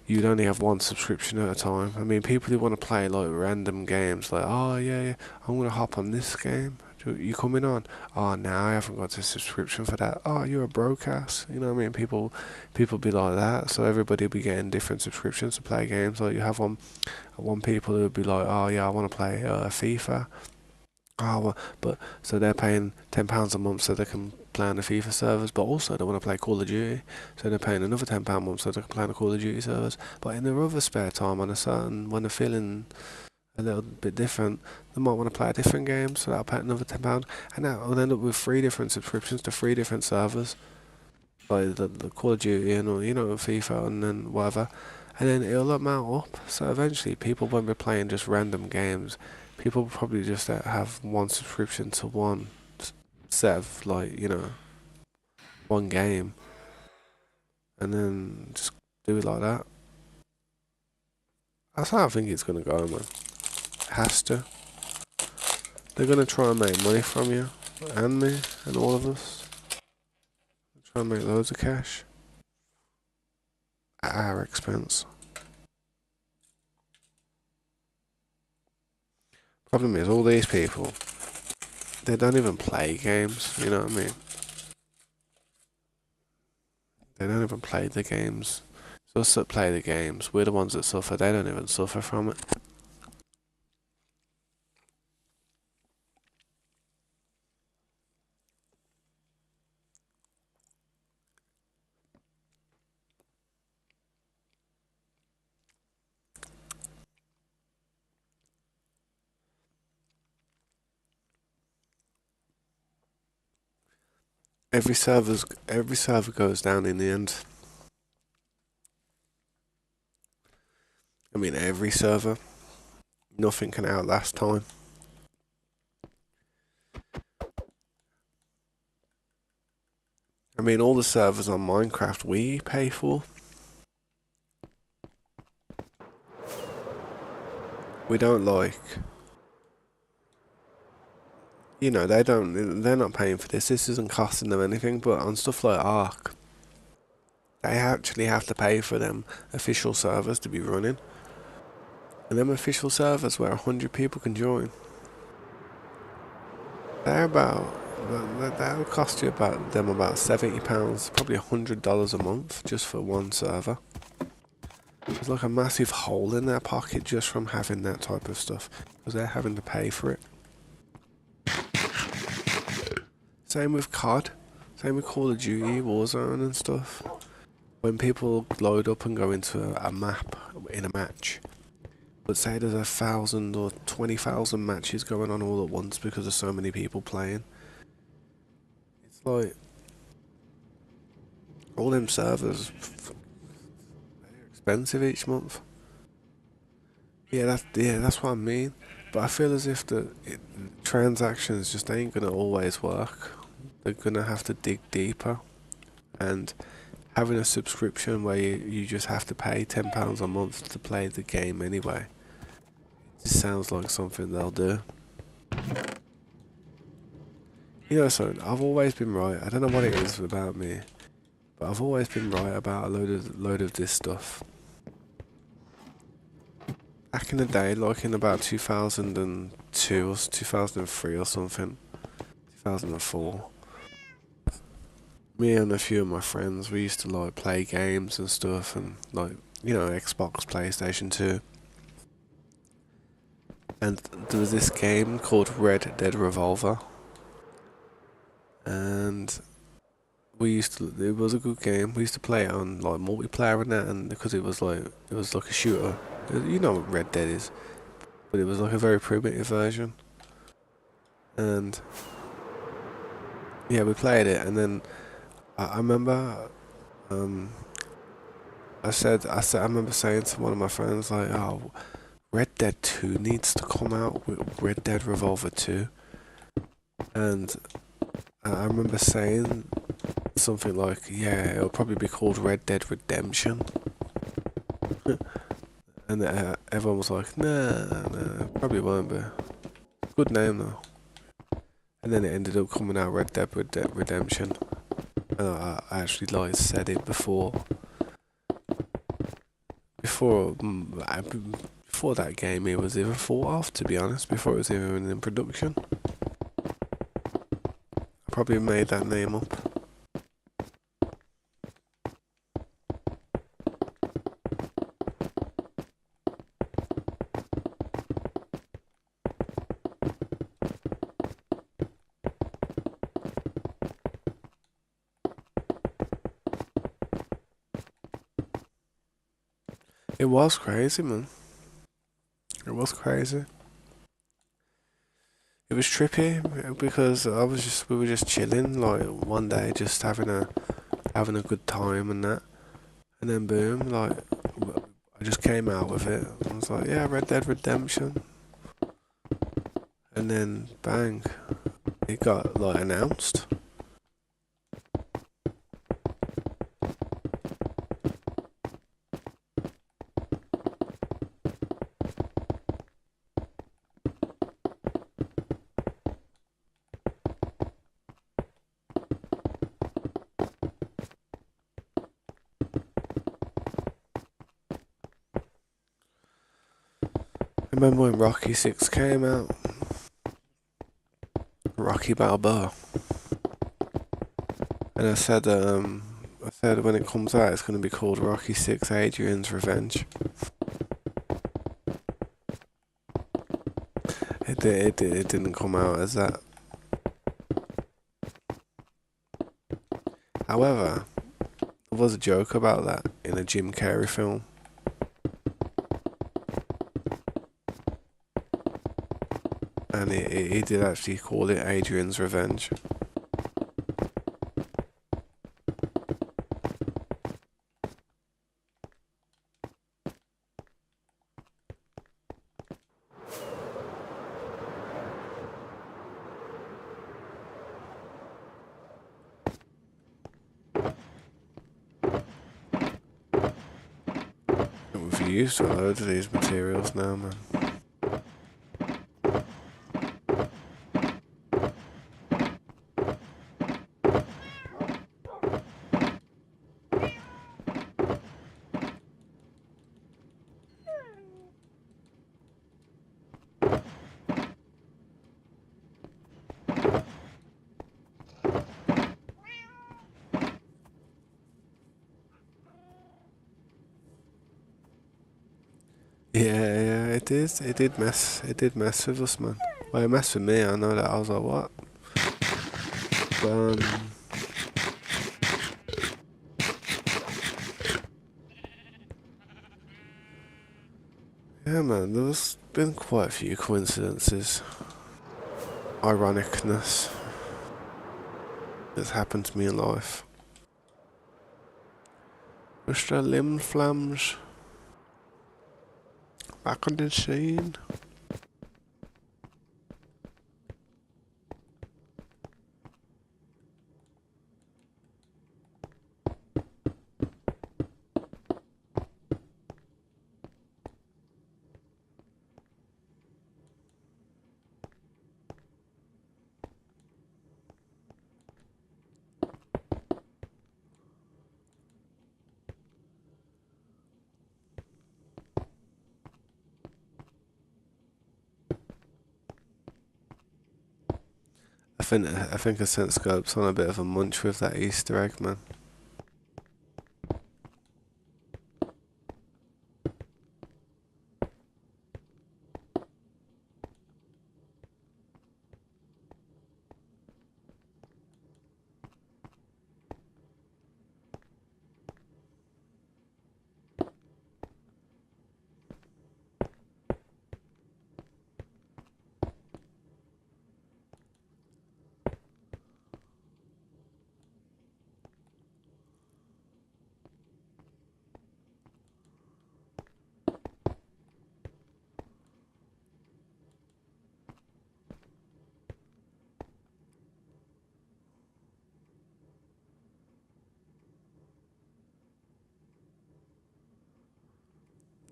Speaker 1: you'd only have one subscription at a time. I mean, people who want to play like random games, like, oh yeah, yeah, I'm gonna hop on this game. You coming on? Oh, now I haven't got a subscription for that. Oh, you're a broadcast. You know what I mean? People be like that. So everybody will be getting different subscriptions to play games. Like you have one people who would be like, oh yeah, I want to play FIFA. Oh, well, but so they're paying £10 a month so they can play on the FIFA servers, but also they want to play Call of Duty, so they're paying another £10 a month so they can play on the Call of Duty servers. But in their other spare time, when they're feeling a little bit different, they might want to play a different game, so they'll pay another £10, and that'll end up with three different subscriptions to three different servers, like the Call of Duty and all, FIFA and then whatever, and then it'll amount up. So eventually, people won't be playing just random games. People will probably just have one subscription to one set of one game, and then just do it like that. That's how I think it's gonna go, man. It has to. They're gonna try and make money from you, and me, and all of us. Try and make loads of cash at our expense. Problem is, all these people, they don't even play games. You know what I mean? They don't even play the games. It's us that play the games. We're the ones that suffer. They don't even suffer from it. Every server goes down in the end. I mean, every server. Nothing can outlast time. I mean, all the servers on Minecraft we pay for, we don't they don't, they're not paying for this. This isn't costing them anything, but on stuff like Ark, they actually have to pay for them official servers to be running. And them official servers where 100 people can join, they're about, that'll cost you about £70, probably $100 a month just for one server. There's like a massive hole in their pocket just from having that type of stuff, because they're having to pay for it. Same with COD, same with Call of Duty, Warzone and stuff. When people load up and go into a map in a match, let's say there's 1,000 or 20,000 matches going on all at once because there's so many people playing. It's like all them servers, they're expensive each month. That's what I mean. But I feel as if the transactions just ain't gonna always work. they're gonna have to dig deeper, and having a subscription where you just have to pay £10 a month to play the game anyway. It just sounds like something they'll do. You know something, I've always been right. I don't know what it is about me, but I've always been right about a load of this stuff. Back in the day, like in about 2002 or 2003 or something, 2004, me and a few of my friends, we used to like play games and stuff, and like, Xbox, PlayStation 2. And there was this game called Red Dead Revolver, and it was a good game. We used to play it on like multiplayer and that, and because it was like a shooter. You know what Red Dead is, but it was like a very primitive version. And yeah, we played it, and then I remember, um, I remember saying to one of my friends like, "Oh, Red Dead 2 needs to come out with Red Dead Revolver 2," and I remember saying something like, "Yeah, it'll probably be called Red Dead Redemption." And everyone was like, nah, probably won't be. Good name though. And then it ended up coming out Red Dead Redemption. And I actually like said it before before that game it was even thought of, to be honest, before it was even in production. I probably made that name up. It was crazy, man. It was crazy. It was trippy because we were just chilling, like one day, just having a good time and that, and then boom, like I just came out with it. I was like, yeah, Red Dead Redemption, and then bang, it got like announced. I remember when Rocky 6 came out, Rocky Balboa, and I said when it comes out, it's going to be called Rocky 6: Adrian's Revenge. It didn't come out as that. However, there was a joke about that in a Jim Carrey film. And he did actually call it Adrian's Revenge. We've used a load of these materials now, man. Yeah, it is. It did mess with us, man. Well, it messed with me. I know that. I was like, what? But yeah, man. There's been quite a few coincidences, ironicness that's happened to me in life. Mr. Lim Flams back on the scene. I think a Scope's on a bit of a munch with that Easter egg, man.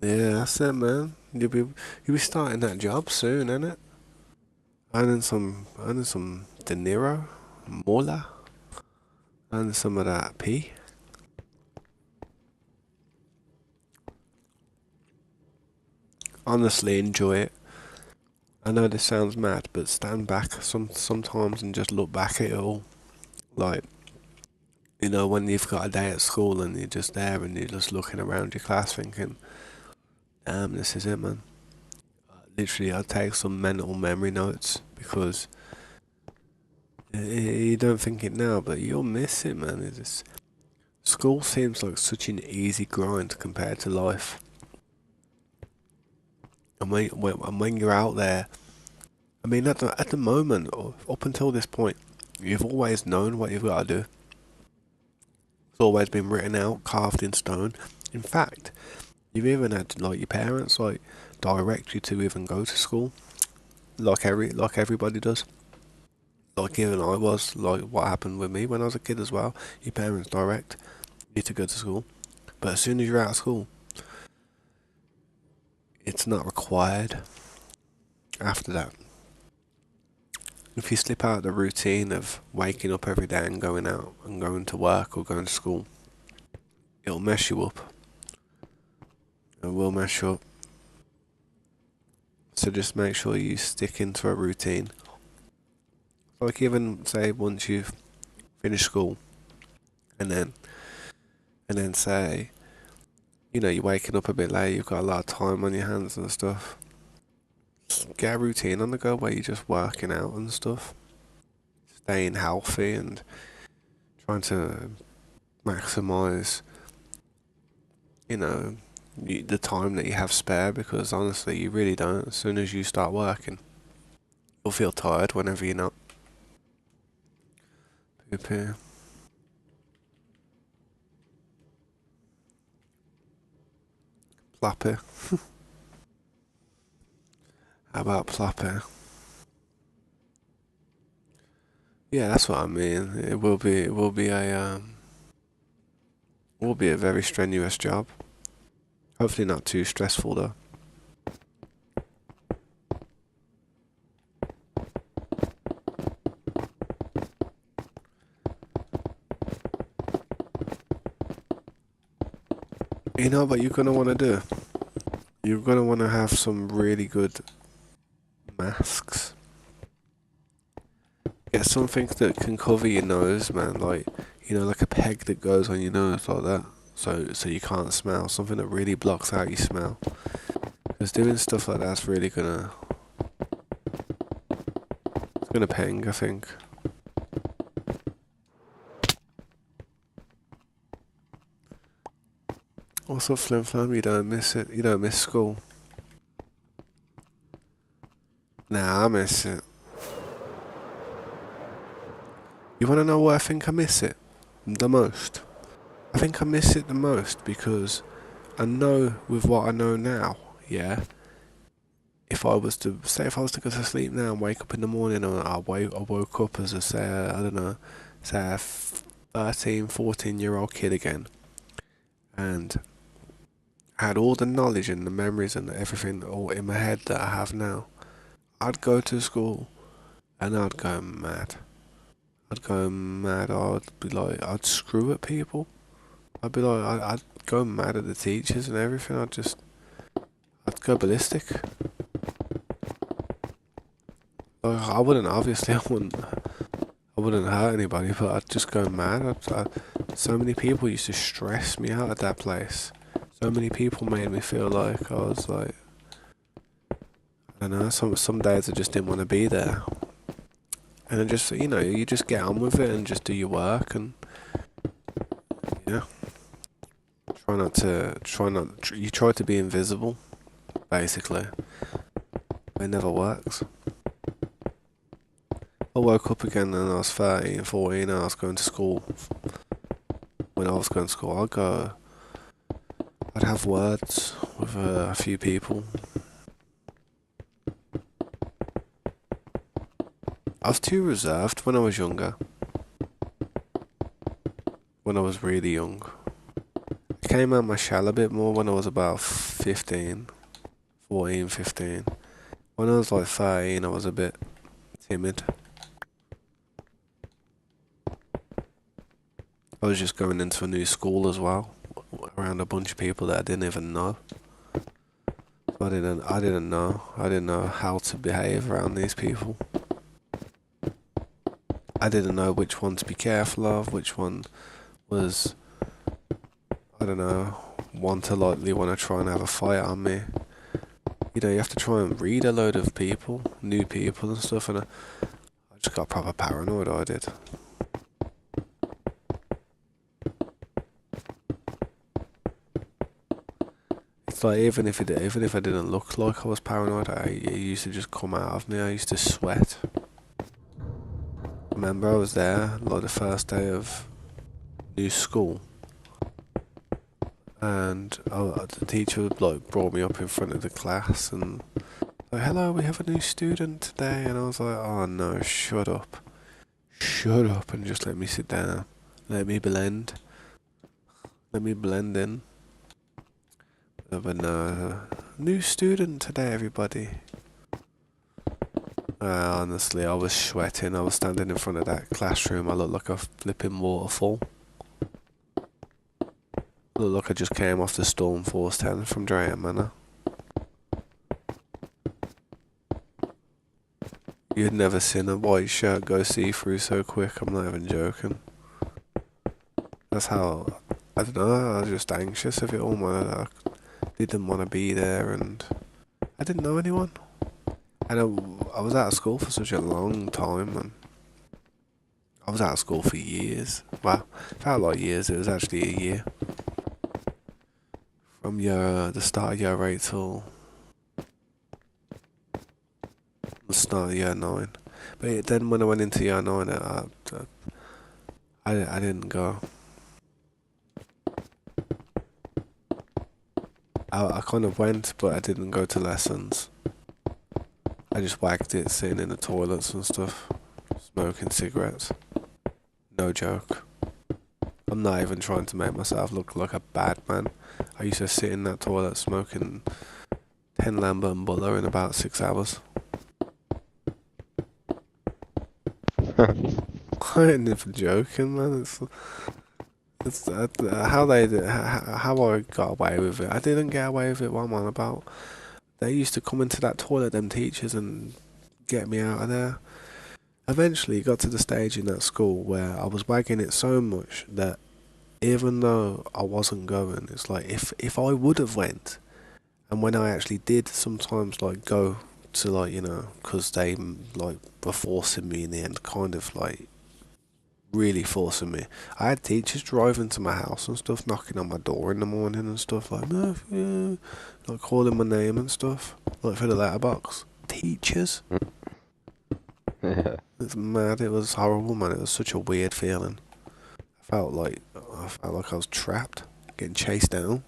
Speaker 1: Yeah, that's it, man. You'll be starting that job soon, innit? Earning some dinero, mola, earning some of that P. Honestly, enjoy it. I know this sounds mad, but stand back sometimes and just look back at it all. Like, when you've got a day at school and you're just there and you're just looking around your class thinking, damn, this is it, man. Literally, I'd take some mental memory notes because you don't think it now, but you'll miss it, man. School seems like such an easy grind compared to life. And when you're out there, I mean, at the moment, or up until this point, you've always known what you've got to do. It's always been written out, carved in stone. In fact, you've even had like your parents like direct you to even go to school, like everybody does. Like even I was like what happened with me when I was a kid as well. Your parents direct you to go to school, but as soon as you're out of school, it's not required after that. If you slip out of the routine of waking up every day and going out and going to work or going to school, it'll mess you up. It will mess you up. So just make sure you stick into a routine. Like even say once you've finished school and then say, you're waking up a bit late, you've got a lot of time on your hands and stuff. Just get a routine on the go where you're just working out and stuff. Staying healthy and trying to maximize, the time that you have spare because honestly, you really don't. As soon as you start working, you'll feel tired whenever you're not. Poo-poo. Plappy. How about Plappy? Yeah, that's what I mean. It will be a very strenuous job. Hopefully not too stressful though. You know what you're gonna want to do? You're gonna want to have some really good masks. Get something that can cover your nose, man. Like, like a peg that goes on your nose like that. So you can't smell. Something that really blocks out your smell. Because doing stuff like that's really it's gonna ping, I think. What's up, Flim Flam? You don't miss it. You don't miss school. Nah, I miss it. You wanna know why I think I miss it the most? I think I miss it the most because I know with what I know now, yeah. If I was to go to sleep now and wake up in the morning and I woke up as I don't know, say a 13, 14-year-old kid again, and had all the knowledge and the memories and everything all in my head that I have now, I'd go to school and I'd go mad. I'd go mad. I'd screw at people. I'd go mad at the teachers and everything. I'd go ballistic. I wouldn't, obviously, I wouldn't. I wouldn't hurt anybody, but I'd just go mad. So many people used to stress me out at that place. So many people made me feel like I was like, I don't know. Some days I just didn't want to be there, and I just, you just get on with it and just do your work, and yeah, you try to be invisible, basically. It never works. I woke up again and I was 13, 14, and I was going to school. When I was going to school, I'd have words with a few people. I was too reserved when I was younger. When I was really young. I came out my shell a bit more when I was about 15, 14, 15. When I was like 13, I was a bit timid. I was just going into a new school as well, around a bunch of people that I didn't even know. So I didn't know how to behave around these people. I didn't know which one to be careful of, which one was, I don't know, one to likely want to try and have a fight on me. You have to try and read a load of people, new people and stuff, and I just got proper paranoid, I did. It's like even if I didn't look like I was paranoid, it used to just come out of me. I used to sweat. Remember, I was there like the first day of new school, and the teacher like brought me up in front of the class and like, "Hello, we have a new student today," and I was like, "Oh no, shut up, and just let me sit down, let me blend in." But no, new student today, everybody. Honestly, I was sweating. I was standing in front of that classroom. I looked like a flipping waterfall. Looked like I just came off the Storm Force 10 from Drayton Manor. You'd never seen a white shirt go see-through so quick. I'm not even joking. That's how, I don't know, I was just anxious of it all, man. I didn't want to be there, and I didn't know anyone. And I was out of school for such a long time, and I was out of school for years. Well, felt like years. It was actually a year. From the start of year 8 till the start of year 9. But then when I went into year 9, I didn't go. I kind of went, but I didn't go to lessons. I just wagged it sitting in the toilets and stuff, smoking cigarettes. No joke. I'm not even trying to make myself look like a bad man. I used to sit in that toilet smoking 10 Lambert and Butler in about 6 hours. I ain't even joking, man. It's how I got away with it. I didn't get away with it. What I'm on about. They used to come into that toilet, them teachers, and get me out of there. Eventually, it got to the stage in that school where I was wagging it so much that even though I wasn't going, it's like if I would have went, and when I actually did, sometimes like go to like because they like were forcing me in the end, kind of like really forcing me. I had teachers driving to my house and stuff, knocking on my door in the morning and stuff like, "Murph, yeah," like calling my name and stuff, like for the letterbox. Teachers.
Speaker 2: Yeah.
Speaker 1: It's mad. It was horrible, man. It was such a weird feeling. I felt like I was trapped, getting chased down.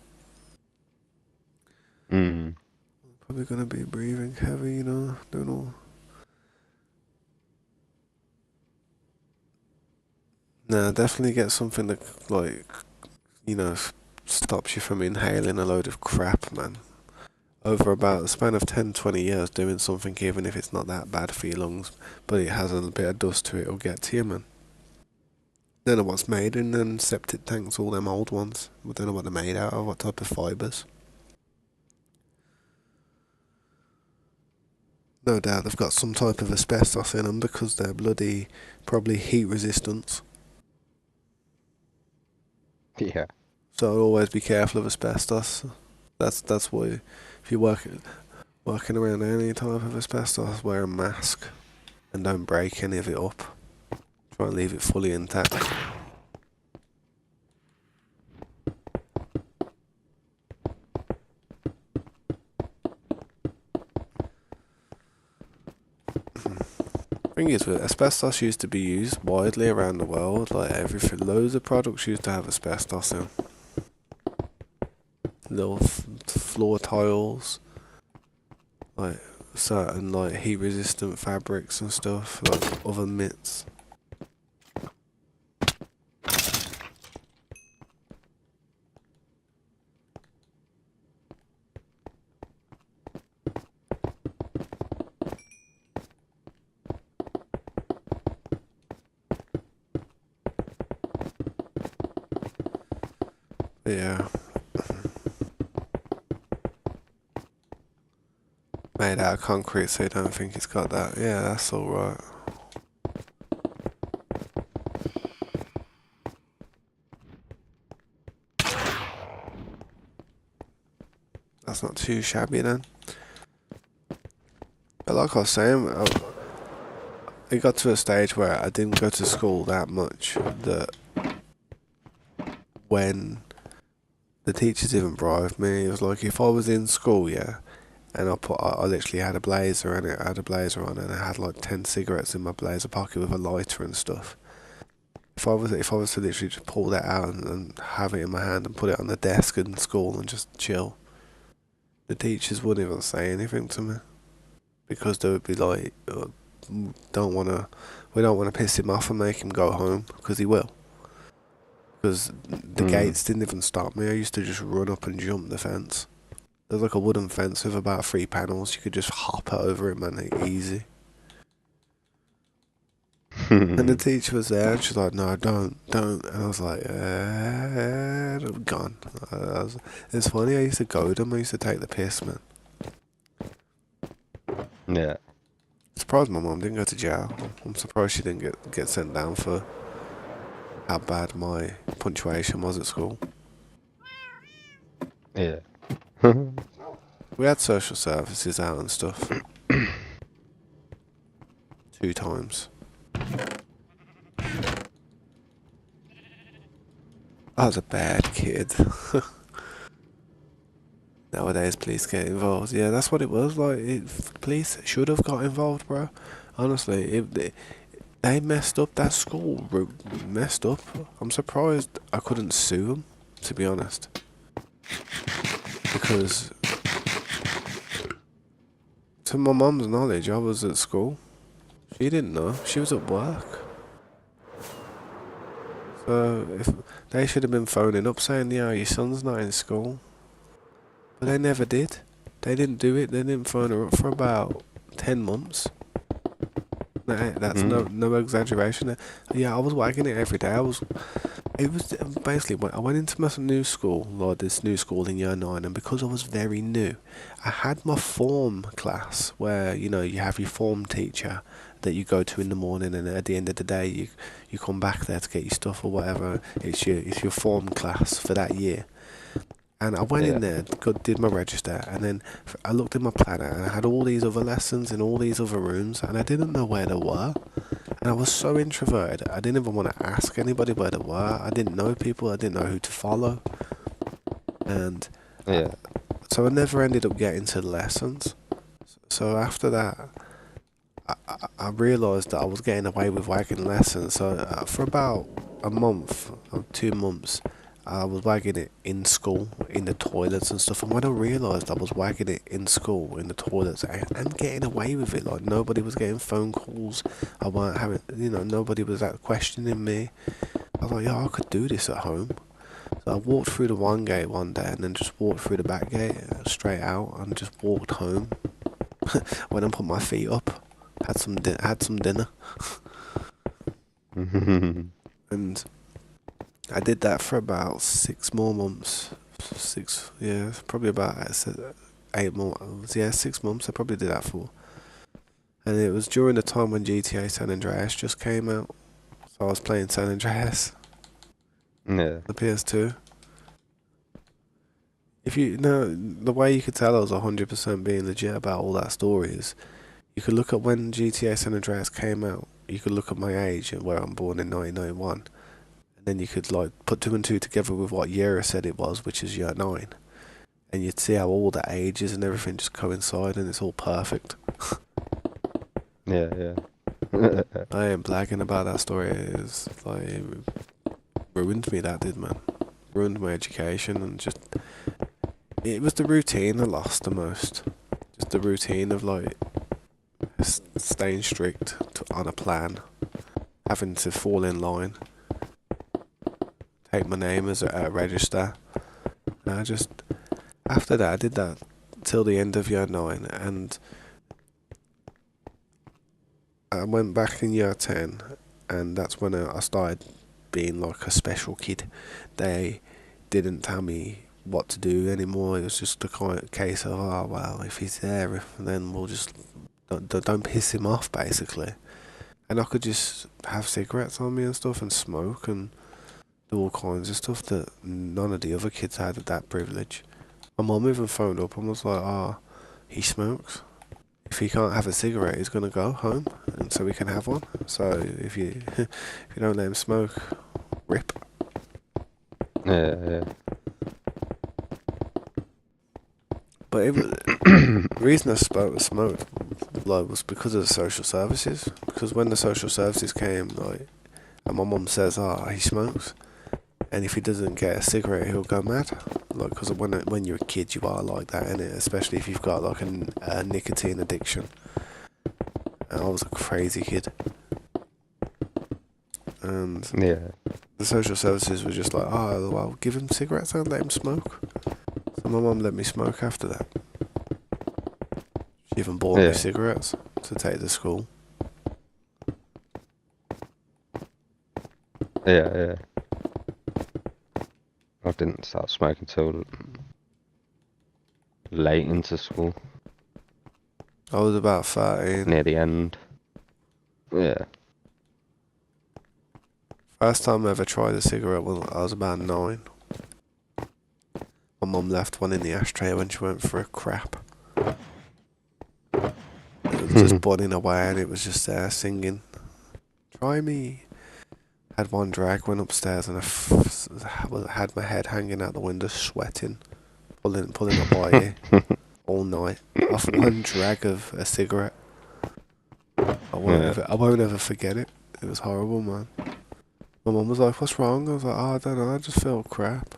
Speaker 2: Mm.
Speaker 1: Probably gonna be breathing heavy, don't know. Nah, definitely get something that like, stops you from inhaling a load of crap, man. Over about a span of 10, 20 years doing something, even if it's not that bad for your lungs, but it has a bit of dust to it, it'll get to you, man. Don't know what's made in them septic tanks, all them old ones. We don't know what they're made out of, what type of fibres. No doubt they've got some type of asbestos in them because they're bloody probably heat resistant.
Speaker 2: Yeah.
Speaker 1: So always be careful of asbestos. That's why if you're working around any type of asbestos, wear a mask and don't break any of it up. Try and leave it fully intact. Thing is, asbestos used to be used widely around the world. Like everything, loads of products used to have asbestos in. Little floor tiles, like certain like heat resistant fabrics and stuff, like oven mitts. Yeah. Made out of concrete, so you don't think it's got that. Yeah, that's alright. That's not too shabby then. But like I was saying, it got to a stage where I didn't go to school that much that when the teachers even bribed me, it was like if I was in school, yeah, and I literally had a blazer and I had a blazer on and I had like 10 cigarettes in my blazer pocket with a lighter and stuff. If I was to literally just pull that out and have it in my hand and put it on the desk in school and just chill, the teachers wouldn't even say anything to me because they would be like, don't wanna, we don't want to piss him off and make him go home because he will. Because the
Speaker 2: Mm.
Speaker 1: gates didn't even stop me. I used to just run up and jump the fence. There's like a wooden fence with about 3 panels. You could just hop over it, man, easy. And the teacher was there, and she's like, "No, don't." And I was like, I'm gone." It's funny. I used to go to them. I used to take the piss, man.
Speaker 2: Yeah.
Speaker 1: Surprised my mum didn't go to jail. I'm surprised she didn't get sent down for how bad my punctuation was at school.
Speaker 2: Yeah.
Speaker 1: We had social services out and stuff 2 times. I was a bad kid. Nowadays, police get involved. Yeah, that's what it was. Like, police should have got involved, bro. Honestly, they messed up. That school messed up. I'm surprised I couldn't sue them, to be honest, because to my mum's knowledge, I was at school. She didn't know. She was at work. So if they should have been phoning up saying, "Yeah, your son's not in school," but they never did. They didn't do it. They didn't phone her up for about 10 months. That's no
Speaker 2: Mm.
Speaker 1: no exaggeration. Yeah, I was wagging it every day. It was basically when I went into my new school, like this new school in year 9, and because I was very new, I had my form class where you have your form teacher that you go to in the morning, and at the end of the day you come back there to get your stuff or whatever. It's your form class for that year. And I went
Speaker 2: Yeah.
Speaker 1: in there, did my register, and then I looked at my planner, and I had all these other lessons in all these other rooms, and I didn't know where they were. And I was so introverted, I didn't even want to ask anybody where they were. I didn't know people, I didn't know who to follow. And
Speaker 2: Yeah.
Speaker 1: so I never ended up getting to the lessons. So after that, I realised that I was getting away with wagging lessons. So for about a month or 2 months, I was wagging it in school, in the toilets and stuff. And when I realised I was wagging it in school, in the toilets, and getting away with it, like nobody was getting phone calls, I weren't having, nobody was questioning me. I was like, yeah, I could do this at home. So I walked through the one gate one day and then just walked through the back gate straight out and just walked home. Went and put my feet up, had some dinner, and I did that for about 6 more months. Yeah, probably about 8 more. Yeah, 6 months. I probably did that for. And it was during the time when GTA San Andreas just came out. So I was playing San Andreas,
Speaker 2: Yeah.
Speaker 1: the PS2. If you know, the way you could tell I was 100% being legit about all that story is you could look at when GTA San Andreas came out. You could look at my age and where I'm born in 1991. And then you could like put two and two together with what year I said it was, which is year 9. And you'd see how all the ages and everything just coincide and it's all perfect.
Speaker 2: Yeah, yeah.
Speaker 1: I ain't blagging about that story. It's like, it ruined me, that did, man. Ruined my education and just. It was the routine I lost the most. Just the routine of like staying strict on a plan, having to fall in line, take my name as a register. And I just. After that, I did that till the end of year 9 and I went back in year 10 and that's when I started being like a special kid. They didn't tell me what to do anymore. It was just a kind of case of, oh, well, if he's there, then we'll just don't piss him off, basically. And I could just have cigarettes on me and stuff and smoke and do all kinds of stuff that none of the other kids had that privilege. My mum even phoned up and was like, oh, he smokes. If he can't have a cigarette, he's gonna go home, and so we can have one. So if you if you don't let him smoke, rip.
Speaker 2: Yeah, yeah.
Speaker 1: But it was, the reason I smoked like was because of the social services. Because when the social services came, like, and my mum says, "Ah, he smokes," and if he doesn't get a cigarette, he'll go mad. Like, because when you're a kid, you are like that, innit? Especially if you've got like a nicotine addiction. And I was a crazy kid, and
Speaker 2: Yeah.
Speaker 1: the social services were just like, "Oh, well, give him cigarettes and let him smoke." So my mum let me smoke after that. She even bought me
Speaker 2: Yeah.
Speaker 1: cigarettes to take to school.
Speaker 2: Yeah, yeah. I didn't start smoking till late into school,
Speaker 1: I was about 13.
Speaker 2: near the end. Yeah.
Speaker 1: First time I ever tried a cigarette was I was about 9. My mum left one in the ashtray when she went for a crap. It was just budding away and it was just there singing, "Try me." Had one drag, went upstairs and I had my head hanging out the window sweating, pulling up my ear all night off one drag of a cigarette.
Speaker 2: Yeah.
Speaker 1: I won't ever forget it. It was horrible, man. My mum was like, "What's wrong?" I was like, "Oh, I don't know, I just feel crap."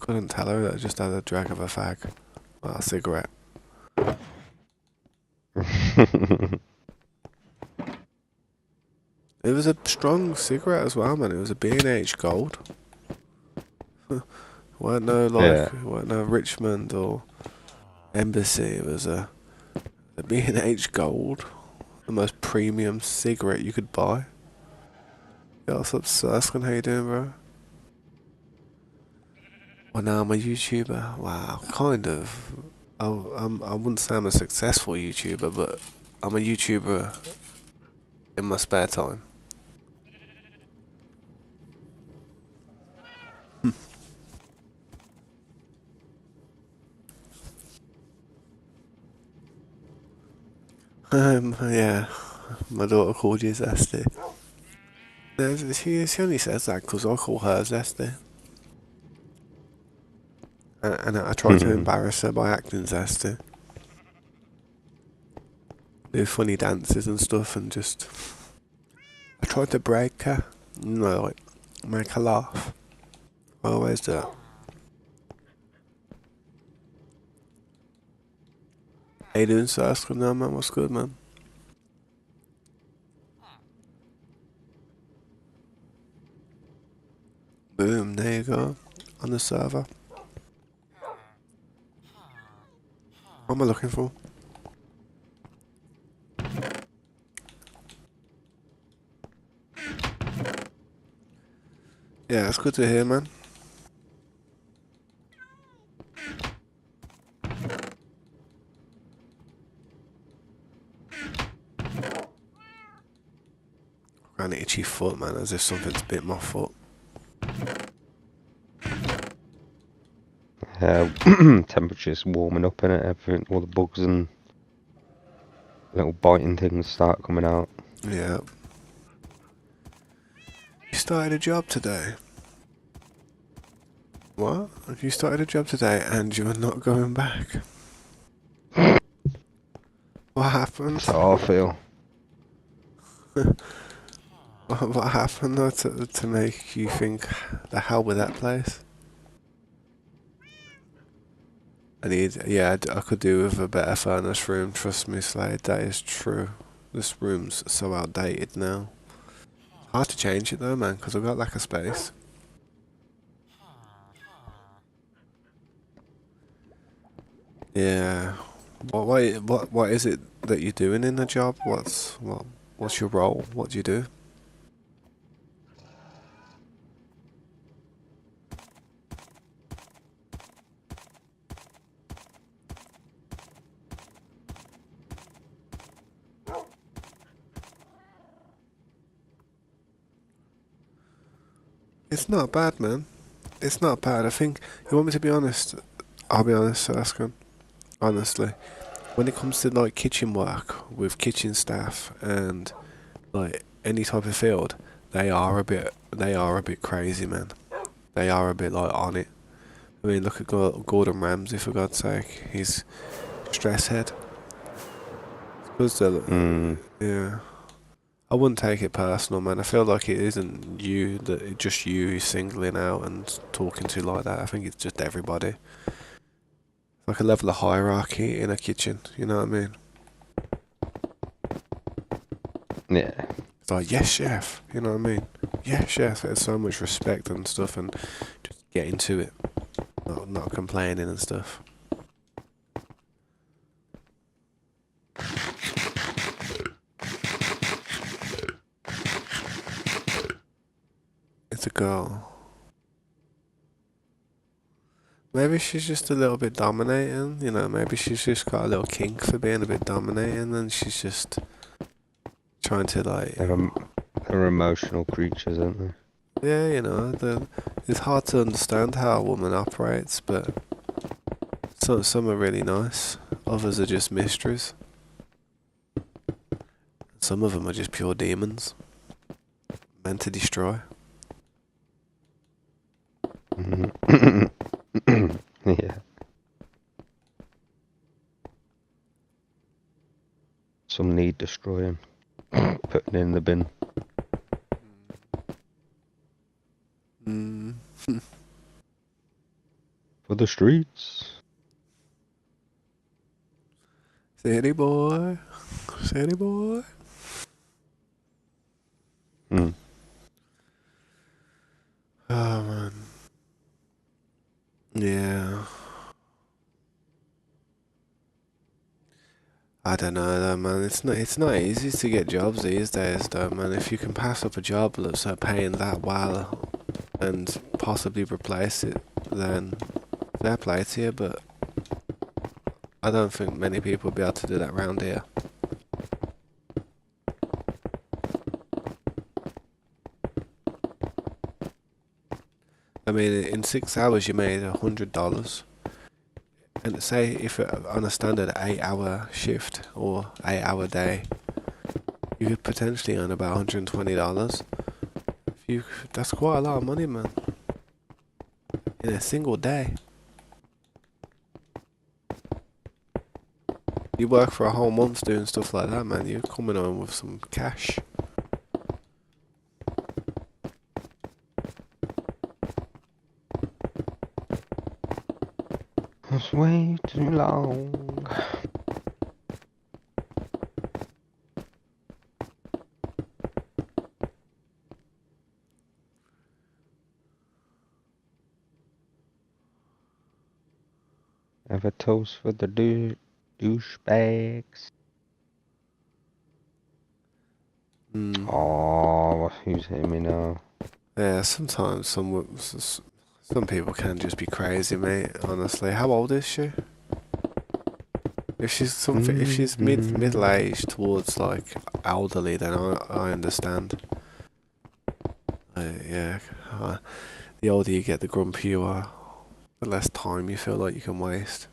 Speaker 1: Couldn't tell her that I just had a drag of a fag. Well, a cigarette. It was a strong cigarette as well, man. It was a B&H Gold. weren't no
Speaker 2: Yeah.
Speaker 1: weren't no Richmond or Embassy. It was a B&H Gold. The most premium cigarette you could buy. Yeah, what's up, Saskin? How you doing, bro? Well, now I'm a YouTuber. Wow, kind of. I wouldn't say I'm a successful YouTuber, but I'm a YouTuber in my spare time. Yeah, my daughter called you Zesty. She only says that because I call her Zesty. And I try to embarrass her by acting zesty. Do funny dances and stuff and just. I try to break her. You know, like, make her laugh. I always do it. How you doing, sir? Good now, man. What's good, man? Boom, there you go. On the server. What am I looking for? Yeah, it's good to hear, man. An itchy foot, man, as if something's bit my foot.
Speaker 2: Temperature's warming up in it. Everything, all the bugs and little biting things start coming out.
Speaker 1: Yeah. You started a job today. What? You started a job today and you're not going back? What happened?
Speaker 2: So I feel.
Speaker 1: What happened though to make you think the hell with that place? I could do with a better furnished room, trust me, Slade, that is true. This room's so outdated now. Hard to change it though, man, because I've got lack of space. Yeah. What is it that you're doing in the job? What's your role? What do you do? It's not bad, man. It's not bad. I think you want me to be honest. I'll be honest, Askin. Honestly, when it comes to like kitchen work with kitchen staff and like any type of field, they are a bit crazy, man. They are a bit like on it. I mean, look at Gordon Ramsay, for God's sake. He's stress head. Because
Speaker 2: Mm,
Speaker 1: yeah, I wouldn't take it personal, man. I feel like it isn't you just you who's singling out and talking to like that. I think it's just everybody. Like a level of hierarchy in a kitchen. You know what I mean?
Speaker 2: yeah.
Speaker 1: It's like, yes, chef. You know what I mean? Yes, chef. There's so much respect and stuff, and just get into it. Not complaining and stuff. It's a girl. Maybe she's just a little bit dominating, you know, maybe she's just got a little kink for being a bit dominating and she's just trying to like,
Speaker 2: They're emotional creatures, aren't they?
Speaker 1: yeah, you know, it's hard to understand how a woman operates, but some are really nice, others are just mysteries, some of them are just pure demons, meant to destroy.
Speaker 2: Yeah. Some need destroying. Putting in the bin.
Speaker 1: Mm.
Speaker 2: For the streets.
Speaker 1: City boy, city boy.
Speaker 2: Mm.
Speaker 1: Oh man, yeah. I don't know though, man. It's not easy to get jobs these days, though, man. If you can pass up a job that's paying that well and possibly replace it, then fair play to you. But I don't think many people will be able to do that round here. I mean, in 6 hours you made $100, and say if on a standard 8-hour shift or 8-hour day, you could potentially earn about $120. That's quite a lot of money, man, in a single day. You work for a whole month doing stuff like that, man. You're coming home with some cash.
Speaker 2: That's way too long. Have a toast for the douchebags.
Speaker 1: Mm.
Speaker 2: Oh, who's hitting me now?
Speaker 1: Yeah, sometimes some people can just be crazy, mate. Honestly, how old is she? If she's middle aged towards like elderly, then I understand. yeah. Uh, the older you get, the grumpier you are. The less time you feel like you can waste.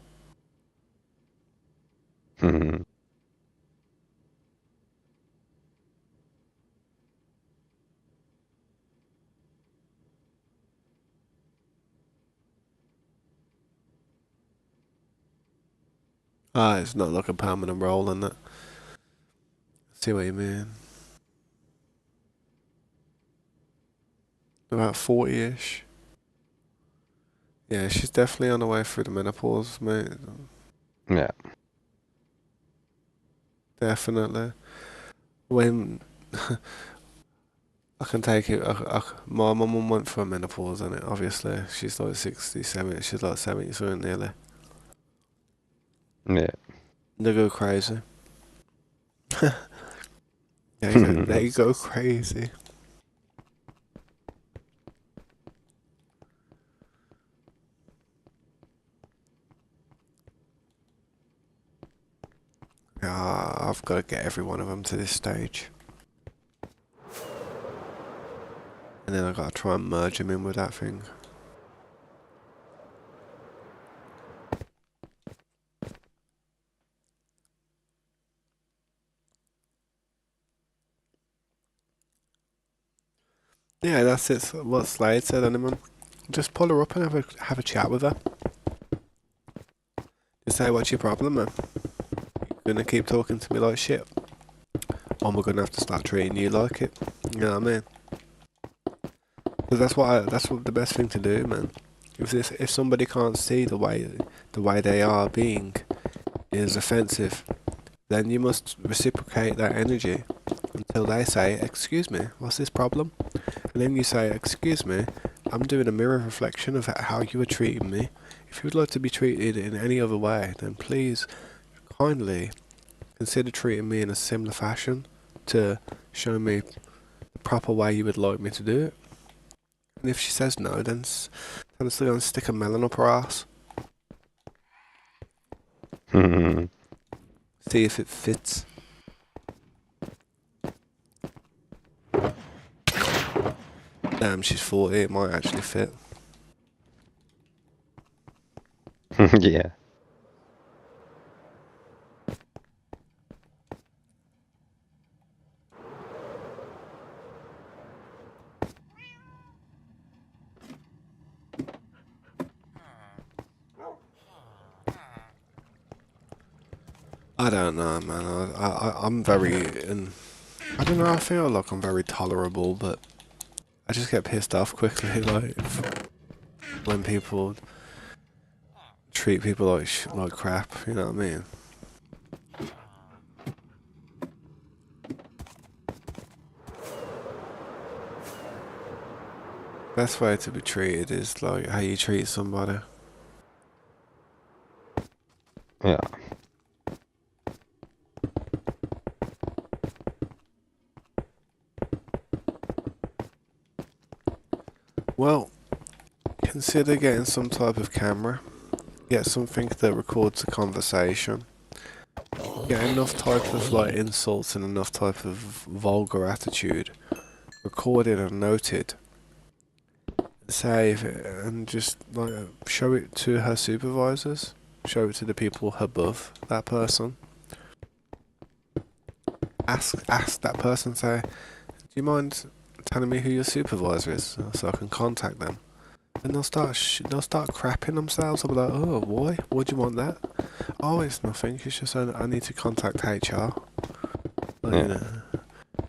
Speaker 1: Ah, it's not like a permanent role, in it. See what you mean? About 40-ish. Yeah, she's definitely on the way through the menopause, mate.
Speaker 2: Yeah.
Speaker 1: Definitely. When I can take it, my mum went through a menopause, and it obviously she's like 60, 70. She's like 70 something nearly.
Speaker 2: Yeah.
Speaker 1: They go crazy. They go crazy. I've got to get every one of them to this stage, and then I got to try and merge them in with that thing. Yeah, that's it. What Slade said, anyone. Just pull her up and have a chat with her. Just say, what's your problem, man? You're gonna keep talking to me like shit, or we're gonna have to start treating you like it. You know what I mean? Because that's what the best thing to do, man. If somebody can't see the way they are being is offensive, then you must reciprocate that energy until they say, "Excuse me, what's this problem?" And then you say, "Excuse me, I'm doing a mirror reflection of how you are treating me. If you would like to be treated in any other way, then please kindly consider treating me in a similar fashion to show me the proper way you would like me to do it." And if she says no, then I'm still going to stick a melon up her ass. See if it fits. Damn, she's 40, it might actually fit.
Speaker 2: Yeah.
Speaker 1: I don't know, man. I'm very, and I don't know, I feel like I'm very tolerable, but I just get pissed off quickly, like, when people treat people like crap, you know what I mean? Best way to be treated is like how you treat somebody.
Speaker 2: Yeah.
Speaker 1: Well, consider getting some type of camera. Get something that records a conversation. Get enough type of like insults and enough type of vulgar attitude recorded and noted. Save it and just like show it to her supervisors. Show it to the people above that person. Ask that person. Say, do you mind telling me who your supervisor is so I can contact them? And they'll start crapping themselves. I'll be like, oh, why? Why do you want that? Oh, it's nothing. It's just I need to contact HR. Like,
Speaker 2: Yeah.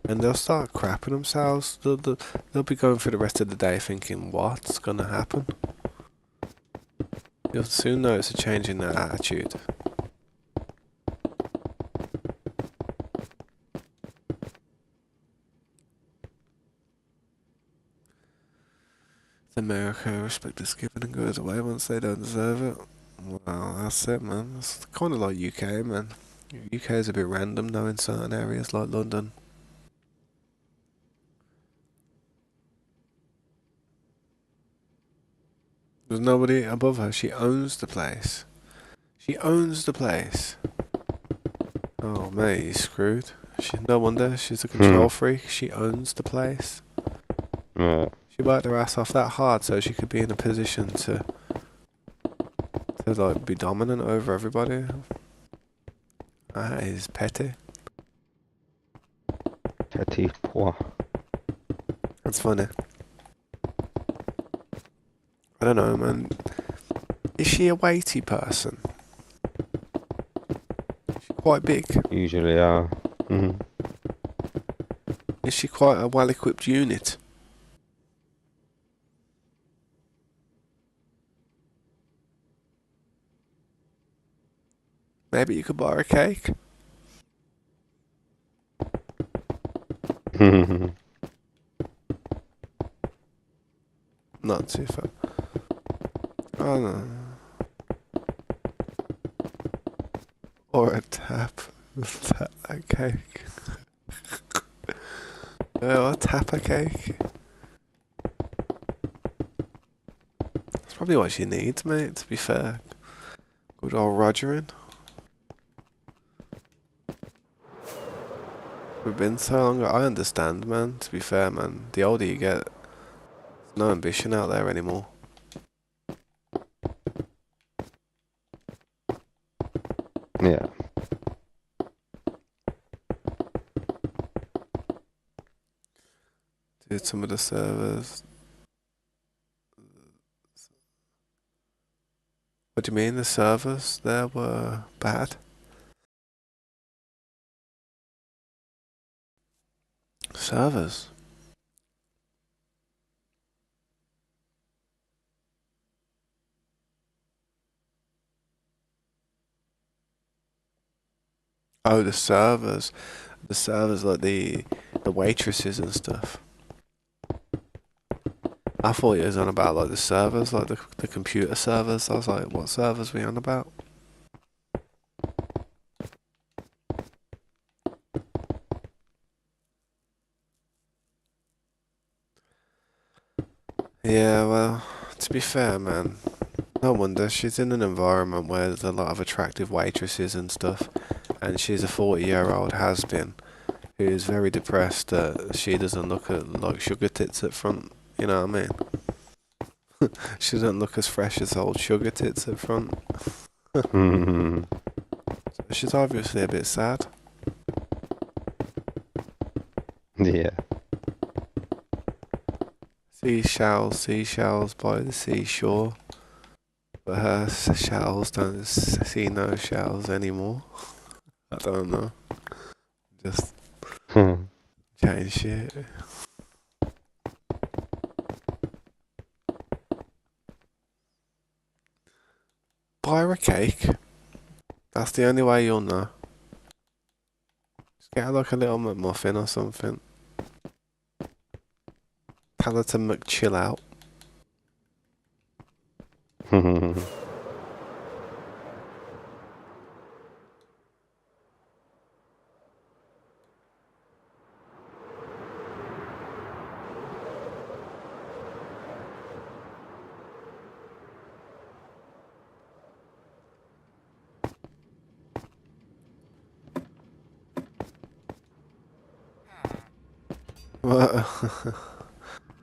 Speaker 1: and they'll start crapping themselves. They'll be going through the rest of the day thinking, what's gonna happen? You'll soon notice a change in their attitude. It's America, respect is given and goes away once they don't deserve it. Well, that's it, man. It's kind of like UK, man. UK is a bit random though in certain areas like London. There's nobody above her. She owns the place. She owns the place. Oh, mate, he's screwed. No wonder she's a control freak. She owns the place.
Speaker 2: Yeah.
Speaker 1: She worked her ass off that hard so she could be in a position to like be dominant over everybody. That is petty.
Speaker 2: Petit pois.
Speaker 1: That's funny. I don't know, man. Is she a weighty person? Is she quite big?
Speaker 2: Usually are. Mhm.
Speaker 1: Is she quite a well-equipped unit? Maybe you could buy her a cake? Not too far. Oh no. Or a tap. Tap that cake. Or tap a cake. That's probably what she needs, mate, to be fair. Good old Rogering. We've been so long. I understand, man, to be fair, man. The older you get, there's no ambition out there anymore.
Speaker 2: Yeah.
Speaker 1: Did some of the servers. What do you mean the servers there were bad? Servers? Oh, the servers. The servers like the waitresses and stuff. I thought it was on about like the servers, like the computer servers. I was like, what servers we on about? Yeah, well, to be fair, man, no wonder she's in an environment where there's a lot of attractive waitresses and stuff, and she's a 40-year-old has-been who is very depressed that she doesn't look at like sugar tits at front. You know what I mean? She doesn't look as fresh as old sugar tits at front. She's obviously a bit sad.
Speaker 2: Yeah.
Speaker 1: Seashells, seashells by the seashore. But her shells don't see no shells anymore. I don't know. Just change shit. Buy her a cake. That's the only way you'll know. Just get her like a little McMuffin or something. Tell her to chill out.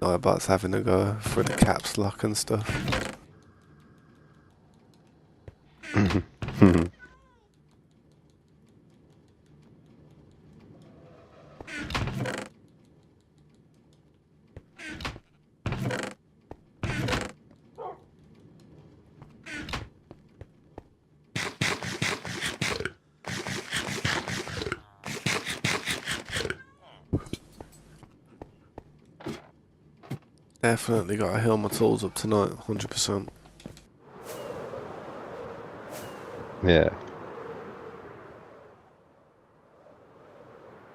Speaker 1: Nightbot's having to go for the caps lock and stuff. Definitely gotta heal my tools up tonight, 100%.
Speaker 2: Yeah.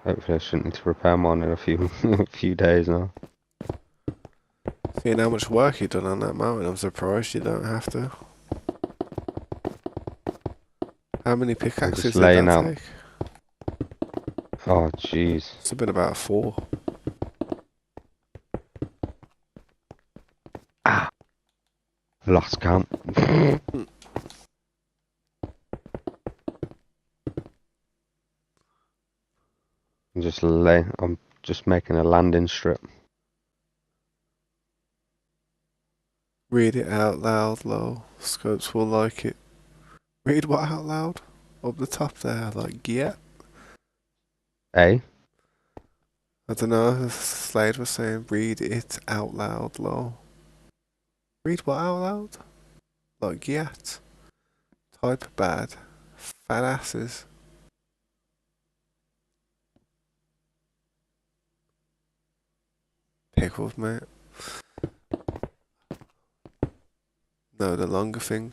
Speaker 2: Hopefully I shouldn't need to repair mine in a few a few days now.
Speaker 1: Seeing how much work you've done on that mountain, I'm surprised you don't have to. How many
Speaker 2: I'm just
Speaker 1: pickaxes did
Speaker 2: laying
Speaker 1: that
Speaker 2: out.
Speaker 1: take?
Speaker 2: Oh jeez.
Speaker 1: It's been about 4.
Speaker 2: Ah, lost count. I'm just making a landing strip.
Speaker 1: Read it out loud, lol. Scopes will like it. Read what out loud? Up the top there, like, yeah.
Speaker 2: A.
Speaker 1: I don't know, Slade was saying, read it out loud, lol. Read what out loud? Like, yet. Type bad. Fat asses. Pickles, mate. No, the longer thing.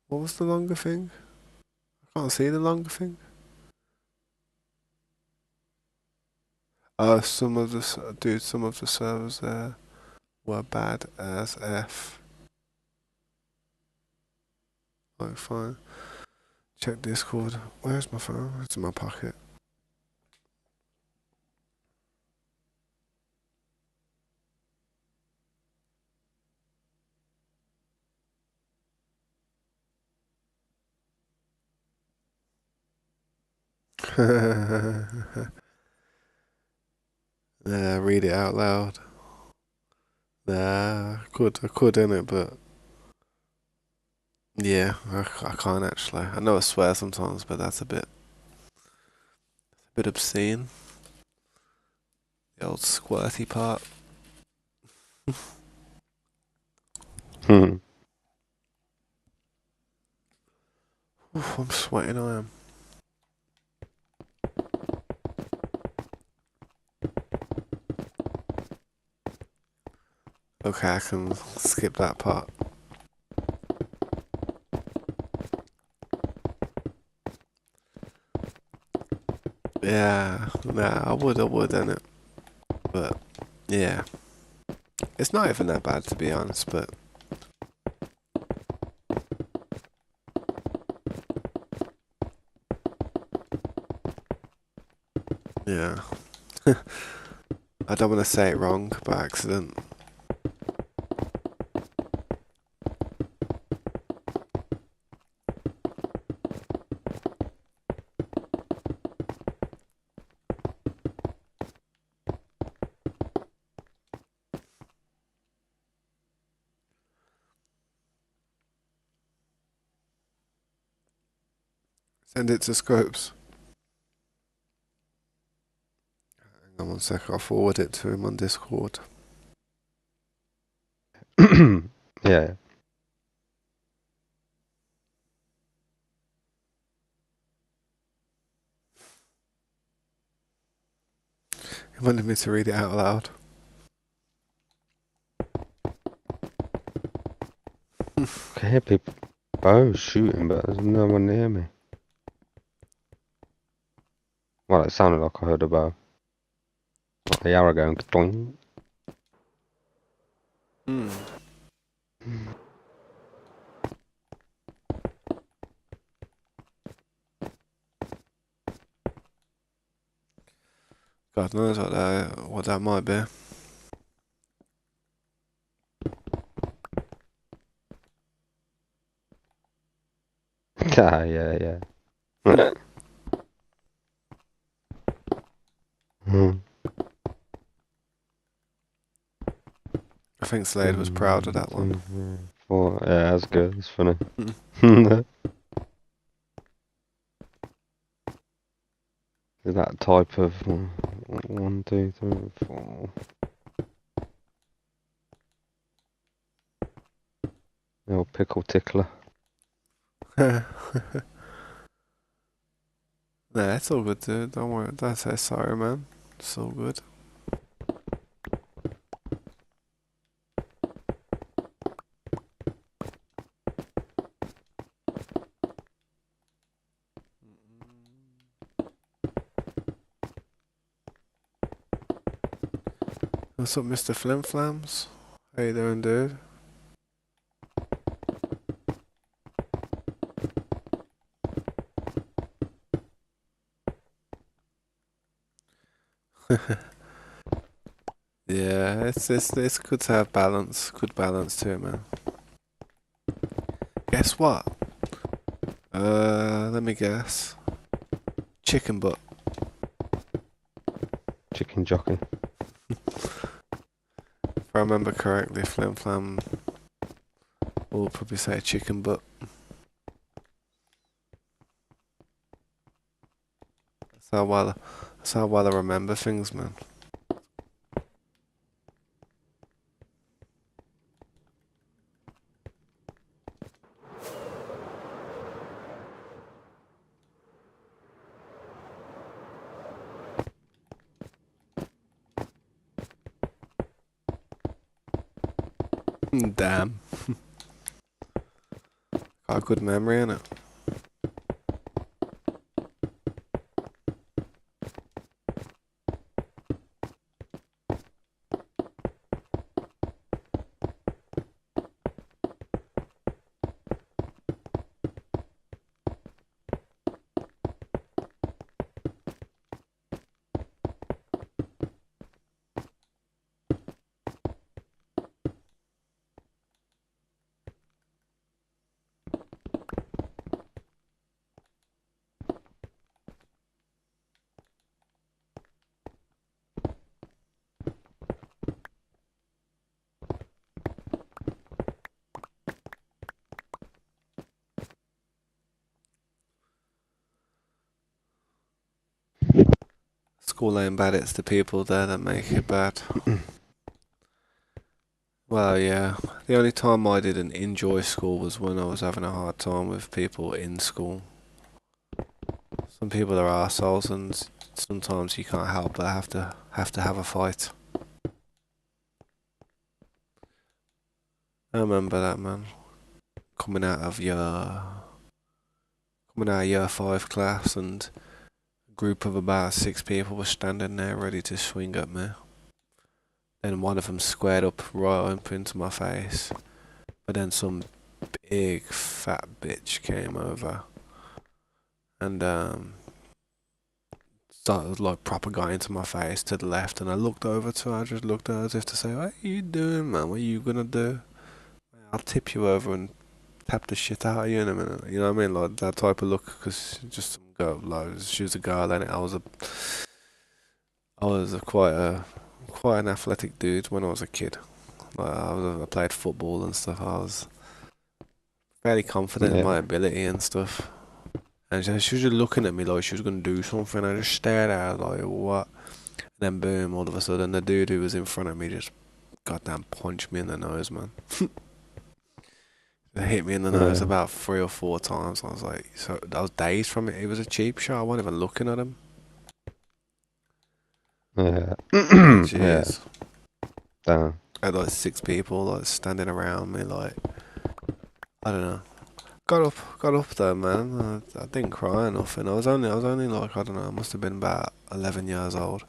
Speaker 1: What was the longer thing? I can't see the longer thing. Some of the dude, some of the servers there were bad as F. Like, fine. Check Discord. Where's my phone? It's in my pocket. Yeah, read it out loud. Nah, I could, innit? But yeah, I can't actually. I know I swear sometimes, but that's a bit obscene. The old squirty part.
Speaker 2: Hmm.
Speaker 1: Oof, I'm sweating. I am. Okay, I can skip that part. Yeah, nah, I would, innit? But yeah, it's not even that bad to be honest. But yeah, I don't want to say it wrong by accident. Send it to Scopes. Hang on one sec, I'll forward it to him on Discord.
Speaker 2: Yeah.
Speaker 1: He wanted me to read it out loud.
Speaker 2: I can hear people bows shooting, but there's no one near me. Well, it sounded like I heard a bow. Like the arrow going doing.
Speaker 1: Hmm. God knows what that might be.
Speaker 2: Ah, yeah, yeah. Hmm.
Speaker 1: I think Slade was proud of that one.
Speaker 2: 2, 3, 4. Yeah, that's good. That's funny. Is that type of 1, 2, 3, 4? The old pickle tickler.
Speaker 1: Nah, it's all good, dude. Don't worry. Don't say sorry, man. It's all good. What's up, Mr. Flimflams? How you doing, dude? Yeah, it's good to have balance. Good balance too, man. Guess what? Let me guess. Chicken butt.
Speaker 2: Chicken jockey.
Speaker 1: I remember correctly, Flim Flam will probably say chicken butt. That's how well, that's how well I remember things, man. Damn. Got a good memory in it. School ain't bad, it's the people there that make it bad. Well, yeah. The only time I didn't enjoy school was when I was having a hard time with people in school. Some people are arseholes, and sometimes you can't help but have to have a fight. I remember that, man. Coming out of year 5 class, and a group of about 6 people were standing there ready to swing at me. Then one of them squared up right up into my face. But then some big fat bitch came over and started like proper guy into my face to the left, and I looked over to her. I just looked at her as if to say, "What are you doing, man? What are you gonna do? I'll tip you over and tap the shit out of you in a minute." You know what I mean? Like that type of look, because just some girl, like she was a girl, and I was quite an athletic dude when I was a kid. Like I played football and stuff. I was fairly confident in my
Speaker 2: Yeah.
Speaker 1: ability and stuff. And she was just looking at me like she was gonna do something. I just stared at her like, what? And then boom, all of a sudden the dude who was in front of me just goddamn punched me in the nose, man. It hit me in the nose
Speaker 2: Yeah.
Speaker 1: about 3 or 4 times. I was like, so I was dazed from it. It was a cheap shot. I wasn't even looking at him.
Speaker 2: Yeah.
Speaker 1: Oh
Speaker 2: Yeah.
Speaker 1: jeez.
Speaker 2: Damn.
Speaker 1: I had like 6 people like standing around me like, I don't know. Got up there, man. I didn't cry or nothing. I was only like, I don't know. I must have been about 11 years old.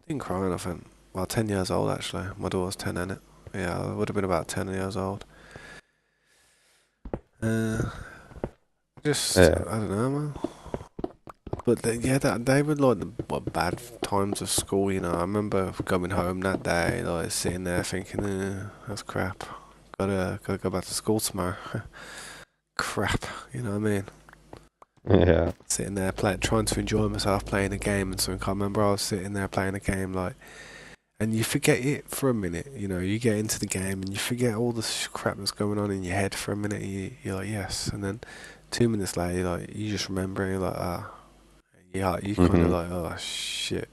Speaker 1: Didn't cry or nothing. Well, 10 years old actually. My daughter's 10, innit? Yeah, I would have been about 10 years old. Uh, just
Speaker 2: Yeah.
Speaker 1: I don't know, man. But yeah, they were like the bad times of school. You know, I remember coming home that day, like sitting there thinking, that's crap. Gotta go back to school tomorrow. Crap. You know what I mean?
Speaker 2: Yeah.
Speaker 1: Sitting there trying to enjoy myself playing a game and something. I remember I was sitting there playing a game like, and you forget it for a minute. You know, you get into the game and you forget all the crap that's going on in your head for a minute. You're like, yes, and then 2 minutes later, like you just remember, and you're like, ah, yeah, you kind of
Speaker 2: Mhm.
Speaker 1: like, oh shit,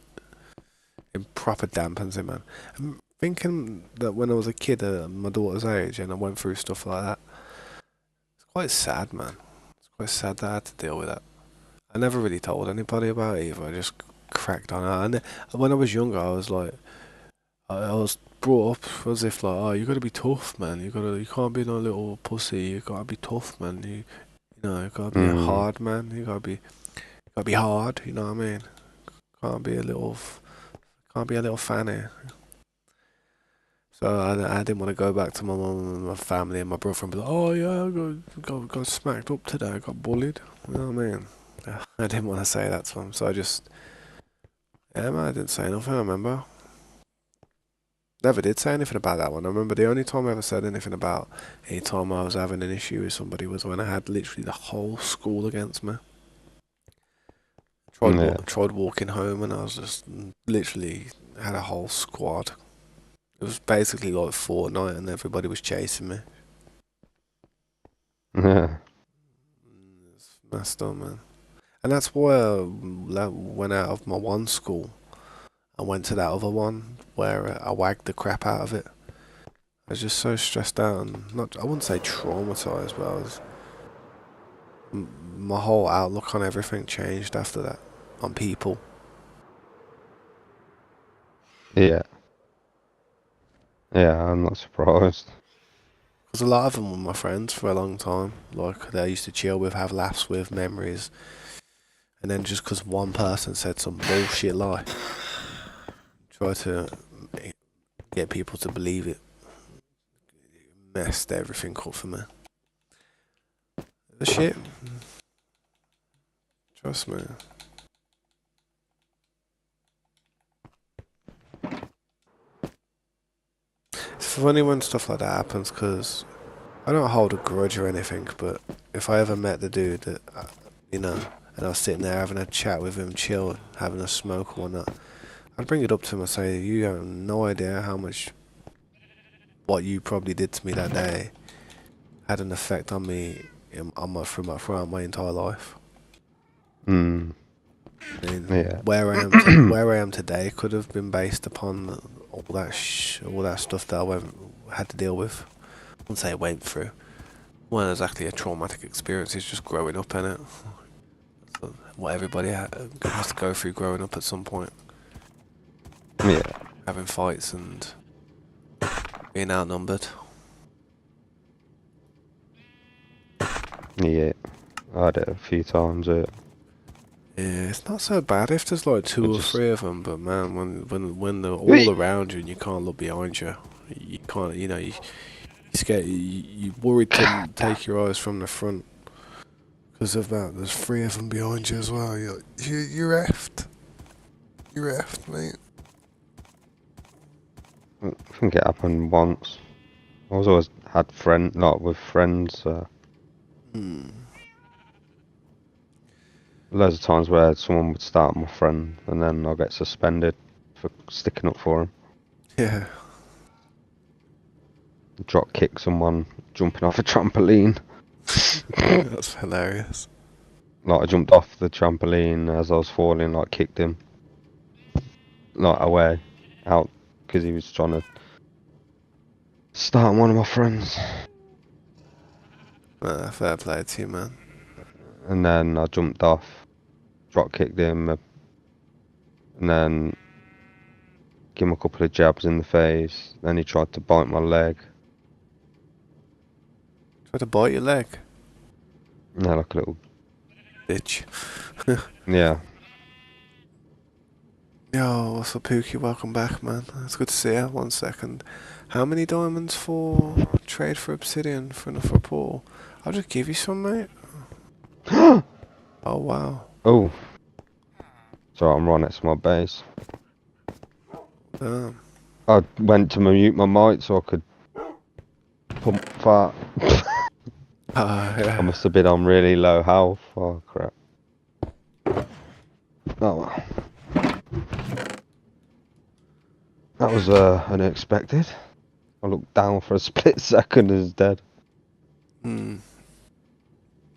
Speaker 1: it proper dampens it, man. I'm thinking that when I was a kid, my daughter's age, and I went through stuff like that. It's quite sad, man. It's quite sad that I had to deal with that. I never really told anybody about it either. I just cracked on. And when I was younger, I was like, I was brought up as if like, oh, you gotta be tough, man. You can't be no little pussy. You gotta be tough, man. You gotta be a
Speaker 2: Mm.
Speaker 1: hard man. Gotta be hard. You know what I mean? Can't be a little, can't be a little fanny. So I didn't want to go back to my mum and my family and my brother and be like, oh yeah, got smacked up today. I got bullied. You know what I mean? I didn't want to say that to them, so I just, yeah, man, I didn't say nothing. I remember. Never did say anything about that one. I remember the only time I ever said anything about any time I was having an issue with somebody was when I had literally the whole school against me.
Speaker 2: Yeah.
Speaker 1: Tried walking home and I was just literally had a whole squad It was basically like Fortnite, and everybody was chasing me.
Speaker 2: Yeah.
Speaker 1: It's messed up, man. And that's why I went out of my one school. I went to that other one where I wagged the crap out of it. I was just so stressed out and not, I wouldn't say traumatized, but my whole outlook on everything changed after that, on people.
Speaker 2: Yeah. Yeah, I'm not surprised.
Speaker 1: Because a lot of them were my friends for a long time. Like, they used to chill with, have laughs with, memories. And then just because one person said some bullshit lie, try to get people to believe it, messed everything up for me. The shit, trust me. It's funny when stuff like that happens because I don't hold a grudge or anything, but if I ever met the dude that, you know, and I was sitting there having a chat with him, chill, having a smoke or whatnot, I'd bring it up to him and say, you have no idea how much what you probably did to me that day had an effect on me throughout my entire life.
Speaker 2: Hmm.
Speaker 1: I mean,
Speaker 2: Yeah.
Speaker 1: where I am today could have been based upon all that stuff that had to deal with. I wouldn't say I went through. It wasn't exactly a traumatic experience. It's just growing up in it. So what everybody has to go through growing up at some point,
Speaker 2: Yeah.
Speaker 1: having fights and being outnumbered.
Speaker 2: Yeah. I had it a few times.
Speaker 1: Yeah, it's not so bad if there's like
Speaker 2: But
Speaker 1: two or
Speaker 2: just
Speaker 1: three of them, but man, when they're all around you and you can't look behind you, you can't, you scared, you worried to take your eyes from the front because of that. There's three of them behind you as well. You're effed. You're effed, mate.
Speaker 2: I think it happened once. I was always had like with friends.
Speaker 1: Hmm.
Speaker 2: Loads of times where someone would start my friend, and then I'll get suspended for sticking up for him.
Speaker 1: Yeah,
Speaker 2: Drop kick someone jumping off a trampoline.
Speaker 1: that's hilarious.
Speaker 2: Like I jumped off the trampoline as I was falling, like kicked him, like away, out, because he was trying to start one of my friends.
Speaker 1: Fair play to you, man.
Speaker 2: And then I jumped off, drop kicked him, and then give him a couple of jabs in the face. Then he tried to bite my leg.
Speaker 1: Try to bite your leg,
Speaker 2: Yeah, like a little,
Speaker 1: bitch.
Speaker 2: yeah.
Speaker 1: Yo, what's up, Pookie? Welcome back, man. It's good to see you. 1 second. How many diamonds for trade for obsidian for Paul? I'll just give you some, mate. Oh wow.
Speaker 2: Oh, so I'm right next to my base.
Speaker 1: Damn.
Speaker 2: I went to mute my mic so I could pump fart.
Speaker 1: Ah,
Speaker 2: I
Speaker 1: yeah.
Speaker 2: must have been on really low health. Oh crap. Oh well. That was unexpected. I looked down for a split second and was dead.
Speaker 1: Hmm.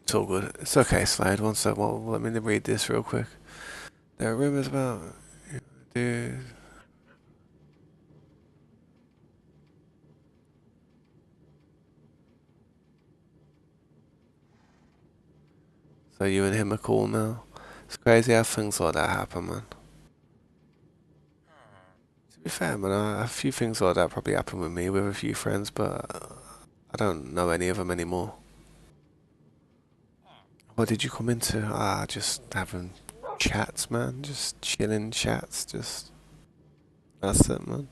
Speaker 1: It's all good. It's okay, Slade. 1 sec. Well, let me read this real quick. There are rumors about dude. So you and him are cool now. It's crazy how things like that happen, man. To be fair, man, a few things like that probably happened with me with a few friends, but I don't know any of them anymore. What did you come into? Just having chats, man. Just chilling chats. Just that's it, man.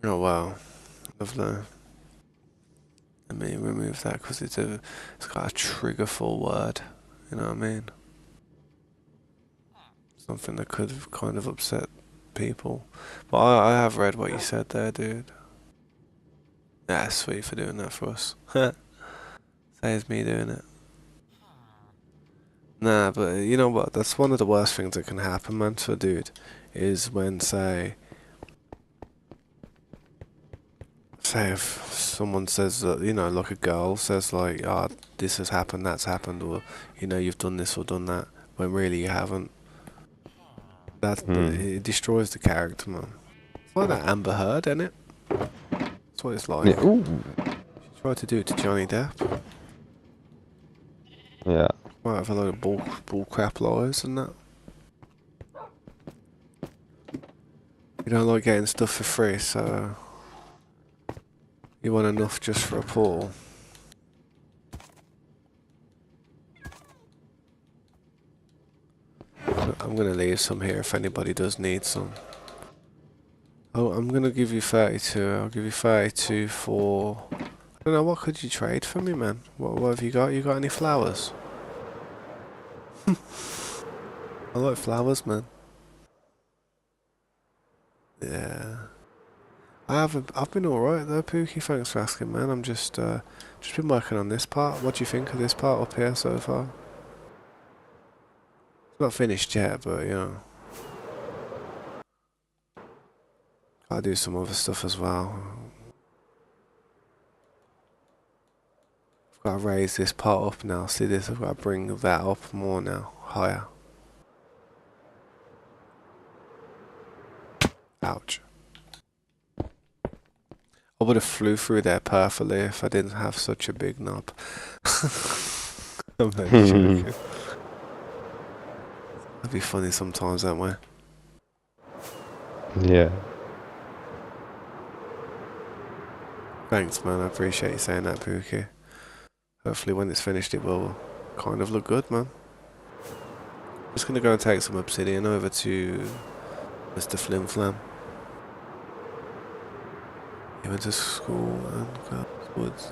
Speaker 1: Oh wow, lovely. Let me remove that because it's got a triggerful word. You know what I mean? Something that could have kind of upset people. But I have read what you said there, dude. Yeah, sweet for doing that for us. Saves me doing it. Nah, but you know what? That's one of the worst things that can happen, man, to a dude, is when, say if someone says that, like a girl says like, ah, this has happened, that's happened, or, you've done this or done that, when really you haven't.
Speaker 2: Hmm.
Speaker 1: It destroys the character, man. It's like that Amber Heard, innit? That's what it's like.
Speaker 2: Yeah. Ooh.
Speaker 1: She tried to do it to Johnny Depp.
Speaker 2: Yeah.
Speaker 1: Might have a load of bull crap lies and that. You don't like getting stuff for free, so you want enough just for a pool. I'm gonna leave some here if anybody does need some. Oh, I'm gonna give you 32. I'll give you 32 for... I don't know, what could you trade for me, man? What have you got? You got any flowers? I like flowers, man. Yeah. I've been alright though, Pookie, thanks for asking, man. I'm just been working on this part. What do you think of this part up here so far? It's not finished yet, but I'll do some other stuff as well. I've got to raise this part up now. See this? I've got to bring that up more now, higher. Ouch. I would have flew through there perfectly if I didn't have such a big knob. I'm only joking. That'd be funny sometimes, that way.
Speaker 2: Yeah.
Speaker 1: Thanks, man. I appreciate you saying that, Pookie. Hopefully when it's finished it will kind of look good, man. Just gonna go and take some obsidian over to Mr. Flim Flam. He went to school and got woods.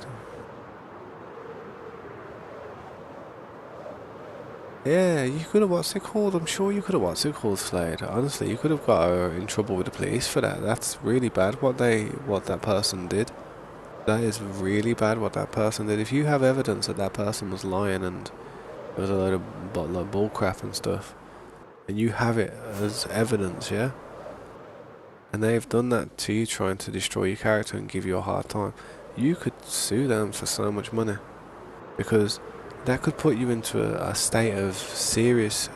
Speaker 1: Yeah, you could have, what's it called? I'm sure you could have, what's it called, Slade? Honestly, you could have got in trouble with the police for that. That's really bad what that person did. That is really bad what that person did. If you have evidence that that person was lying and there was a load of like bull crap and stuff, and you have it as evidence, yeah? And they've done that to you, trying to destroy your character and give you a hard time, you could sue them for so much money. Because that could put you into a state of serious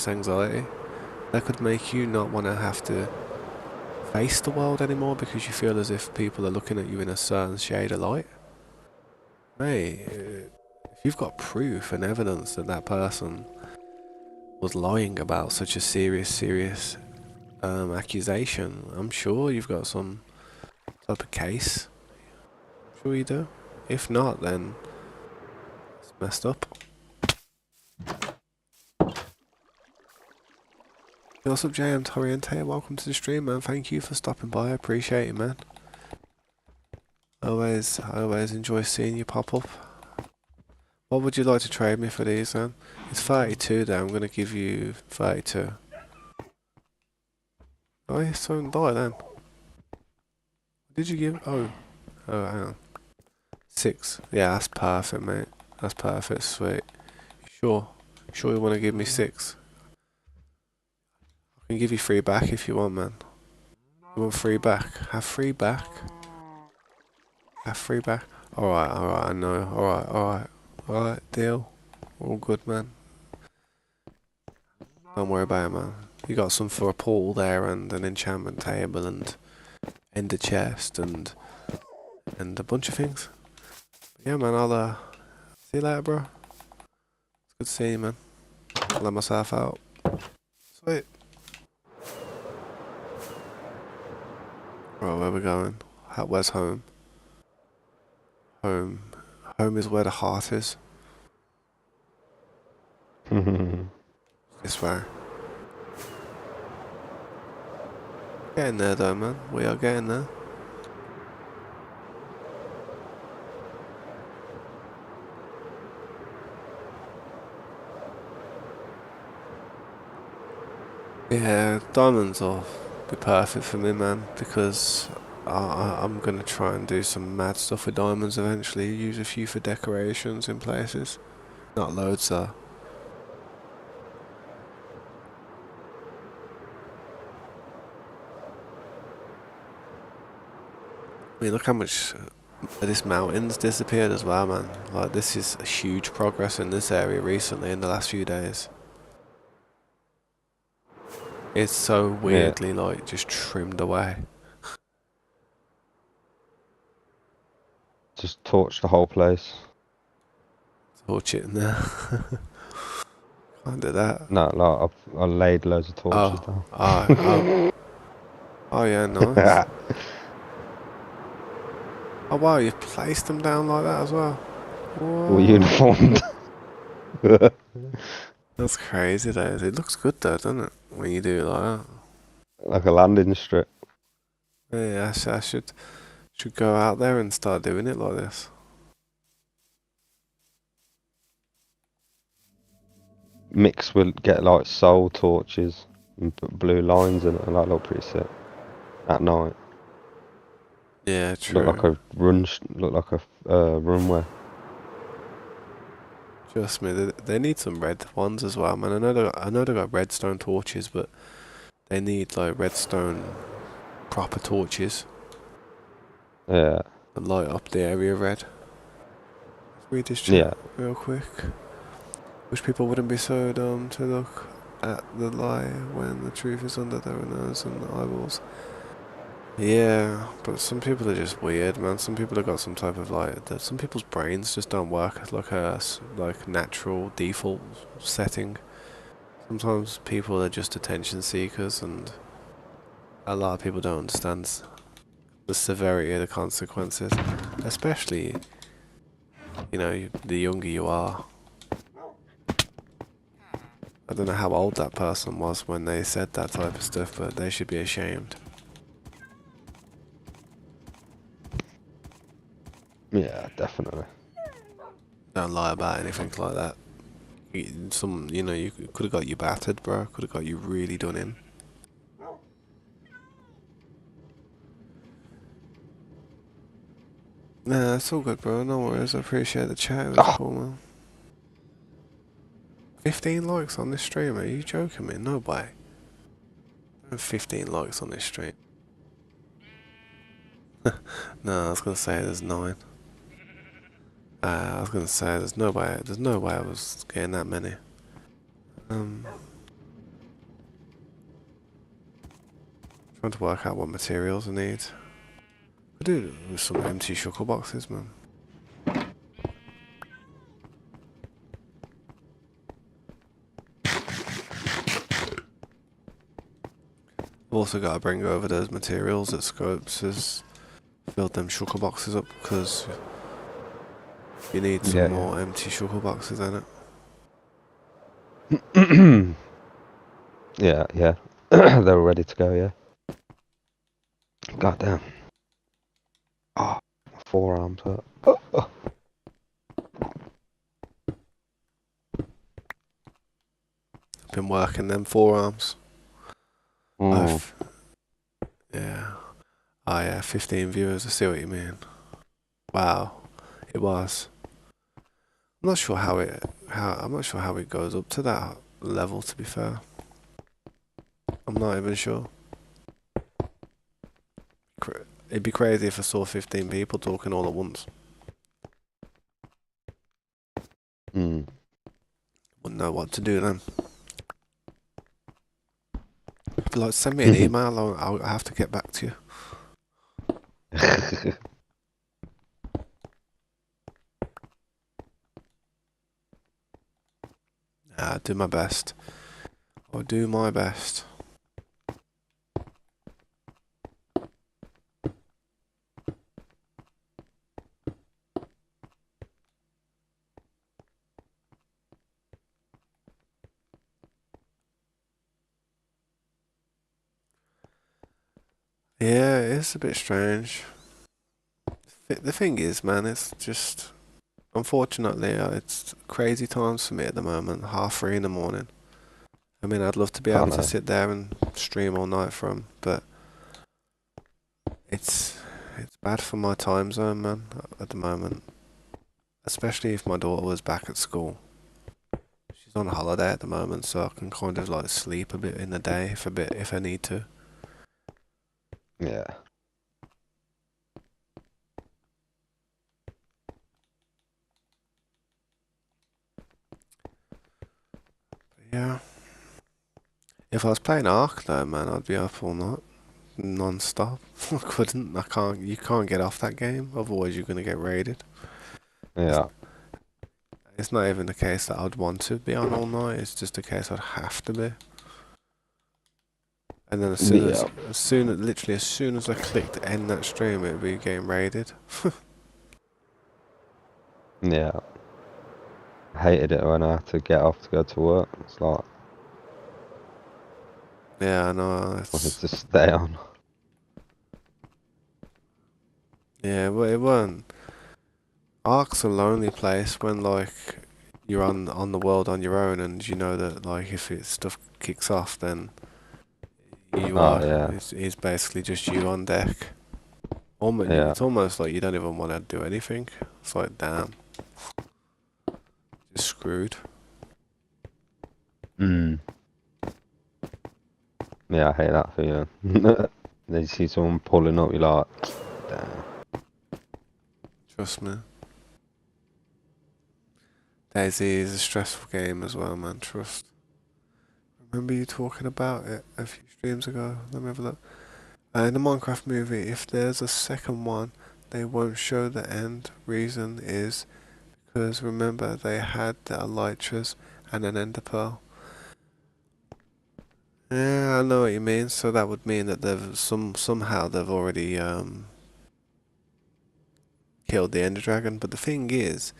Speaker 1: anxiety. That could make you not want to have to face the world anymore because you feel as if people are looking at you in a certain shade of light. Mate, if you've got proof and evidence that that person was lying about such a serious accusation, I'm sure you've got some type of case. I'm sure you do. If not, then it's messed up. What's up, JM Toriente? Welcome to the stream, man. Thank you for stopping by. I appreciate it, man. I always enjoy seeing you pop up. What would you like to trade me for these, then? It's 32 there. I'm going to give you 32. Oh, yeah, so buy then. What did you give? Oh, hang on. 6. Yeah, that's perfect, mate. That's perfect. Sweet. Sure. Sure you want to give me 6? I can give you 3 back if you want, man. You want 3 back? Have 3 back. Have 3 back. Alright, I know. Alright, deal. All good, man. Don't worry about it, man. You got some for a pool there, and an enchantment table, and ender chest, and a bunch of things. But yeah, man, I'll see you later, bro. It's good to see you, man. I'll let myself out. Sweet. Right, where we going? Where's home? Home. Home is where the heart is. This way. Getting there though, man. We are getting there. Yeah, diamonds will be perfect for me, man, because I'm gonna try and do some mad stuff with diamonds eventually. Use a few for decorations in places. Not loads though. I mean, look how much this mountain's disappeared as well, man. Like, this is a huge progress in this area recently in the last few days. It's so
Speaker 2: Yeah,
Speaker 1: weirdly, like, just trimmed away.
Speaker 2: just torch the whole place.
Speaker 1: Torch it in there. Can't do that.
Speaker 2: No, like I laid loads of torches
Speaker 1: Oh,
Speaker 2: down.
Speaker 1: oh, yeah, nice. Oh, wow, you've placed them down like that as well.
Speaker 2: All
Speaker 1: What?
Speaker 2: uniformed.
Speaker 1: That's crazy, though. It looks good, though, doesn't it? When you do it like that.
Speaker 2: Like a landing strip.
Speaker 1: Yeah, I should go out there and start doing it like this.
Speaker 2: Mix will get like soul torches and put blue lines in it, and that look pretty sick. At night,
Speaker 1: Yeah,
Speaker 2: look like
Speaker 1: true.
Speaker 2: a look like a runway.
Speaker 1: Trust me, they need some red ones as well, man. I know they got redstone torches, but they need like redstone proper torches
Speaker 2: Yeah,
Speaker 1: that light up the area red. Let's read this chat
Speaker 2: yeah.
Speaker 1: real quick. Wish people wouldn't be so dumb to look at the lie when the truth is under their nose and eyeballs. Yeah, but some people are just weird, man. Some people have got some type of like, some people's brains just don't work as like like natural default setting. Sometimes people are just attention seekers, and a lot of people don't understand the severity of the consequences, especially, the younger you are. I don't know how old that person was when they said that type of stuff, but they should be ashamed.
Speaker 2: Yeah, definitely.
Speaker 1: Don't lie about anything like that. You could have got you battered, bro. Could have got you really done in. Nah, it's all good, bro. No worries. I appreciate the chat. It was
Speaker 2: Oh,
Speaker 1: cool, man. 15 likes on this stream? Are you joking me? No way. 15 likes on this stream. No, I was gonna say there's 9. I was gonna say there's no way I was getting that many. Um, Trying to work out what materials I need. I do with some empty shuttle boxes, man. I've also got to bring over those materials that Scopes has filled them shulker boxes up, because you need some
Speaker 2: yeah,
Speaker 1: more empty shulker boxes in it.
Speaker 2: yeah. Yeah, yeah. They were ready to go, yeah. God damn. Oh, my forearms hurt. Oh.
Speaker 1: Been working them forearms.
Speaker 2: Mm.
Speaker 1: I've Yeah. Oh yeah, 15 viewers. I see what you mean. Wow, it was. I'm not sure I'm not sure how it goes up to that level. To be fair, I'm not even sure. It'd be crazy if I saw 15 people talking all at once.
Speaker 2: Mm.
Speaker 1: Wouldn't know what to do then. But like, send me an email. I'll have to get back to you. I'll do my best. I'll do my best. Yeah, it's a bit strange. The thing is, man, it's just, unfortunately, it's crazy times for me at the moment. 3:30 in the morning. I mean, I'd love to be
Speaker 2: I
Speaker 1: able to
Speaker 2: know.
Speaker 1: sit there and stream all night from, but it's it's bad for my time zone, man, at the moment. Especially if my daughter was back at school. She's on holiday at the moment, so I can kind of like sleep a bit in the day if I need to.
Speaker 2: Yeah.
Speaker 1: If I was playing Ark though, man, I'd be up all night, non-stop. I couldn't. I can't. You can't get off that game. Otherwise, you're gonna get raided. It's,
Speaker 2: Yeah.
Speaker 1: it's not even the case that I'd want to be on all night. It's just a case I'd have to be. And then
Speaker 2: Yeah.
Speaker 1: literally as soon as I clicked end that stream, it'd be getting raided.
Speaker 2: Yeah. I hated it when I had to get off to go to work. It's like
Speaker 1: Yeah, I know.
Speaker 2: wanted to stay on.
Speaker 1: Yeah, but it wasn't. Ark's a lonely place when like you're on the world on your own, and you know that like if stuff kicks off, then you
Speaker 2: Oh
Speaker 1: are.
Speaker 2: yeah.
Speaker 1: It's basically just you on deck. Almost,
Speaker 2: Yeah.
Speaker 1: it's almost like you don't even want to do anything. It's like damn, just screwed.
Speaker 2: Mm. Yeah, I hate that feeling. Then you see someone pulling up, you're like, damn.
Speaker 1: Trust me. DayZ is a stressful game as well, man. Trust. Remember you talking about it a few streams ago? Let me have a look. In the Minecraft movie, if there's a second one, they won't show the end. Reason is because remember they had the elytras and an ender pearl. Yeah, I know what you mean. So that would mean that they've somehow they've already killed the ender dragon. But the thing is,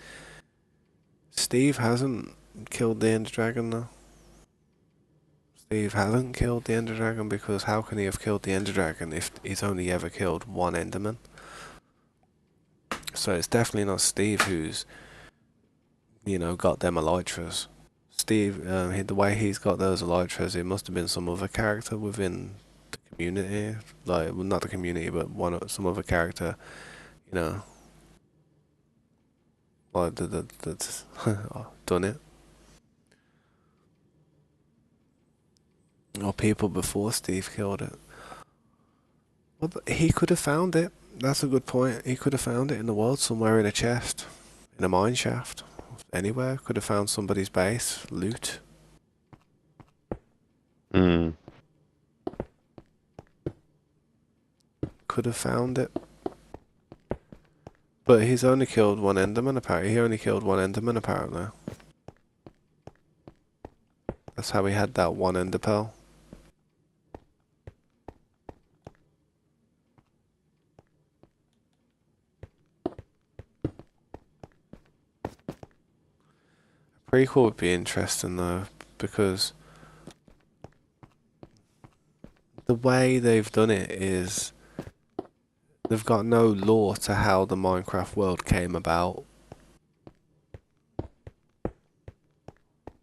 Speaker 1: Steve hasn't killed the ender dragon though. Steve hasn't killed the ender dragon because how can he have killed the ender dragon if he's only ever killed one enderman? So it's definitely not Steve who's got them elytras. Steve, the way he's got those elytras, it must have been some other character within the community, like well, not the community, but some other character, you know, like that's done it, or people before Steve killed it. Well, but he could have found it. That's a good point. He could have found it in the world somewhere in a chest, in a mine shaft, anywhere. Could have found somebody's base, loot.
Speaker 2: Mm.
Speaker 1: Could have found it. But he's only killed one Enderman apparently. He only killed one Enderman apparently. That's how he had that one Ender Pearl. Prequel would be interesting though, because the way they've done it is they've got no lore to how the Minecraft world came about.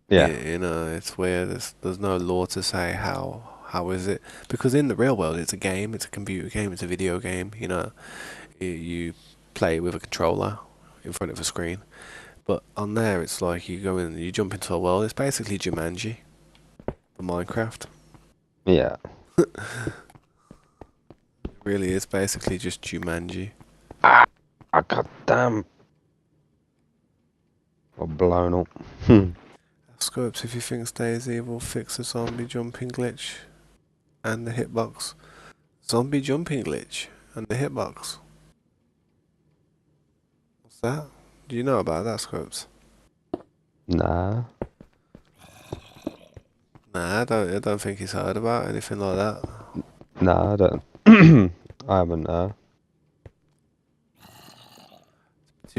Speaker 2: Yeah.
Speaker 1: It's weird. There's no lore to say how is it, because in the real world it's a game, it's a computer game, it's a video game. You play with a controller in front of a screen. But on there, it's like you go in, you jump into a world. It's basically Jumanji for Minecraft.
Speaker 2: Yeah.
Speaker 1: It really is basically just Jumanji.
Speaker 2: Ah, god damn. Got blown up.
Speaker 1: Scopes, if you think DayZ will fix the zombie jumping glitch and the hitbox. Zombie jumping glitch and the hitbox. What's that? Do you know about that, Scopes?
Speaker 2: Nah.
Speaker 1: Nah, I don't think he's heard about anything like that.
Speaker 2: Nah, I don't. I haven't,
Speaker 1: To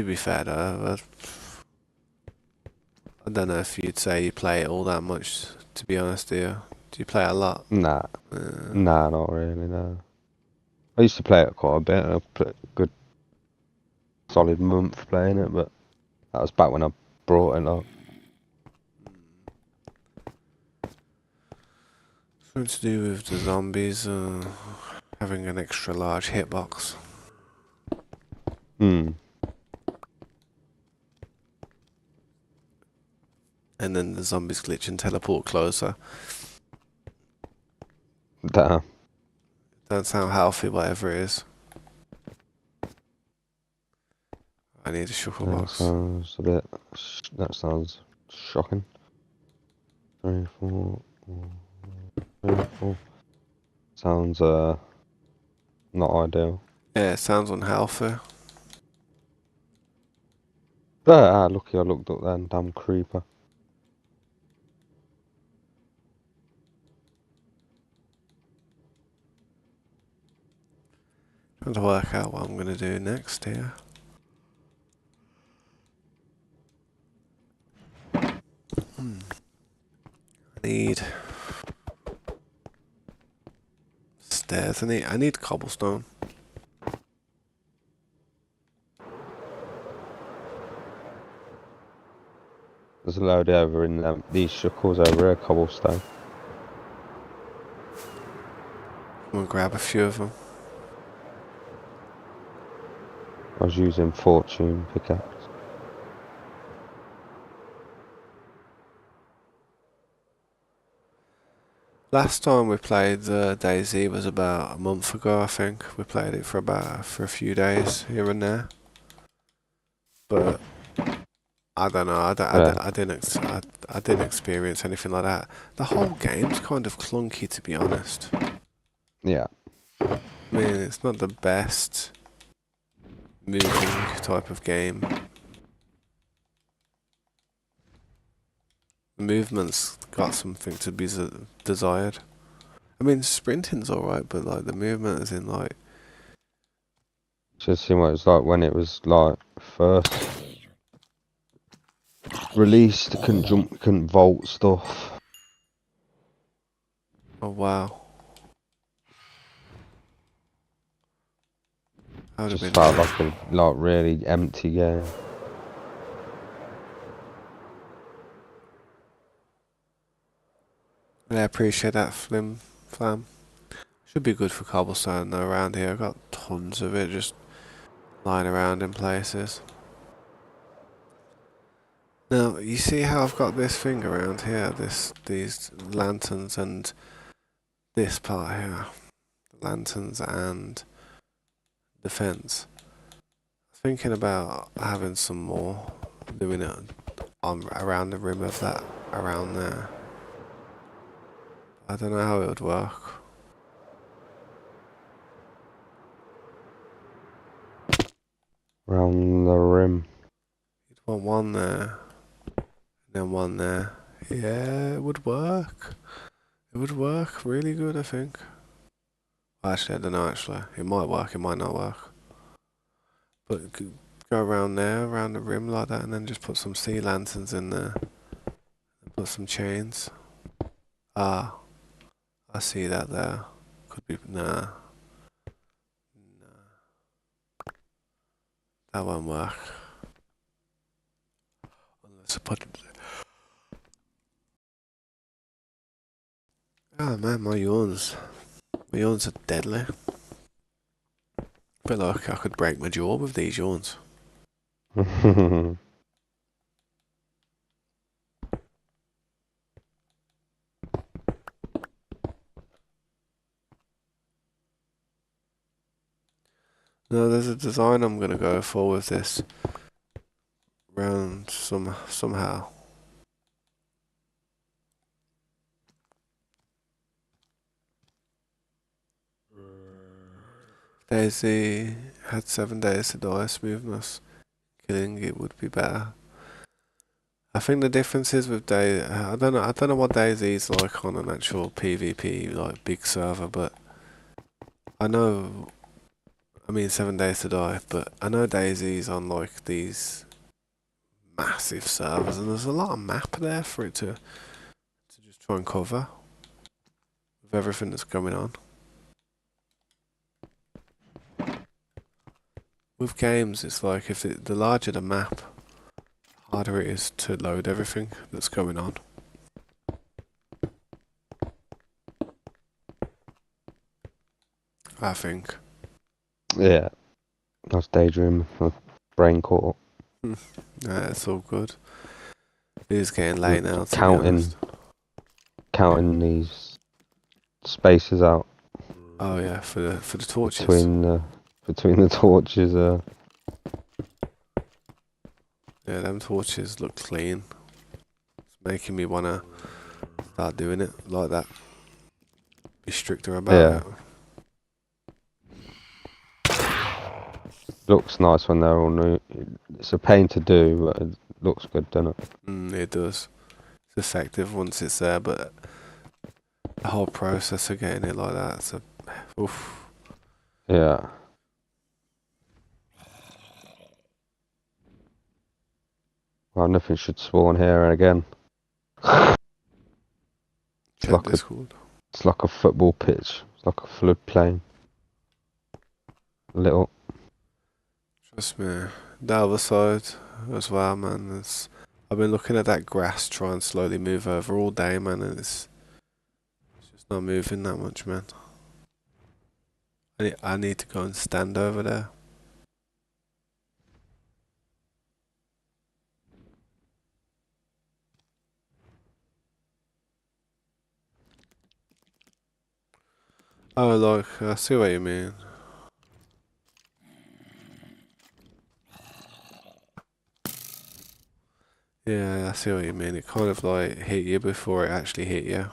Speaker 1: be fair though, I don't know if you'd say you play it all that much, to be honest, do you? Do you play it a lot?
Speaker 2: Nah.
Speaker 1: Uh,
Speaker 2: Nah, not really, no. I used to play it quite a bit. I put a good solid month playing it, but that was back when I brought it up.
Speaker 1: Something to do with the zombies having an extra large hitbox.
Speaker 2: Hmm.
Speaker 1: And then the zombies glitch and teleport closer.
Speaker 2: Damn.
Speaker 1: Don't sound healthy, whatever it is. I need a shuffle
Speaker 2: That
Speaker 1: box.
Speaker 2: sounds a bit. That sounds shocking. 3, 4. Beautiful. Sounds not ideal.
Speaker 1: Yeah, it sounds unhealthy.
Speaker 2: Lucky I looked up then, damn creeper.
Speaker 1: Trying to work out what I'm gonna do next here. I need stairs. I need cobblestone.
Speaker 2: There's a load over in these shuckles over here, cobblestone.
Speaker 1: I'm gonna grab a few of them.
Speaker 2: I was using fortune pickaxe.
Speaker 1: Last time we played DayZ was about a month ago, I think. We played it for a few days here and there. But I don't know.
Speaker 2: Yeah,
Speaker 1: I didn't experience anything like that. The whole game's kind of clunky, to be honest.
Speaker 2: yeah.
Speaker 1: I mean, it's not the best moving type of game. The movement's got something to be desired. I mean, sprinting's alright, but like the movement is in like.
Speaker 2: Just seeing what it's like when it was like first released. Couldn't jump, couldn't vault stuff.
Speaker 1: Oh wow. That would have
Speaker 2: Just
Speaker 1: been
Speaker 2: felt
Speaker 1: nice.
Speaker 2: like a really empty game.
Speaker 1: Yeah, I appreciate that, Flam. Should be good for cobblestone though around here. I've got tons of it just lying around in places. Now, you see how I've got this thing around here, these lanterns and this part here. The lanterns and the fence. Thinking about having some more, doing it on around the rim of that, around there. I don't know how it would work.
Speaker 2: Around the rim.
Speaker 1: You'd want one there, and then one there. Yeah, it would work. It would work really good, I think. Actually, I don't know, actually. It might work, it might not work. But go around there, around the rim like that, and then just put some sea lanterns in there. And put some chains. Ah, I see that there. Could be, nah. That won't work. Unless I put. Oh man, my yawns. My yawns are deadly. Feel like I could break my jaw with these yawns. No, there's a design I'm gonna go for with this round somehow. Daisy had 7 days to die. Smoothness, killing it would be better. I think the difference is with Daisy. I don't know. I don't know what Daisy's like on an actual PvP like big server, but I know. I mean, 7 days to die, but I know Daisy's on like these massive servers, and there's a lot of map there for it to just try and cover with everything that's going on. With games, it's like if the larger the map, the harder it is to load everything that's going on. I think.
Speaker 2: Yeah, I was daydreaming. My brain caught
Speaker 1: Yeah, it's all good. It is getting late
Speaker 2: up.
Speaker 1: now, to be
Speaker 2: Counting,
Speaker 1: honest.
Speaker 2: counting these spaces out
Speaker 1: Oh yeah, for the torches.
Speaker 2: between the torches.
Speaker 1: Yeah, them torches look clean. It's making me wanna start doing it like that. Be stricter about
Speaker 2: Yeah,
Speaker 1: it.
Speaker 2: looks nice when they're all new. It's a pain to do, but it looks good, doesn't it?
Speaker 1: It does. It's effective once it's there, but the whole process of getting it like that, it's a oof.
Speaker 2: Yeah. Well, nothing should spawn here again. It's
Speaker 1: Check
Speaker 2: like a
Speaker 1: Discord.
Speaker 2: it's like a football pitch. It's like a floodplain. Little.
Speaker 1: Trust me. The other side as well, man. I've been looking at that grass try and slowly move over all day, man, and it's just not moving that much, man. I need to go and stand over there. Oh, like, I see what you mean. Yeah, I see what you mean. It kind of like hit you before it actually hit you.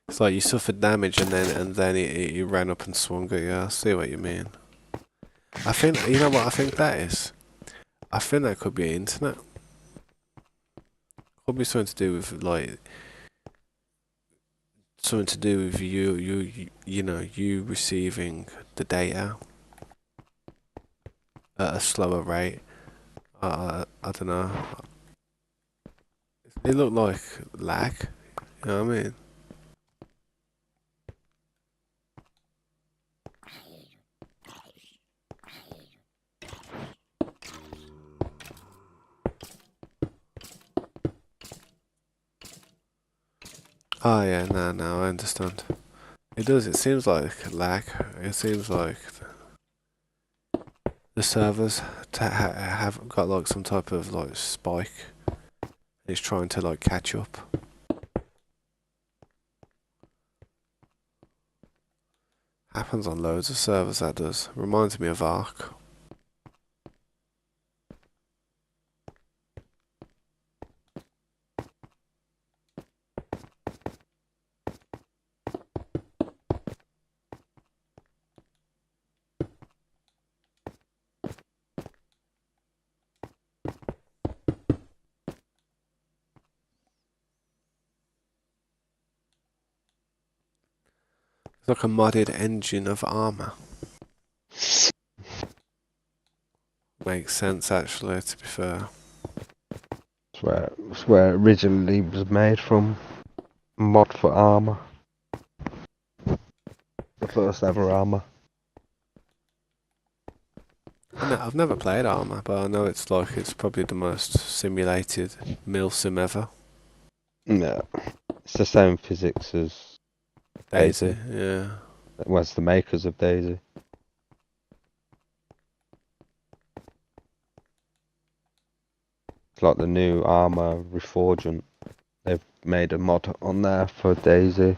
Speaker 1: It's like you suffered damage and then it ran up and swung at you. I see what you mean. I think you know what I think that is. I think that could be internet. Could be something to do with like something to do with you know you receiving the data at a slower rate. I don't know. It looked like lag. You know what I mean? Oh yeah, no, I understand. It does. It seems like lag. It seems like the servers have got like some type of like spike. It's trying to like catch up. Happens on loads of servers. That does. Reminds me of Ark. It's like a modded engine of armor. Makes sense actually. To be fair.
Speaker 2: It's where it originally was made from. Mod for armor. The first ever armor.
Speaker 1: I've never played Arma, but I know it's probably the most simulated mill sim ever.
Speaker 2: Yeah. It's the same physics as
Speaker 1: Daisy,
Speaker 2: Daisy.
Speaker 1: yeah.
Speaker 2: Well, it's the makers of Daisy. It's like the new armor Reforgent. They've made a mod on there for Daisy.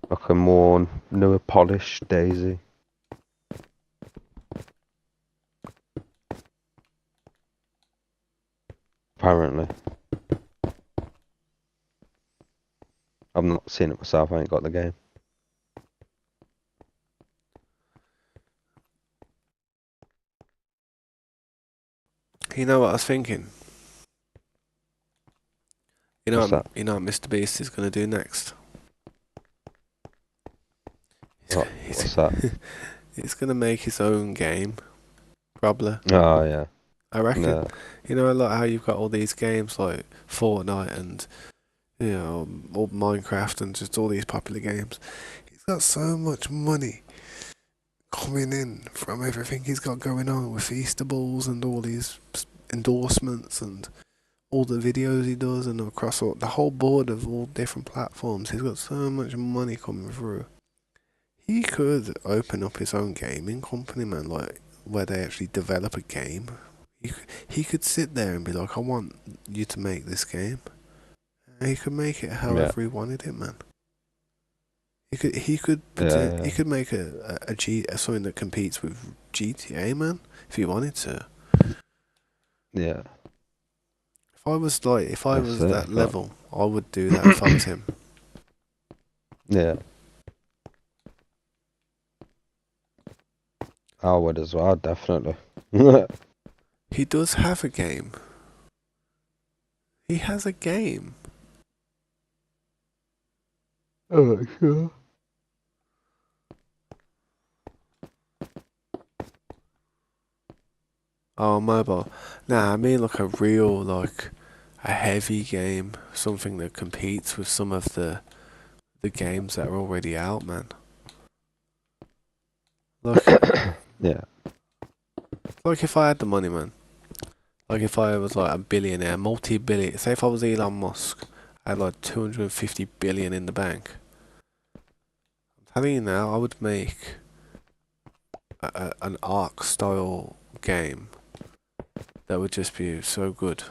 Speaker 2: Like a more newer polished Daisy. Apparently. I've not seen it myself, I ain't got the game.
Speaker 1: You know what I was thinking?
Speaker 2: What's that?
Speaker 1: You know what Mr. Beast is gonna do next? He's,
Speaker 2: What's that?
Speaker 1: he's gonna make his own game, probably.
Speaker 2: Oh yeah.
Speaker 1: I reckon.
Speaker 2: No.
Speaker 1: You know, like how you've got all these games like Fortnite and all Minecraft and just all these popular games. He's got so much money coming in from everything he's got going on with Feastables and all these endorsements and all the videos he does and across the whole board of all different platforms. He's got so much money coming through. He could open up his own gaming company, man, like where they actually develop a game. He could sit there and be like, I want you to make this game. And he could make it
Speaker 2: Yeah.
Speaker 1: however he wanted it, man. He
Speaker 2: Yeah.
Speaker 1: could make something that competes with GTA, man, if he wanted to.
Speaker 2: Yeah.
Speaker 1: If I
Speaker 2: That's
Speaker 1: was
Speaker 2: it.
Speaker 1: that level, I would do that if I was him.
Speaker 2: Yeah, I would as well, definitely.
Speaker 1: He does have a game. He has a game.
Speaker 2: Oh, sure.
Speaker 1: Oh, mobile. Nah, I mean like a real, like, a heavy game. Something that competes with some of the games that are already out, man. Like,
Speaker 2: Yeah.
Speaker 1: like if I had the money, man. Like if I was like a billionaire, multi-billion. Say if I was Elon Musk, I had like 250 billion in the bank. I'm telling you now, I would make an Ark style game that would just be so good,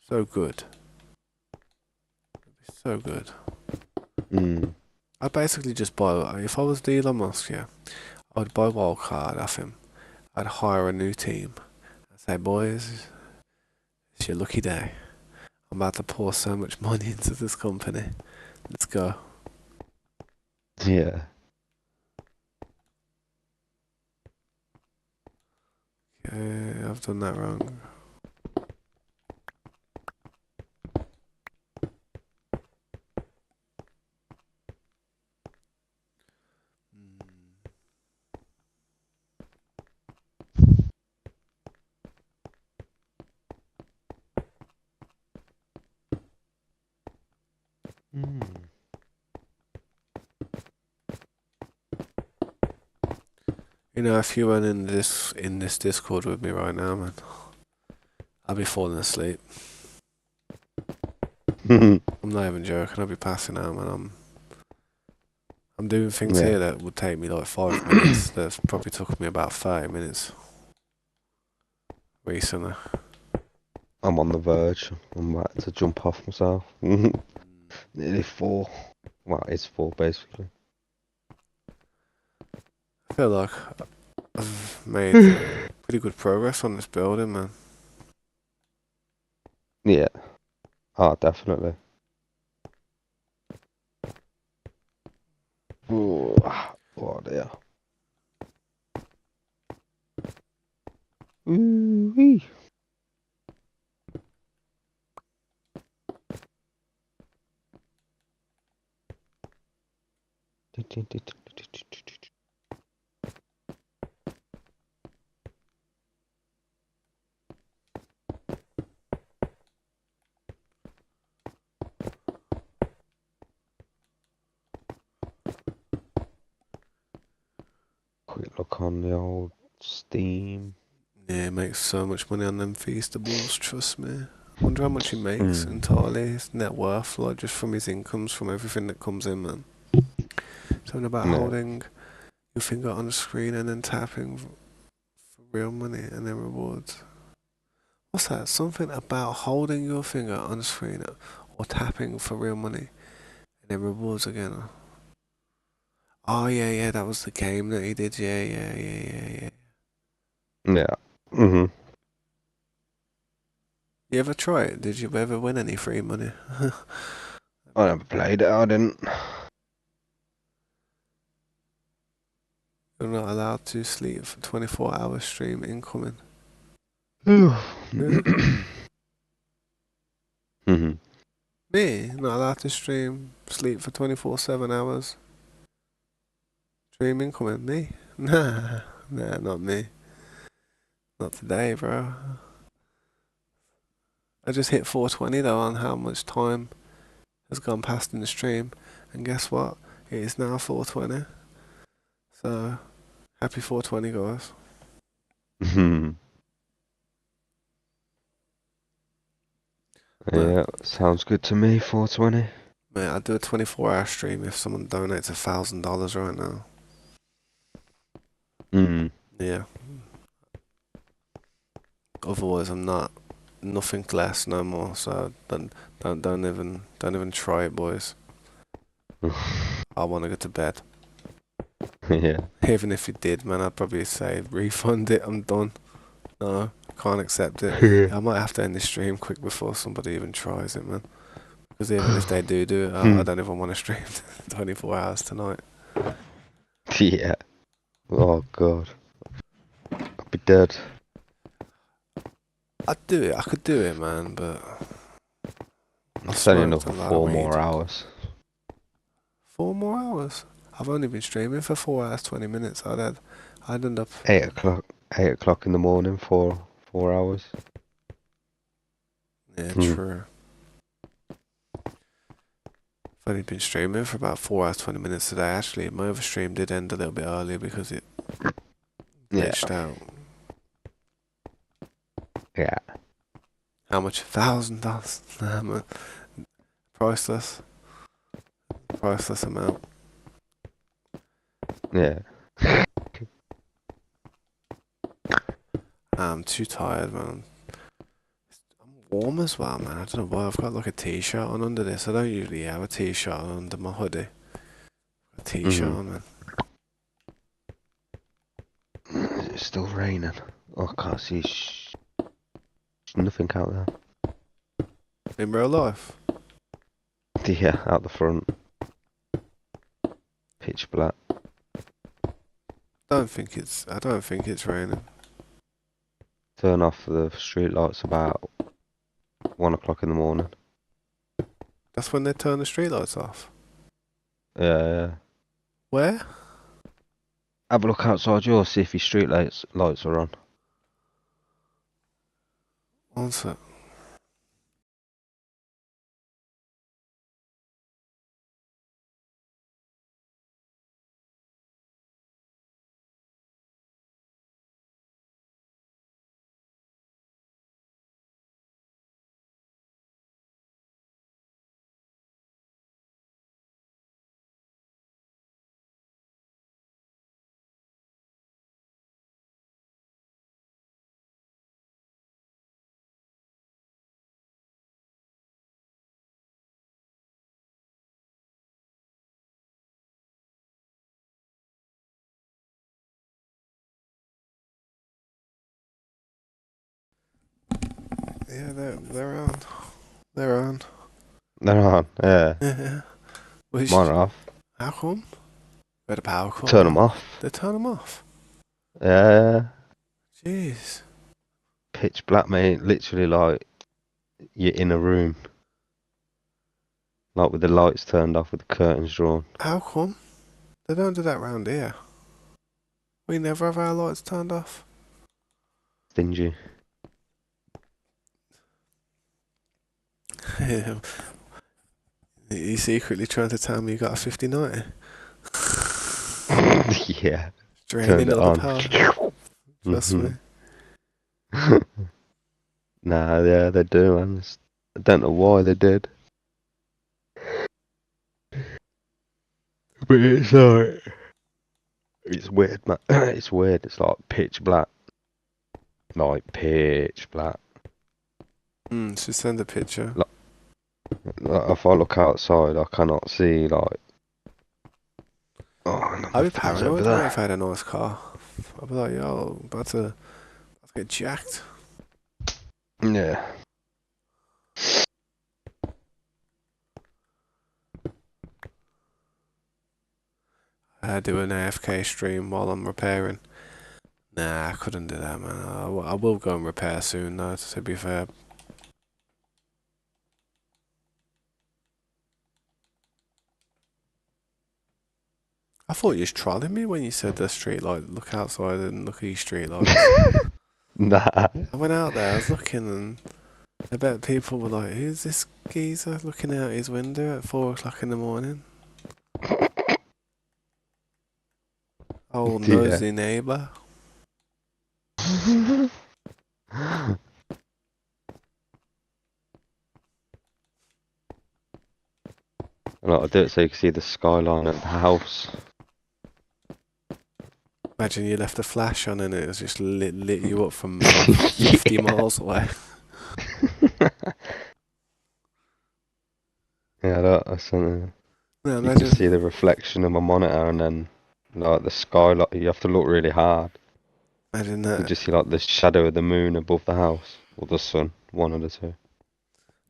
Speaker 1: so good, so good.
Speaker 2: Mm.
Speaker 1: I'd basically just buy. If I was the Elon Musk, yeah, I would buy Wildcard off him. I'd hire a new team. I'd say, boys, it's your lucky day. I'm about to pour so much money into this company. Let's go.
Speaker 2: Yeah.
Speaker 1: Okay, I've done that wrong.
Speaker 2: Mm.
Speaker 1: You know, if you weren't in this Discord with me right now, man, I'd be falling asleep. I'm not even joking. I'd be passing out, man. I'm doing things
Speaker 2: Yeah.
Speaker 1: here that would take me like 5 minutes. That's probably took me about 30 minutes recently.
Speaker 2: I'm on the verge. I'm about to jump off myself. Nearly 4. Well, it's 4 basically.
Speaker 1: I feel like I've made pretty good progress on this building, man.
Speaker 2: Yeah. Oh, definitely. Ooh. Oh dear. Ooh wee. Quick look on the old Steam.
Speaker 1: Yeah, he makes so much money on them feastables, trust me. Wonder how much he makes
Speaker 2: Mm.
Speaker 1: entirely, his net worth, like just from his incomes, from everything that comes in, man. Something about
Speaker 2: Yeah.
Speaker 1: holding your finger on the screen and then tapping for real money and then rewards. What's that? Something about holding your finger on the screen or tapping for real money and then rewards again. Oh yeah, yeah, that was the game that he did. Yeah, yeah, yeah, yeah, yeah.
Speaker 2: Yeah. Mhm.
Speaker 1: You ever try it? Did you ever win any free money?
Speaker 2: I never played it. I didn't.
Speaker 1: You're not allowed to sleep for 24-hour stream incoming. Really?
Speaker 2: Mhm.
Speaker 1: Me? Not allowed to stream sleep for 24/7 hours. Stream incoming. Me? Nah, nah, not me. Not today, bro. I just hit 420 though on how much time has gone past in the stream, and guess what? It is now 420. So happy 420, guys.
Speaker 2: Mhm.
Speaker 1: Man,
Speaker 2: Yeah, sounds good to me. 420.
Speaker 1: man, I'd do a 24-hour stream if someone donates $1,000 right now.
Speaker 2: Mm.
Speaker 1: Yeah. Otherwise, I'm not. Nothing less, no more. So don't even try it, boys. I want to go to bed.
Speaker 2: Yeah.
Speaker 1: Even if you did, man, I'd probably say refund it. I'm done. No, can't accept it. Yeah, I might have to end the stream quick before somebody even tries it, man. Because even if they do it, I
Speaker 2: Hmm.
Speaker 1: don't even want to stream 24 hours tonight.
Speaker 2: Yeah. Oh god. I'll be dead.
Speaker 1: I'd do it. I could do it, man, but I've
Speaker 2: It's only
Speaker 1: smoked a
Speaker 2: another
Speaker 1: lot of
Speaker 2: 4 more
Speaker 1: weed.
Speaker 2: hours.
Speaker 1: 4 more hours. I've only been streaming for 4 hours 20 minutes. I'd end up.
Speaker 2: 8 o'clock. 8 o'clock in the morning for 4 hours.
Speaker 1: Yeah,
Speaker 2: Hmm.
Speaker 1: true. I've only been streaming for about 4 hours 20 minutes today. Actually, my other stream did end a little bit earlier because it
Speaker 2: Yeah.
Speaker 1: glitched out.
Speaker 2: Yeah.
Speaker 1: How much? $1,000. Nah, man. Priceless. Priceless amount.
Speaker 2: Yeah.
Speaker 1: I'm too tired, man. I'm warm as well, man. I don't know why. I've got like a t-shirt on under this. I don't usually have a t-shirt on under my hoodie. A t-shirt
Speaker 2: Hmm.
Speaker 1: on, man.
Speaker 2: It's still raining. Oh, I can't see nothing out there.
Speaker 1: In real life.
Speaker 2: Yeah, out the front. Pitch black.
Speaker 1: I don't think it's raining.
Speaker 2: Turn off the street lights about 1 o'clock in the morning.
Speaker 1: That's when they turn the streetlights off.
Speaker 2: Yeah.
Speaker 1: Where?
Speaker 2: Have a look outside yours, see if your lights are on.
Speaker 1: One sec. Yeah, they're on. They're on.
Speaker 2: They're on, yeah.
Speaker 1: Yeah.
Speaker 2: Mine
Speaker 1: Which?
Speaker 2: are off.
Speaker 1: How come? Where the power cut
Speaker 2: Turn them
Speaker 1: out?
Speaker 2: off.
Speaker 1: They turn them off.
Speaker 2: Yeah.
Speaker 1: Jeez.
Speaker 2: Pitch black, mate. Literally like you're in a room. Like with the lights turned off, with the curtains drawn.
Speaker 1: How come? They don't do that round here. We never have our lights turned off.
Speaker 2: Stingy.
Speaker 1: You secretly trying to tell me you got a 5090?
Speaker 2: Yeah. Turned
Speaker 1: Draining
Speaker 2: it
Speaker 1: all the
Speaker 2: on.
Speaker 1: power. Trust
Speaker 2: Hmm.
Speaker 1: me.
Speaker 2: Nah, yeah, they do, man. I don't know why they did. But it's alright. It's weird, man. It's weird. It's like pitch black. Like pitch black.
Speaker 1: Should send a picture.
Speaker 2: Like, if I look outside, I cannot see, like. Oh,
Speaker 1: I'd be
Speaker 2: nothing's over
Speaker 1: paranoid, mate, if
Speaker 2: there.
Speaker 1: I had a nice car. I'd be like, yo, about to get jacked.
Speaker 2: Yeah.
Speaker 1: I do an AFK stream while I'm repairing. Nah, I couldn't do that, man. I will go and repair soon, though, to be fair. I thought you was trolling me when you said the street light. Look outside and look at these street lights.
Speaker 2: Nah.
Speaker 1: I went out there, I was looking, and I bet people were like, who's this geezer looking out his window at 4 o'clock in the morning? Old
Speaker 2: Yeah.
Speaker 1: nosy neighbour.
Speaker 2: Like, I do it so you can see the skyline of the house.
Speaker 1: Imagine you left a flash on and it was just lit you up from 50 miles away.
Speaker 2: Yeah, that's something.
Speaker 1: Yeah,
Speaker 2: You can see
Speaker 1: imagine,
Speaker 2: the reflection of my monitor, and then like the skyline. You have to look really hard.
Speaker 1: imagine
Speaker 2: You
Speaker 1: that.
Speaker 2: just see like the shadow of the moon above the house, or the sun, one of the two.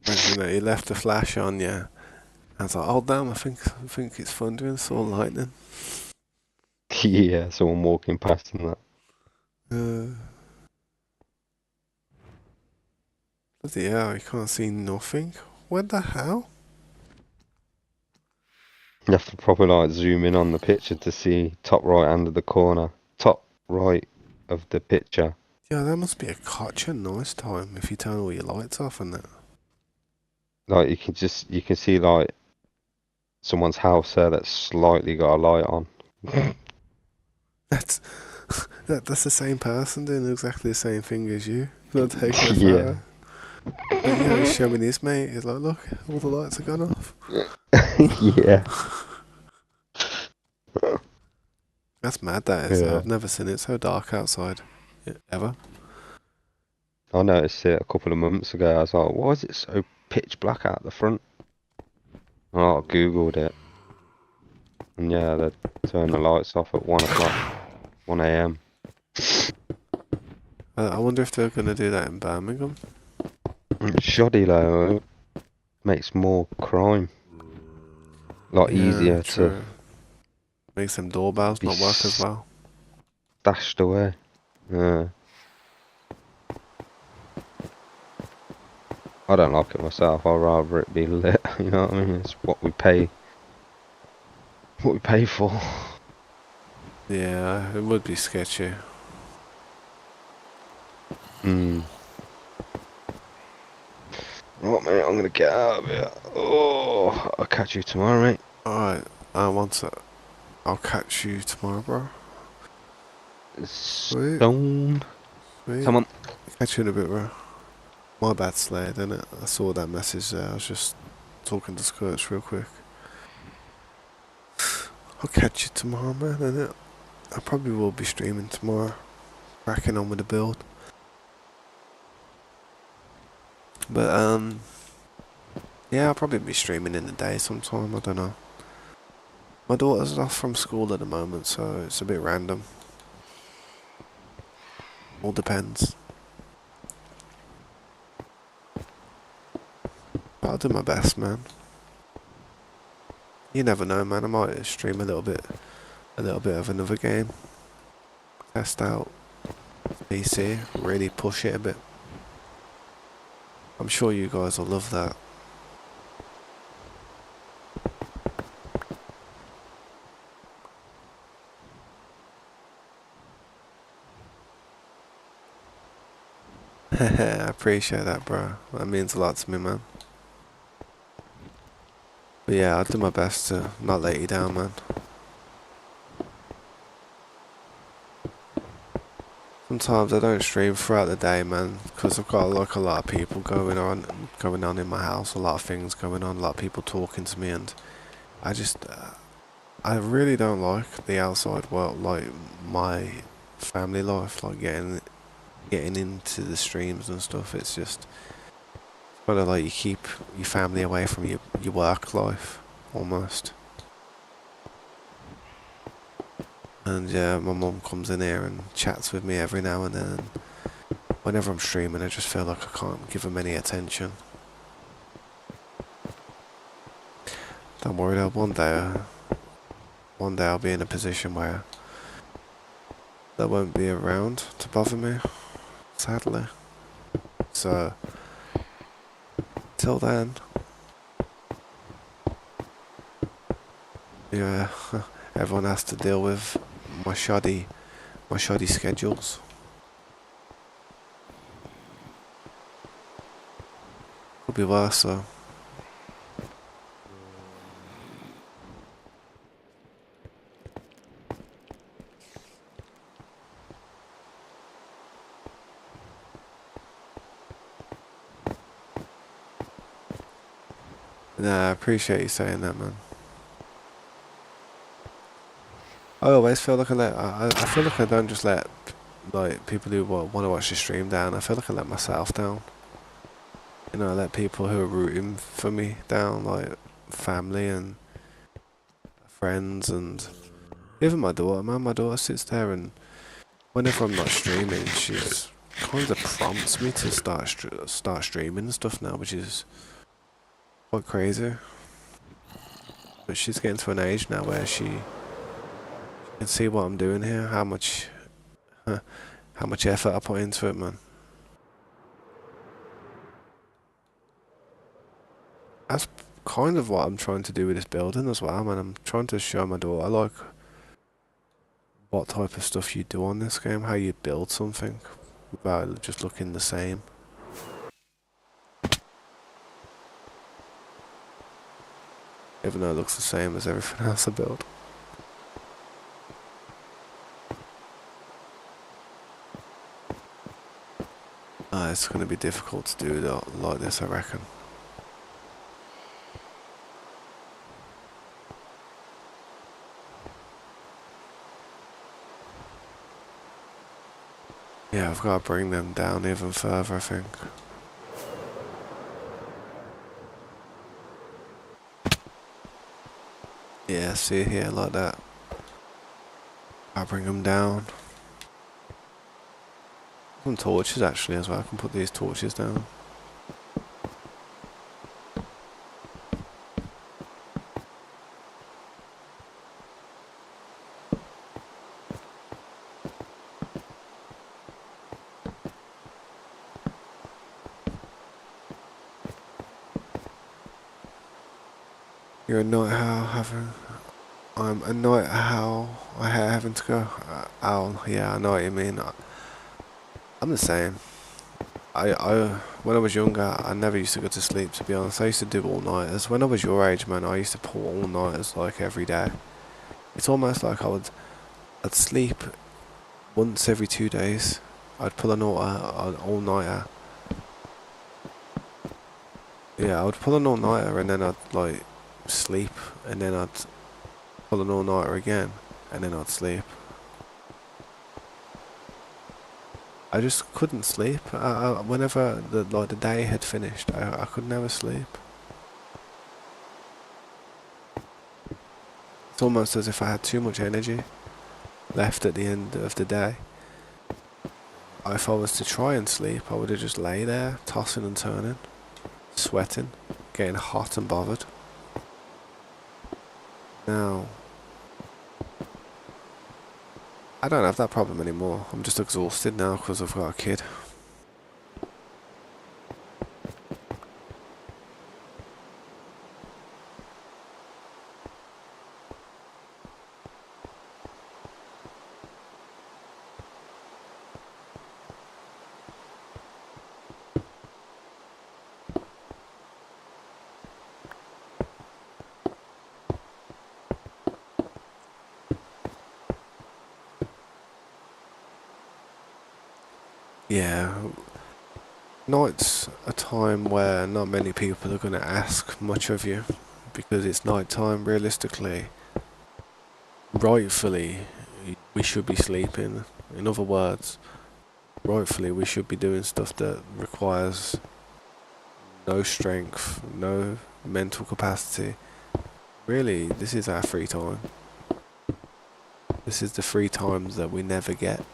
Speaker 1: Imagine that you left the flash on, yeah. I was like, oh damn, I think it's thundering, saw lightning.
Speaker 2: Yeah, someone walking past and that.
Speaker 1: Uh, Bloody hell, you can't see nothing. What the hell?
Speaker 2: You have to proper like zoom in on the picture to see top right hand of the corner, top right of the picture.
Speaker 1: Yeah, that must be a gotcha nice time if you turn all your lights off and that.
Speaker 2: Like you can see like someone's house there that's slightly got a light on.
Speaker 1: That's that's the same person doing exactly the same thing as you. Not taking a
Speaker 2: Yeah.
Speaker 1: photo. But yeah, he's showing his mate. He's like, look, all the lights have gone off.
Speaker 2: Yeah.
Speaker 1: That's mad, that is.
Speaker 2: Yeah.
Speaker 1: I've never seen it so dark outside. Ever.
Speaker 2: I noticed it a couple of months ago. I was like, why is it so pitch black out the front? And I googled it, and yeah, they turned the lights off at 1 o'clock, 1 a.m.
Speaker 1: I wonder if they're going to do that in Birmingham.
Speaker 2: Shoddy though, makes more crime, a lot
Speaker 1: Yeah,
Speaker 2: easier to
Speaker 1: true. Makes them doorbells
Speaker 2: be
Speaker 1: not work as well.
Speaker 2: stashed away. Yeah. I don't like it myself. I'd rather it be lit. You know what I mean? It's what we pay for.
Speaker 1: Yeah, it would be sketchy.
Speaker 2: Hmm. Right, mate. I'm gonna get out of here. Oh, I'll catch you tomorrow, mate.
Speaker 1: Alright, I'll catch you tomorrow, bro. Sweet,
Speaker 2: Stone.
Speaker 1: sweet.
Speaker 2: Come on.
Speaker 1: Catch you in a bit, bro. My bad, Slade, innit? I saw that message there. I was just talking to Skirts real quick. I'll catch you tomorrow, man, innit? I probably will be streaming tomorrow. Cracking on with the build. But, yeah, I'll probably be streaming in the day sometime. I don't know. My daughter's off from school at the moment, so it's a bit random. All depends. But I'll do my best, man. You never know, man. I might stream a little bit of another game. Test out PC, really push it a bit. I'm sure you guys will love that. I appreciate that, bro. That means a lot to me, man. But yeah, I'll do my best to not let you down, man. Sometimes I don't stream throughout the day, man, because I've got like a lot of people going on in my house, a lot of things going on, a lot of people talking to me, and I just, I really don't like the outside world, like my family life, like getting into the streams and stuff. It's just kind of like you keep your family away from your work life, almost. And yeah, my mum comes in here and chats with me every now and then. Whenever I'm streaming, I just feel like I can't give them any attention. Don't worry though, one day I'll be in a position where they won't be around to bother me, sadly. So, till then, yeah, everyone has to deal with my shoddy, my shoddy schedules. Could be worse though. Nah, I appreciate you saying that, man. I always feel like I feel like I don't just let like people who want to watch the stream down. I feel like I let myself down. You know, I let people who are rooting for me down, like family and friends, and even my daughter. Man, my daughter sits there, and whenever I'm not streaming, kind of prompts me to start streaming and stuff now, which is quite crazy. But she's getting to an age now where she can see what I'm doing here, how much effort I put into it, man. That's kind of what I'm trying to do with this building as well, man. I'm trying to show my daughter like what type of stuff you do on this game, how you build something without just looking the same. Even though it looks the same as everything else I build. It's going to be difficult to do that like this, I reckon. Yeah, I've got to bring them down even further, I think. Yeah, see here, like that. I'll bring them down. Some torches actually as well, I can put these torches down. You're a night owl having... I'm a night owl. I having to go. Owl, yeah, I know what you mean. I'm the same. When I was younger, I never used to go to sleep, to be honest. I used to do all-nighters. When I was your age, man, I used to pull all-nighters, like, every day. It's almost like I'd sleep once every 2 days. I'd pull an all-nighter. Yeah, I would pull an all-nighter and then I'd, like, sleep. And then I'd pull an all-nighter again. And then I'd sleep. I just couldn't sleep. Whenever the day had finished, I could never sleep. It's almost as if I had too much energy left at the end of the day. If I was to try and sleep, I would have just lay there, tossing and turning, sweating, getting hot and bothered. Now, I don't have that problem anymore. I'm just exhausted now because I've got a kid. Yeah, night's a time where not many people are going to ask much of you because it's night time realistically. Rightfully, we should be sleeping. In other words, rightfully we should be doing stuff that requires no strength, no mental capacity. Really, this is our free time. This is the free times that we never get.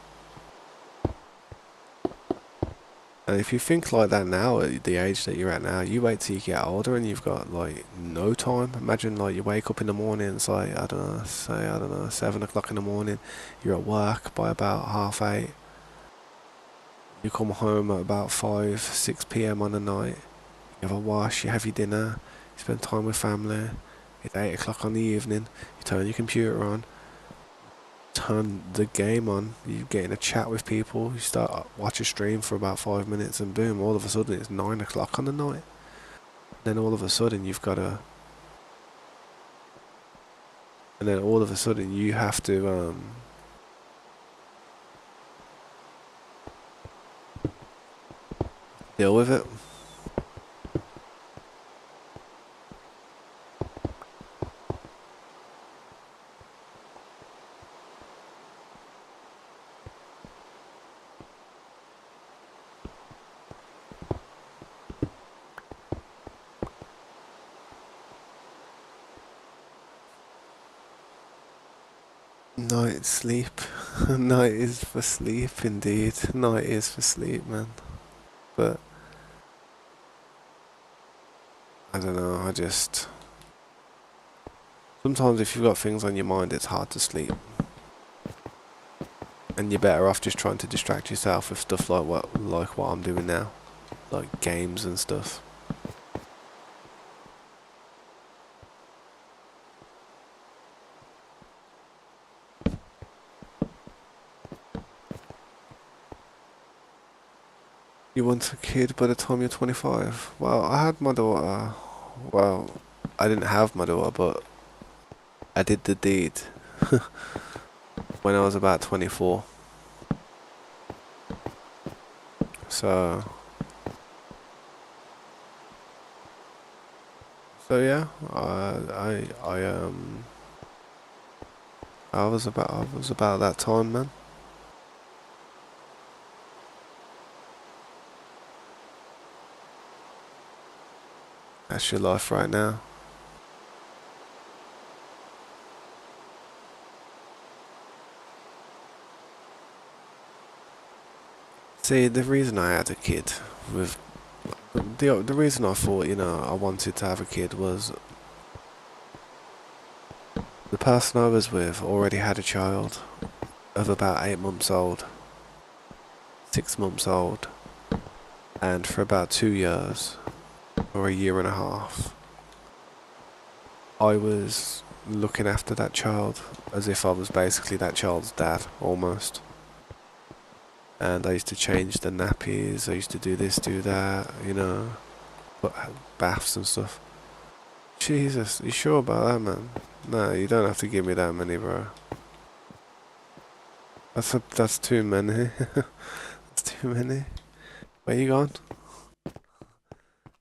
Speaker 1: And if you think like that now, at the age that you're at now, you wait till you get older and you've got like no time. Imagine like you wake up in the morning, it's like, I don't know, 7 o'clock in the morning, you're at work by about 8:30. You come home at about 5, 6 p.m. on the night. You have a wash, you have your dinner, you spend time with family. It's 8 o'clock on the evening, you turn your computer on, turn the game on, you get in a chat with people, you start watch a stream for about 5 minutes and boom, all of a sudden it's 9 o'clock on the night. Then all of a sudden you've got to... And then all of a sudden you have to deal with it. Night sleep. Night is for sleep, indeed. Night is for sleep, man. But I don't know. I just sometimes if you've got things on your mind, it's hard to sleep, and you're better off just trying to distract yourself with stuff like what I'm doing now, like games and stuff. You want a kid by the time you're 25? Well, I had my daughter. Well, I didn't have my daughter, but I did the deed when I was about 24. So, so yeah, I was about that time, man. That's your life right now. See, the reason I had a kid with the reason I thought, I wanted to have a kid was the person I was with already had a child of about 8 months old, 6 months old, and for about 2 years or a year and a half, I was looking after that child as if I was basically that child's dad almost. And I used to change the nappies, I used to do this, do that, put baths and stuff. Jesus, you sure about that, man? No, you don't have to give me that many, bro. That's too many. That's too many. Where you gone?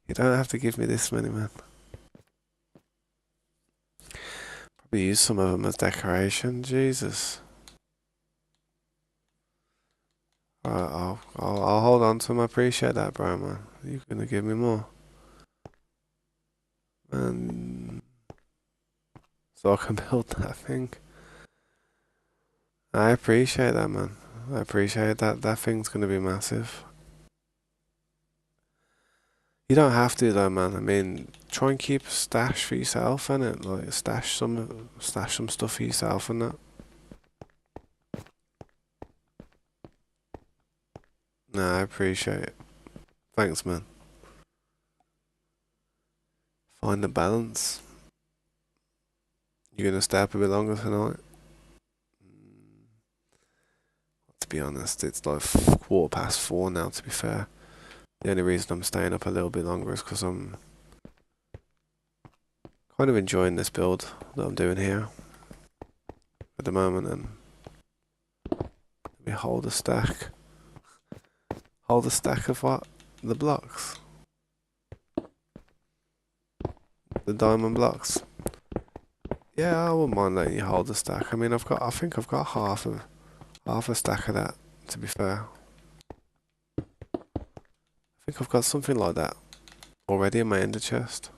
Speaker 1: You don't have to give me this many, man. Probably use some of them as decoration. Jesus. Alright, I'll hold on to them. I appreciate that, bro, man. You're gonna give me more. And so I can build that thing. I appreciate that, man. I appreciate that. That thing's gonna be massive. You don't have to though, man. I mean, try and keep a stash for yourself, innit? Like stash some stuff for yourself and that. Nah, I appreciate it. Thanks, man. Find the balance. You gonna stay up a bit longer tonight? To be honest, it's like 4:15 now. To be fair, the only reason I'm staying up a little bit longer is because I'm kind of enjoying this build that I'm doing here at the moment, and we hold a stack. Hold a stack of what? The blocks. The diamond blocks. Yeah, I wouldn't mind letting you hold a stack. I mean, I think I've got half a stack of that. To be fair, I think I've got something like that already in my ender chest.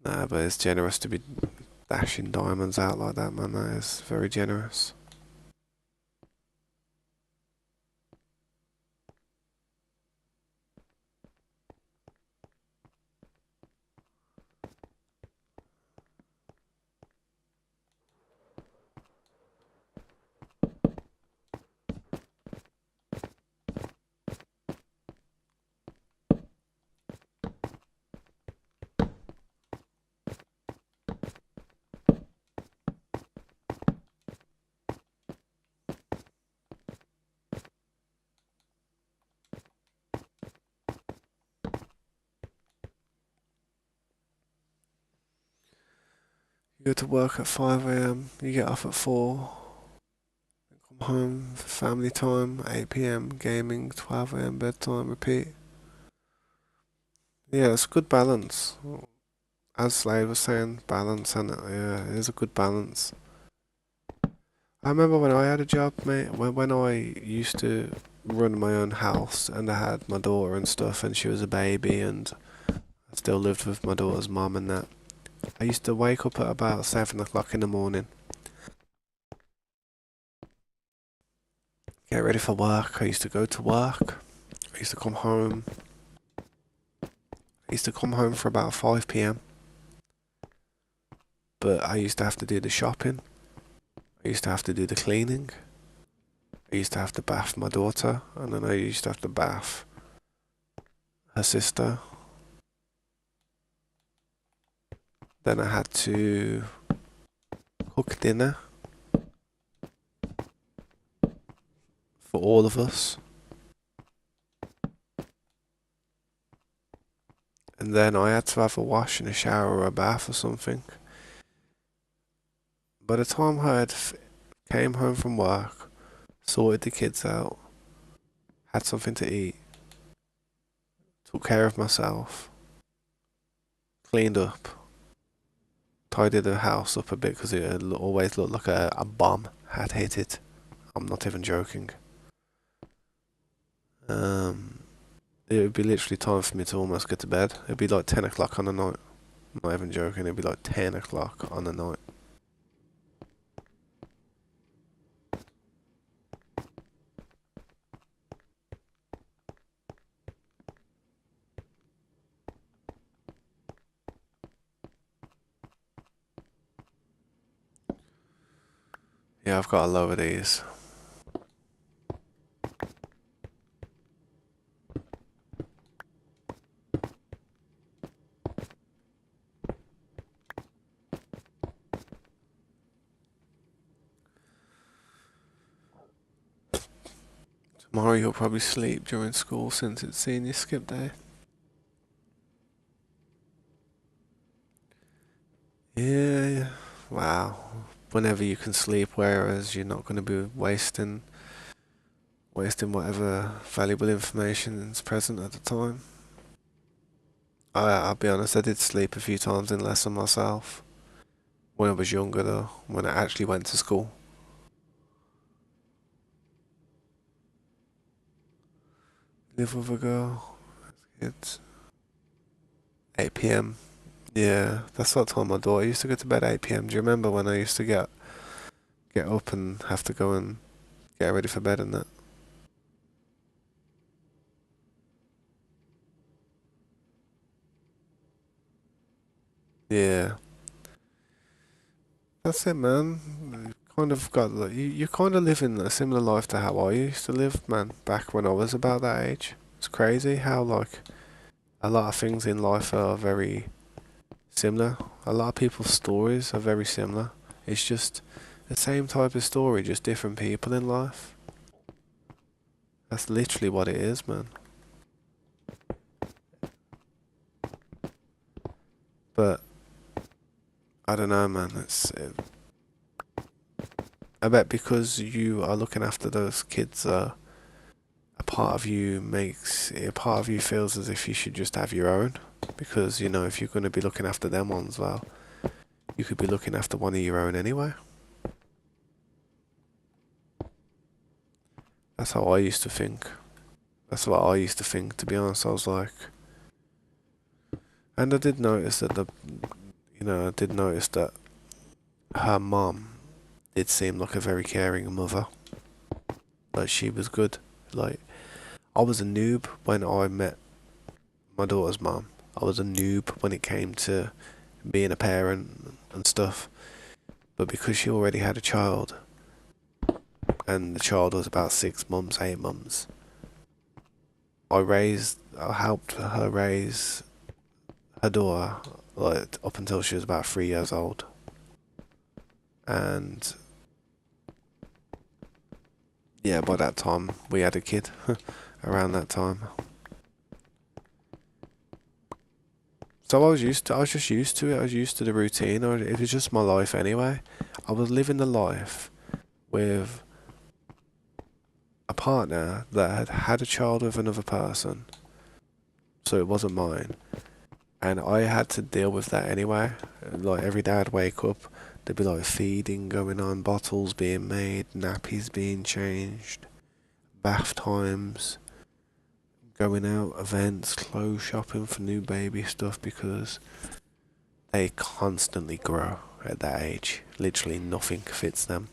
Speaker 1: Nah, but it's generous to be dashing diamonds out like that, man. That is very generous. You go to work at 5 a.m., you get off at 4, come home for family time, 8 p.m., gaming, 12 a.m., bedtime, repeat. Yeah, it's a good balance. As Slade was saying, balance, and yeah, it is a good balance. I remember when I had a job, mate, when I used to run my own house and I had my daughter and stuff, and she was a baby, and I still lived with my daughter's mum and that. I used to wake up at about 7 o'clock in the morning, get ready for work. I used to go to work. I used to come home. I used to come home for about 5 p.m. But I used to have to do the shopping. I used to have to do the cleaning. I used to have to bath my daughter, and then I used to have to bath her sister. Then I had to cook dinner for all of us. And then I had to have a wash and a shower or a bath or something. By the time I had came home from work, sorted the kids out, had something to eat, took care of myself, cleaned up, tidied the house up a bit because it had always looked like a bomb had hit it. I'm not even joking. It would be literally time for me to almost get to bed. It'd be like 10 o'clock on the night. I'm not even joking. It'd be like 10 o'clock on the night. Yeah, I've got to lower these. Tomorrow you'll probably sleep during school since it's senior skip day. Yeah, wow. Whenever you can sleep, whereas you're not going to be wasting whatever valuable information is present at the time. I'll be honest, I did sleep a few times in lesson myself when I was younger, though. When I actually went to school. Live with a girl. It's 8 p.m. Yeah, that's what time my daughter used to go to bed 8 p.m. Do you remember when I used to get up and have to go and get ready for bed and that? Yeah, that's it, man. You kind of got like you kind of living a similar life to how I used to live, man. Back when I was about that age, it's crazy how like a lot of things in life are very similar. A lot of people's stories are very similar. It's just the same type of story, just different people in life. That's literally what it is, man. But I don't know, man. I bet because you are looking after those kids, a part of you feels as if you should just have your own. Because you know, if you're going to be looking after them ones, well, you could be looking after one of your own anyway. That's how I used to think. That's what I used to think. To be honest, I was like, and I did notice that I did notice that her mom did seem like a very caring mother. Like she was good. Like I was a noob when I met my daughter's mom. I was a noob when it came to being a parent and stuff. But because she already had a child, and the child was about 6 months, 8 months, I helped her raise her daughter like up until she was about 3 years old. And yeah, by that time we had a kid. Around that time. So I was just used to it. I was used to the routine. It was just my life anyway. I was living the life with a partner that had had a child with another person, so it wasn't mine. And I had to deal with that anyway. Like every day I'd wake up, there'd be like feeding going on, bottles being made, nappies being changed, bath times, going out, events, clothes shopping for new baby stuff because they constantly grow at that age. Literally nothing fits them.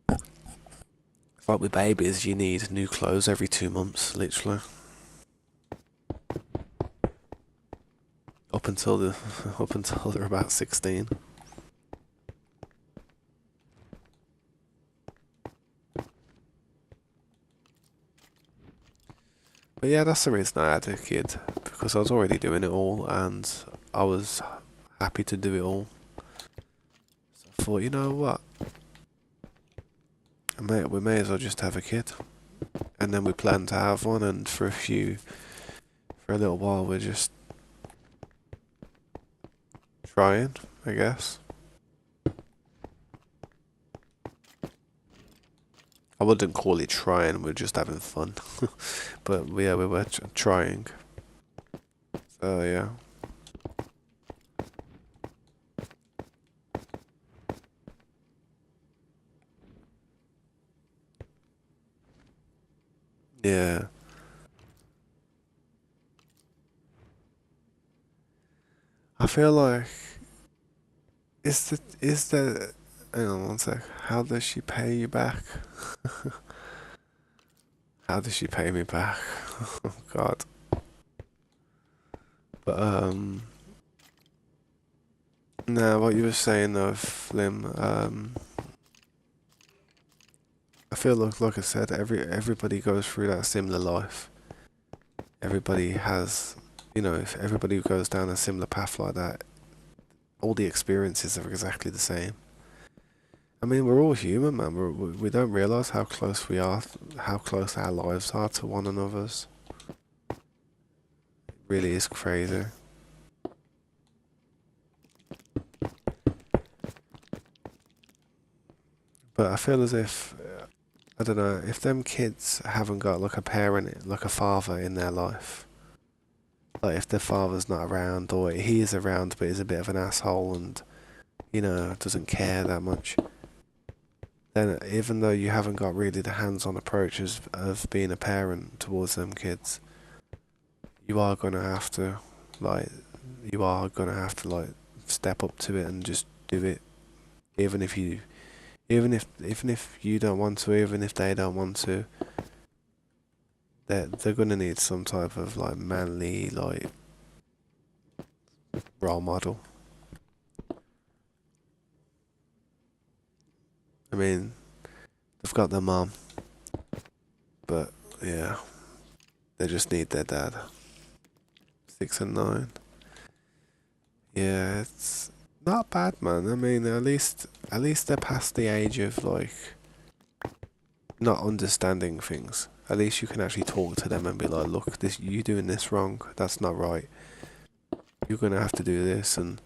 Speaker 1: It's like with babies, you need new clothes every 2 months, literally. Up until the up until they're about 16. But yeah, that's the reason I had a kid, because I was already doing it all and I was happy to do it all. So I thought, you know what? We may as well just have a kid. And then we planned to have one, and for a little while, we're just trying, I guess. I wouldn't call it trying, we're just having fun. But yeah, we were trying. So yeah. Yeah. I feel like is the hang on one sec. How does she pay you back? How does she pay me back? Oh God. But no, what you were saying though, Flim, I feel like I said, everybody goes through that similar life. Everybody has, if everybody goes down a similar path like that, all the experiences are exactly the same. I mean, we're all human, man. We don't realize how close we are, how close our lives are to one another's. It really is crazy. But I feel as if, I don't know, if them kids haven't got like a parent, like a father in their life, like if their father's not around, or he is around but he's a bit of an asshole and, doesn't care that much, then even though you haven't got really the hands-on approach of being a parent towards them kids, you are gonna have to, like, like, step up to it and just do it, even if you, even if you don't want to, even if they don't want to, they're gonna need some type of like manly like role model. I mean, they've got their mom, but yeah, they just need their dad. 6 and 9. Yeah, it's not bad, man. I mean, at least they're past the age of like not understanding things. At least you can actually talk to them and be like, look, this you doing this wrong. That's not right. You're gonna have to do this and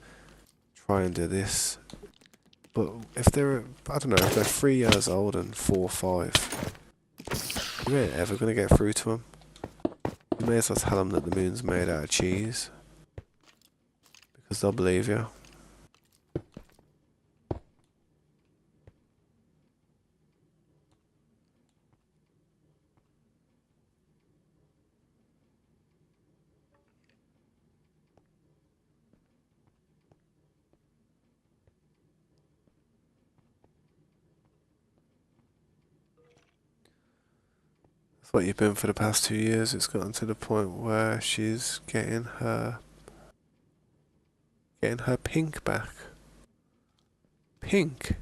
Speaker 1: try and do this. But if they're, I don't know, if they're 3 years old and 4 or 5, you ain't ever gonna get through to them. You may as well tell them that the moon's made out of cheese, because they'll believe you. That's what you've been for the past 2 years. It's gotten to the point where she's getting her pink back. Pink?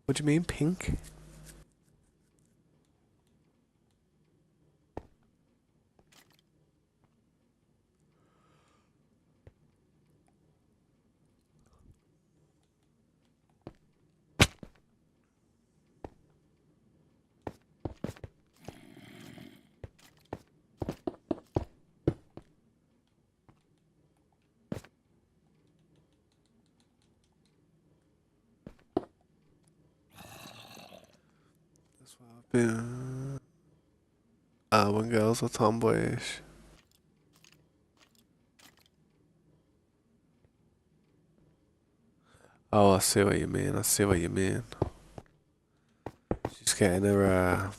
Speaker 1: What do you mean pink? That's what I've been. When girls are tomboyish. Oh, I see what you mean. I see what you mean. She's getting her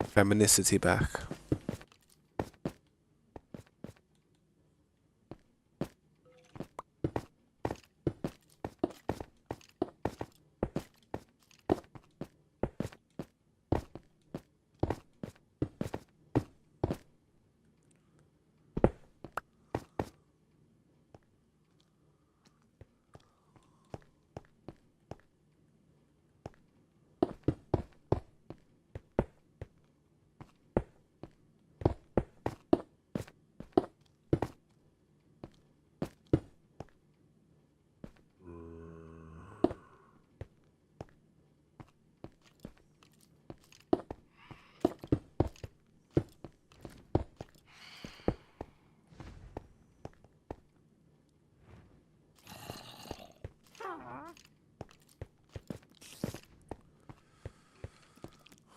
Speaker 1: femininity back.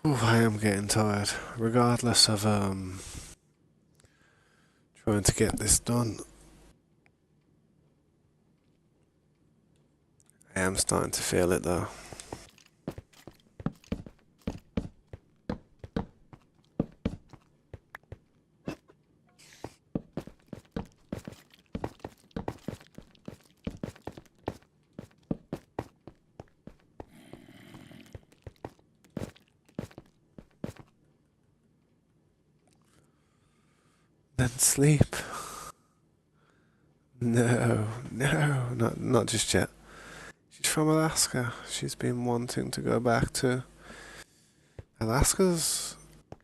Speaker 1: Ooh, I am getting tired. Regardless of trying to get this done, I am starting to feel it though. Then sleep. No, no, not just yet. She's from Alaska. She's been wanting to go back to. Alaska's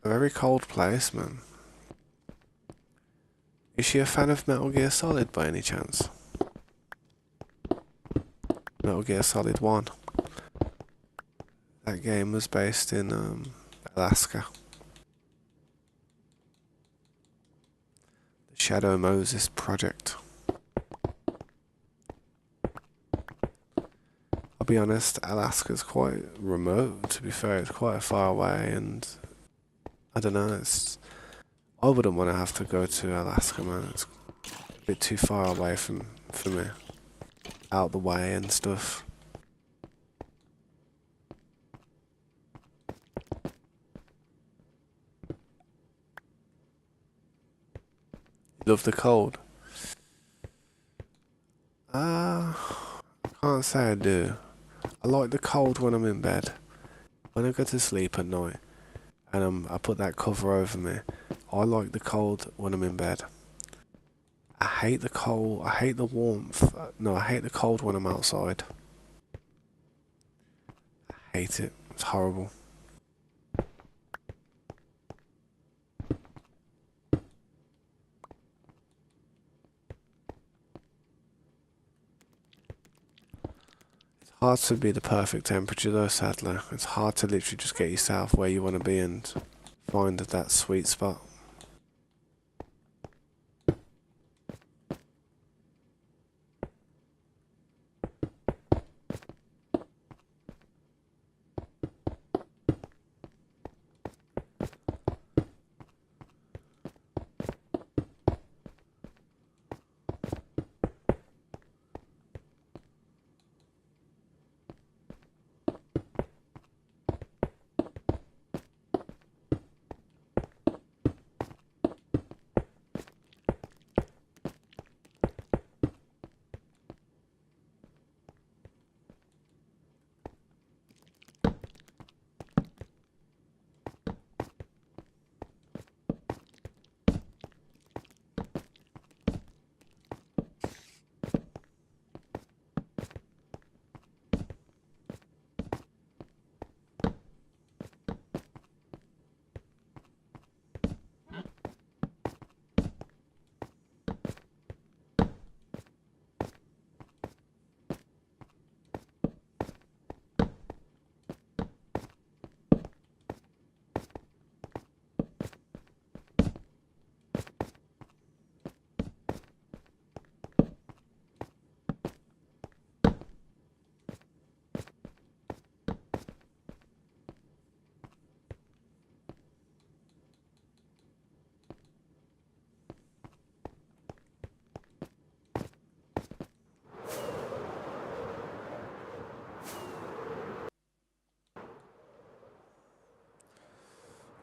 Speaker 1: a very cold place, man. Is she a fan of Metal Gear Solid by any chance? Metal Gear Solid 1. That game was based in Alaska. The Shadow Moses project. I'll be honest, Alaska's quite remote, to be fair. It's quite far away, and I don't know, I wouldn't want to have to go to Alaska, man. It's a bit too far away for me. Out the way and stuff. Love the cold? Can't say I do. I like the cold when I'm in bed. When I go to sleep at night and I put that cover over me, I like the cold when I'm in bed. I hate the cold. I hate the warmth. No, I hate the cold when I'm outside. I hate it. It's horrible. It's hard to be the perfect temperature though, sadly. It's hard to literally just get yourself where you want to be and find that sweet spot.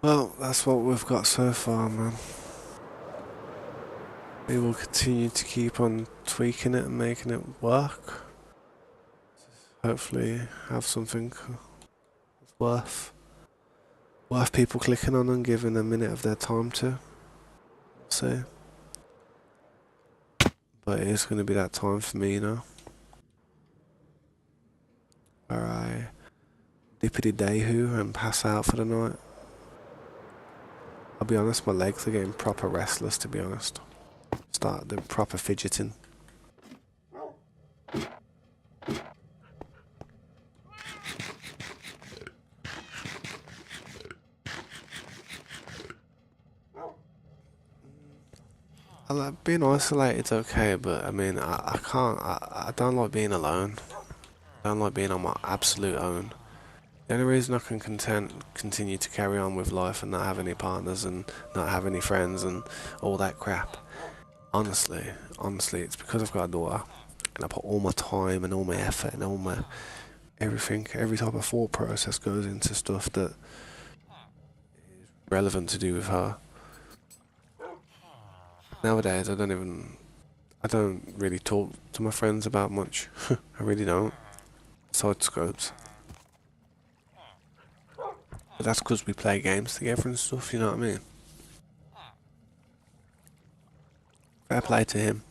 Speaker 1: Well, that's what we've got so far, man. We will continue to keep on tweaking it and making it work. Hopefully, have something worth people clicking on and giving a minute of their time to. We'll see. But it is going to be that time for me, where I dippity day hoo and pass out for the night. I'll be honest, my legs are getting proper restless, to be honest. Start the proper fidgeting. I like being isolated, okay, but I mean, I can't, I don't like being alone. I don't like being on my absolute own. The only reason I can continue to carry on with life and not have any partners and not have any friends and all that crap, honestly, it's because I've got a daughter and I put all my time and all my effort and all my everything, every type of thought process goes into stuff that relevant to do with her. Nowadays, I don't really talk to my friends about much. I really don't. Side scopes. But that's because we play games together and stuff, you know what I mean? Fair play to him.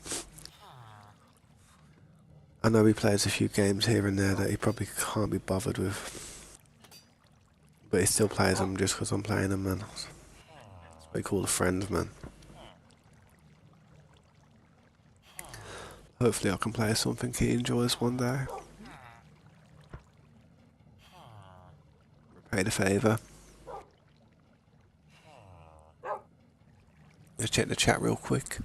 Speaker 1: I know he plays a few games here and there that he probably can't be bothered with. But he still plays them just because I'm playing them, man. That's what he call a friend, man. Hopefully I can play something he enjoys one day. Repay the favour. Let's check the chat real quick.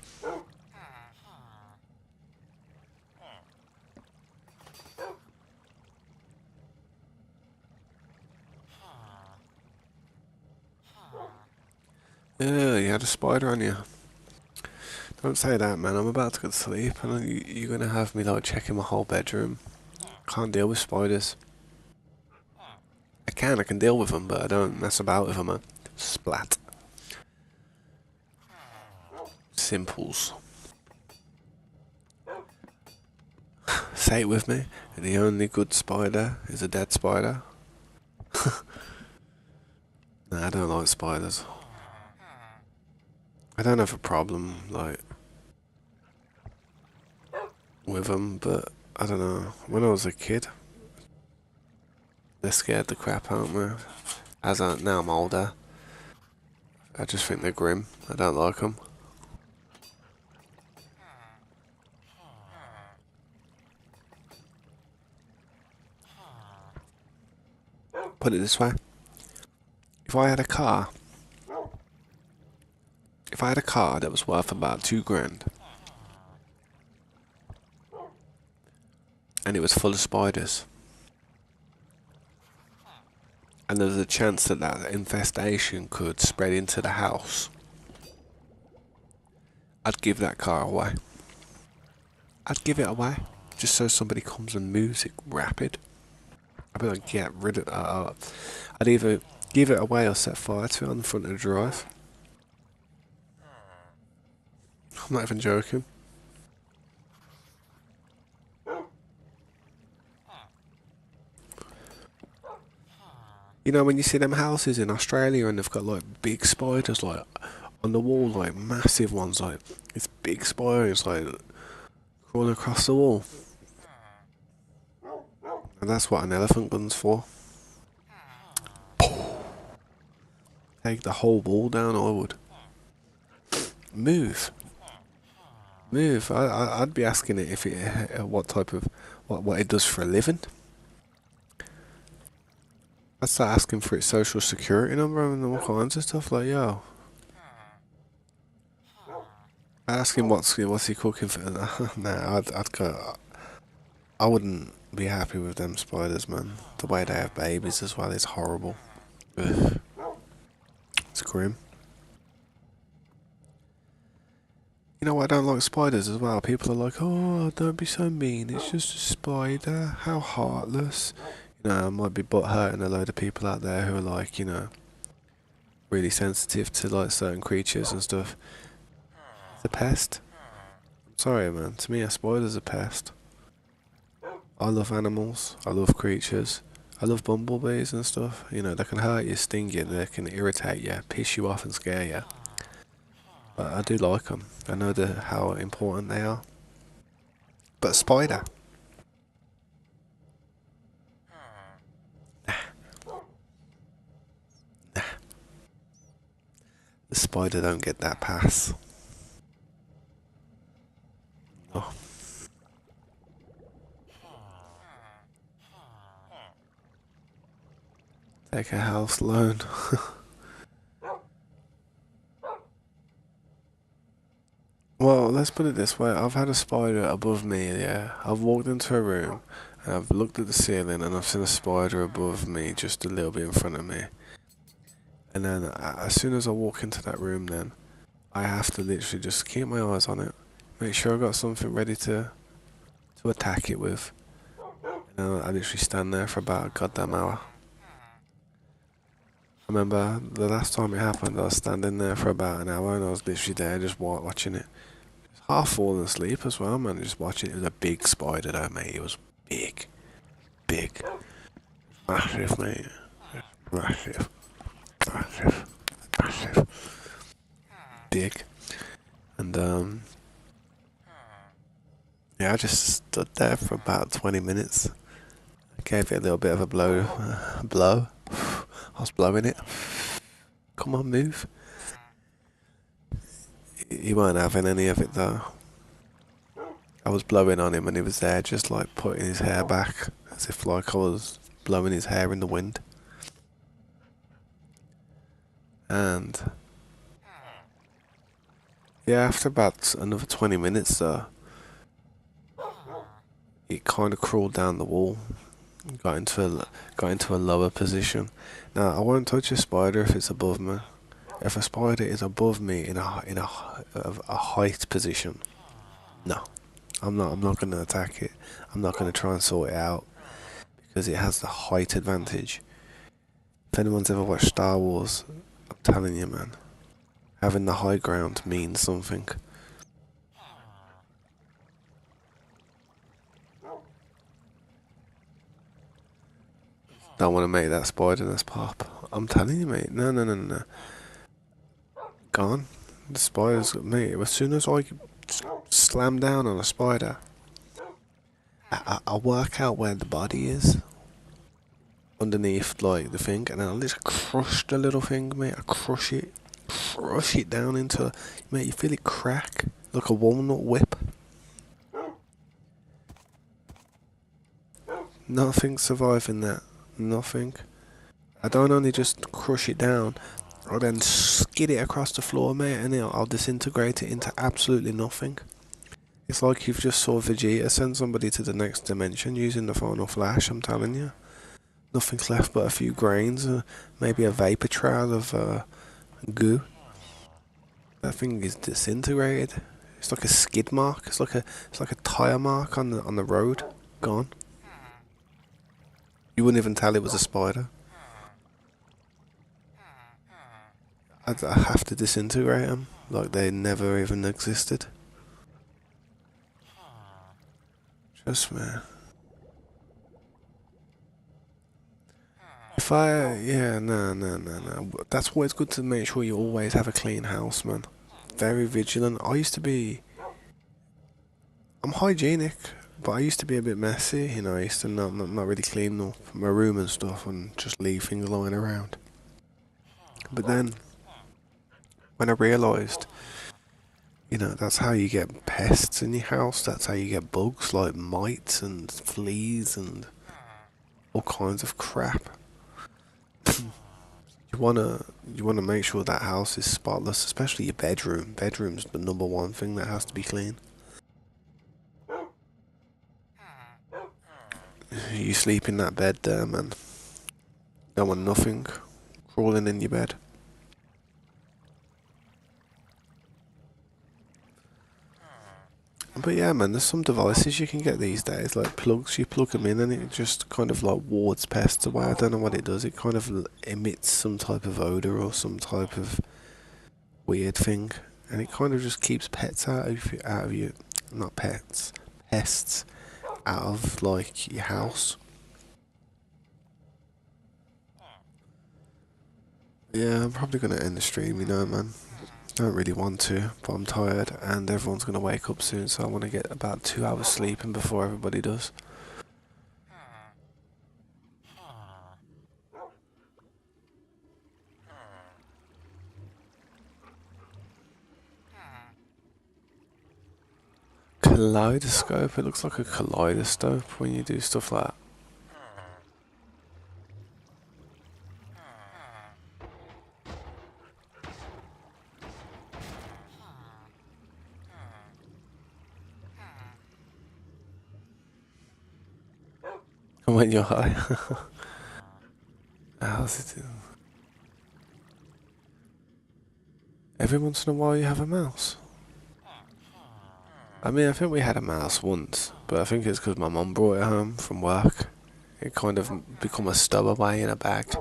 Speaker 1: Yeah, you had a spider on you. Don't say that, man. I'm about to go to sleep, and you're gonna have me like checking my whole bedroom. Can't deal with spiders. I can deal with them, but I don't mess about with them. Man. Splat. Simples. Say it with me. The only good spider is a dead spider. Nah, I don't like spiders. I don't have a problem like with them, but I don't know. When I was a kid, they scared the crap out of me. Now I'm older, I just think they're grim. I don't like them. Put it this way: if I had a car, if I had a car that was worth about 2 grand, and it was full of spiders, and there was a chance that that infestation could spread into the house, I'd give that car away. I'd give it away just so somebody comes and moves it rapid. I'd be like, get rid of. I'd either give it away or set fire to it on the front of the drive. I'm not even joking. You know when you see them houses in Australia and they've got like big spiders like on the wall, like massive ones, like it's big spiders like crawling across the wall. And that's what an elephant gun's for. Take the whole wall down, I would. Move. Move. I'd be asking it if what type of, what it does for a living. I'd start asking for its social security number and all kinds of stuff like, yo. I'd ask him what's he cooking for. Nah, I'd go. I wouldn't be happy with them spiders, man. The way they have babies as well is horrible. Ugh. It's grim. You know what, I don't like spiders as well. People are like, oh, don't be so mean. It's just a spider. How heartless. You know, I might be butt hurting a load of people out there who are like, you know, really sensitive to like certain creatures and stuff. It's a pest. I'm sorry, man. To me, a spider's a pest. I love animals. I love creatures. I love bumblebees and stuff. You know, they can hurt you, sting you, they can irritate you, piss you off and scare you. But I do like them. I know how important they are. But a spider? The spider don't get that pass. Oh. Take a house loan. Well, let's put it this way. I've had a spider above me, yeah. I've walked into a room And I've looked at the ceiling and I've seen a spider above me, just a little bit in front of me. And then as soon as I walk into that room, then I have to literally just keep my eyes on it, make sure I got something ready to attack it with. And then I literally stand there for about a goddamn hour. I remember the last time it happened, I was standing there for about an hour and I was literally there just watching it. Half falling asleep as well, man, just watching it. It was a big spider though, mate. It was big. Big. Massive, mate. Massive. Massive. Massive. Big. And, yeah, I just stood there for about 20 minutes. Gave it a little bit of a blow. I was blowing it. Come on, move. He weren't having any of it though. I was blowing on him and he was there just like putting his hair back as if like I was blowing his hair in the wind. And yeah, after about another 20 minutes though, it kind of crawled down the wall, got into a lower position. Now I won't touch a spider if it's above me. If a spider is above me in a height position, no, I'm not gonna attack it. I'm not gonna try and sort it out because it has the height advantage. If anyone's ever watched Star Wars, I'm telling you, man, having the high ground means something. Don't want to make that spider nest pop. I'm telling you, mate. No, no, no, no, no. Gone. The spider's mate. As soon as I slam down on a spider, I work out where the body is underneath, like the thing, and then I just crush the little thing, mate. I crush it down into, mate. You feel it crack like a walnut whip. Nothing surviving that. Nothing. I don't only just crush it down, I'll then skid it across the floor, mate, and I'll disintegrate it into absolutely nothing. It's like you've just saw Vegeta send somebody to the next dimension using the final flash, I'm telling you. Nothing's left but a few grains, maybe a vapor trail of goo. That thing is disintegrated. It's like a skid mark. It's like a tire mark on the road. Gone. You wouldn't even tell it was a spider. I have to disintegrate them like they never even existed. Trust me. If I, yeah, no, no, no, no. That's why it's good to make sure you always have a clean house, man. Very vigilant. I used to be, I'm hygienic, but I used to be a bit messy. You know, I used to not really clean up my room and stuff and just leave things lying around. But then, when I realised, you know, that's how you get pests in your house. That's how you get bugs like mites and fleas and all kinds of crap. You wanna make sure that house is spotless, especially your bedroom. Bedroom's the number one thing that has to be clean. You sleep in that bed there, man. Don't want nothing crawling in your bed. But yeah, man, there's some devices you can get these days, like plugs. You plug them in and it just kind of like wards pests away. I don't know what it does. It kind of emits some type of odor or some type of weird thing, and it kind of just keeps pets out of you, not pets, pests out of like your house. Yeah, I'm probably gonna end the stream, you know, man. Don't really want to, but I'm tired, and everyone's gonna wake up soon, so I want to get about 2 hours sleeping before everybody does. Kaleidoscope. It looks like a kaleidoscope when you do stuff like that. when you're high. How's it? Every once in a while you have a mouse. I mean, I think we had a mouse once, but I think it's because my mum brought it home from work. It kind of become a stowaway in a bag,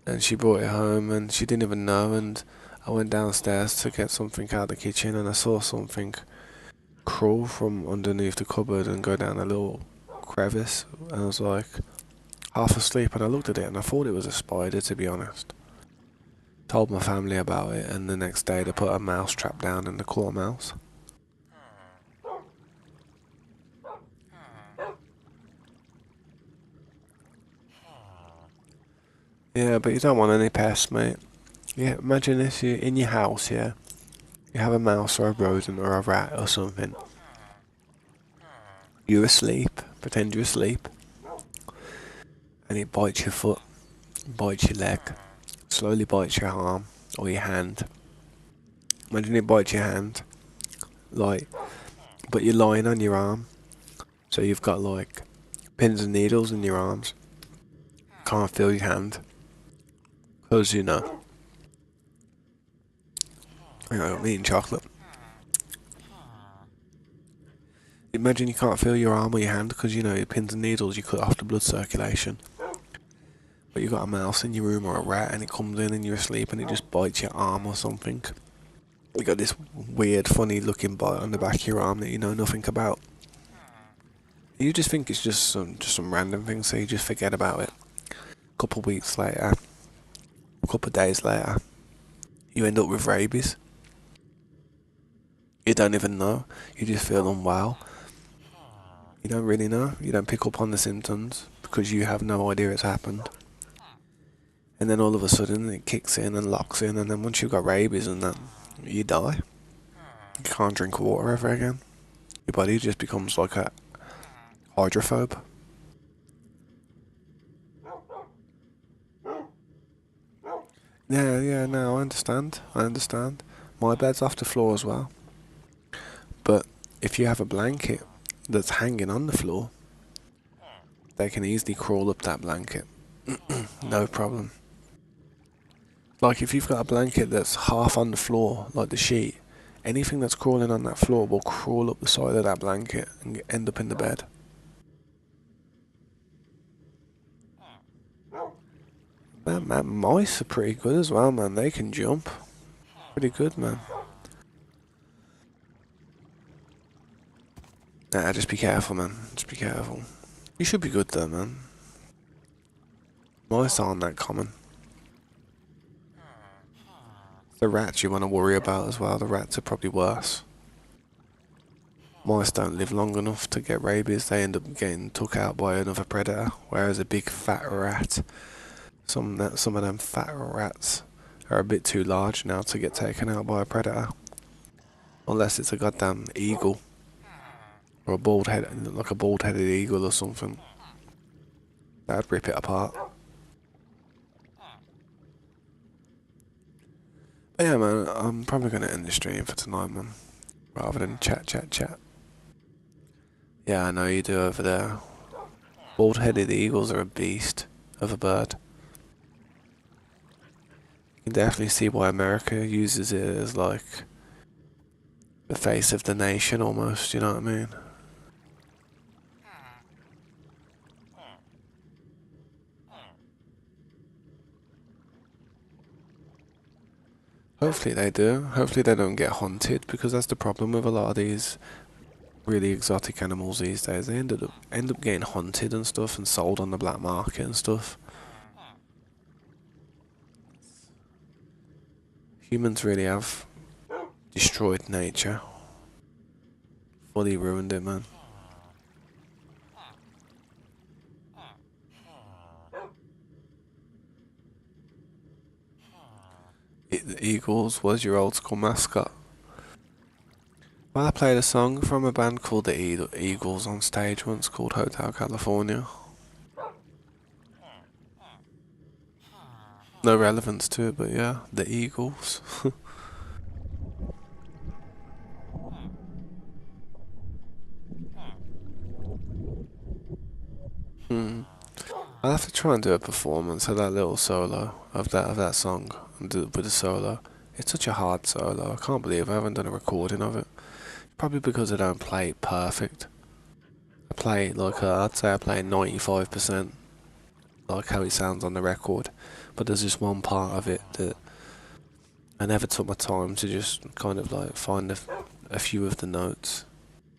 Speaker 1: and she brought it home, and she didn't even know. And I went downstairs to get something out of the kitchen, and I saw something crawl from underneath the cupboard and go down a little crevice. And I was like half asleep, and I looked at it, and I thought it was a spider, to be honest. Told my family about it, and the next day they put a mouse trap down and they caught a mouse. Yeah, but you don't want any pests, mate. Yeah, imagine this, you in your house, yeah? You have a mouse or a rodent or a rat or something. You're asleep, pretend you're asleep, and it bites your foot, bites your leg, slowly bites your arm or your hand. Imagine it bites your hand, like, but you're lying on your arm, so you've got like pins and needles in your arms. Can't feel your hand, cause I'm eating chocolate. Imagine you can't feel your arm or your hand because your pins and needles you cut off the blood circulation. But you got a mouse in your room or a rat and it comes in and you're asleep and it just bites your arm or something. You got this weird, funny looking bite on the back of your arm that you know nothing about. You just think it's just some random thing, so you just forget about it. A couple of weeks later, a couple of days later, you end up with rabies. You don't even know. You just feel unwell. You don't really know. You don't pick up on the symptoms because you have no idea it's happened. And then all of a sudden it kicks in and locks in, and then once you've got rabies and that, you die. You can't drink water ever again. Your body just becomes like a hydrophobe. Yeah, yeah, no, I understand. I understand. My bed's off the floor as well. But if you have a blanket that's hanging on the floor, they can easily crawl up that blanket. No problem. Like if you've got a blanket that's half on the floor, like the sheet, anything that's crawling on that floor will crawl up the side of that blanket and end up in the bed. Man, mice are pretty good as well, man. They can jump. Pretty good, man. Nah, just be careful, man. Just be careful. You should be good though, man. Mice aren't that common. The rats you want to worry about as well. The rats are probably worse. Mice don't live long enough to get rabies. They end up getting took out by another predator. Whereas a big fat rat, some of them fat rats are a bit too large now to get taken out by a predator. Unless it's a goddamn eagle or a like a bald-headed eagle or something. That'd rip it apart. But yeah, man, I'm probably gonna end the stream for tonight, man. Rather than chat. Yeah, I know you do over there. Bald-headed eagles are a beast of a bird. You can definitely see why America uses it as like the face of the nation almost, you know what I mean? Hopefully they do. Hopefully they don't get hunted because that's the problem with a lot of these really exotic animals these days. They end up getting hunted and stuff and sold on the black market and stuff. Humans really have destroyed nature. Fully ruined it, man. The Eagles was your old school mascot. Well, I played a song from a band called the Eagles on stage once called Hotel California. No relevance to it, but yeah, the Eagles. Hmm. I'll have to try and do a performance of that little solo of that song and do it with a solo. It's such a hard solo. I can't believe I haven't done a recording of it. Probably because I don't play it perfect. I play it like I'd say I play 95%, like how it sounds on the record. But there's just one part of it that I never took my time to just kind of like find a few of the notes.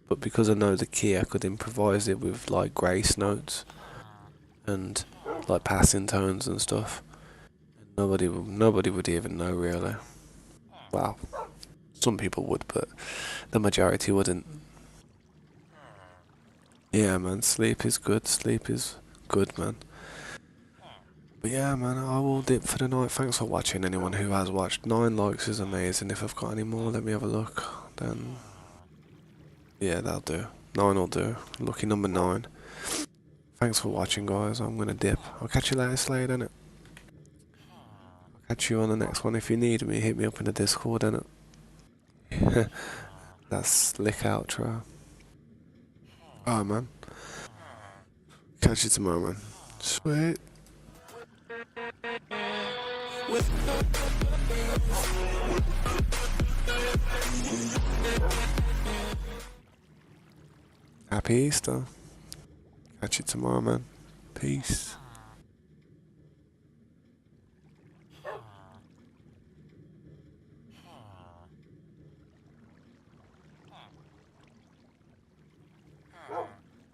Speaker 1: But because I know the key, I could improvise it with like grace notes and like passing tones and stuff. Nobody would even know really. Well, some people would, but the majority wouldn't. Yeah, man, sleep is good. Sleep is good, man. But yeah, man, I will dip for the night. Thanks for watching, anyone who has watched. 9 likes is amazing. If I've got any more, let me have a look. Then, yeah, that'll do. 9 will do. Lucky number 9. Thanks for watching, guys. I'm gonna dip. I'll catch you later, Slade, innit? I'll catch you on the next one. If you need me, hit me up in the Discord, innit? That's slick outro. Oh, man. Catch you tomorrow, man. Sweet. Happy Easter. Catch you tomorrow, man. Peace.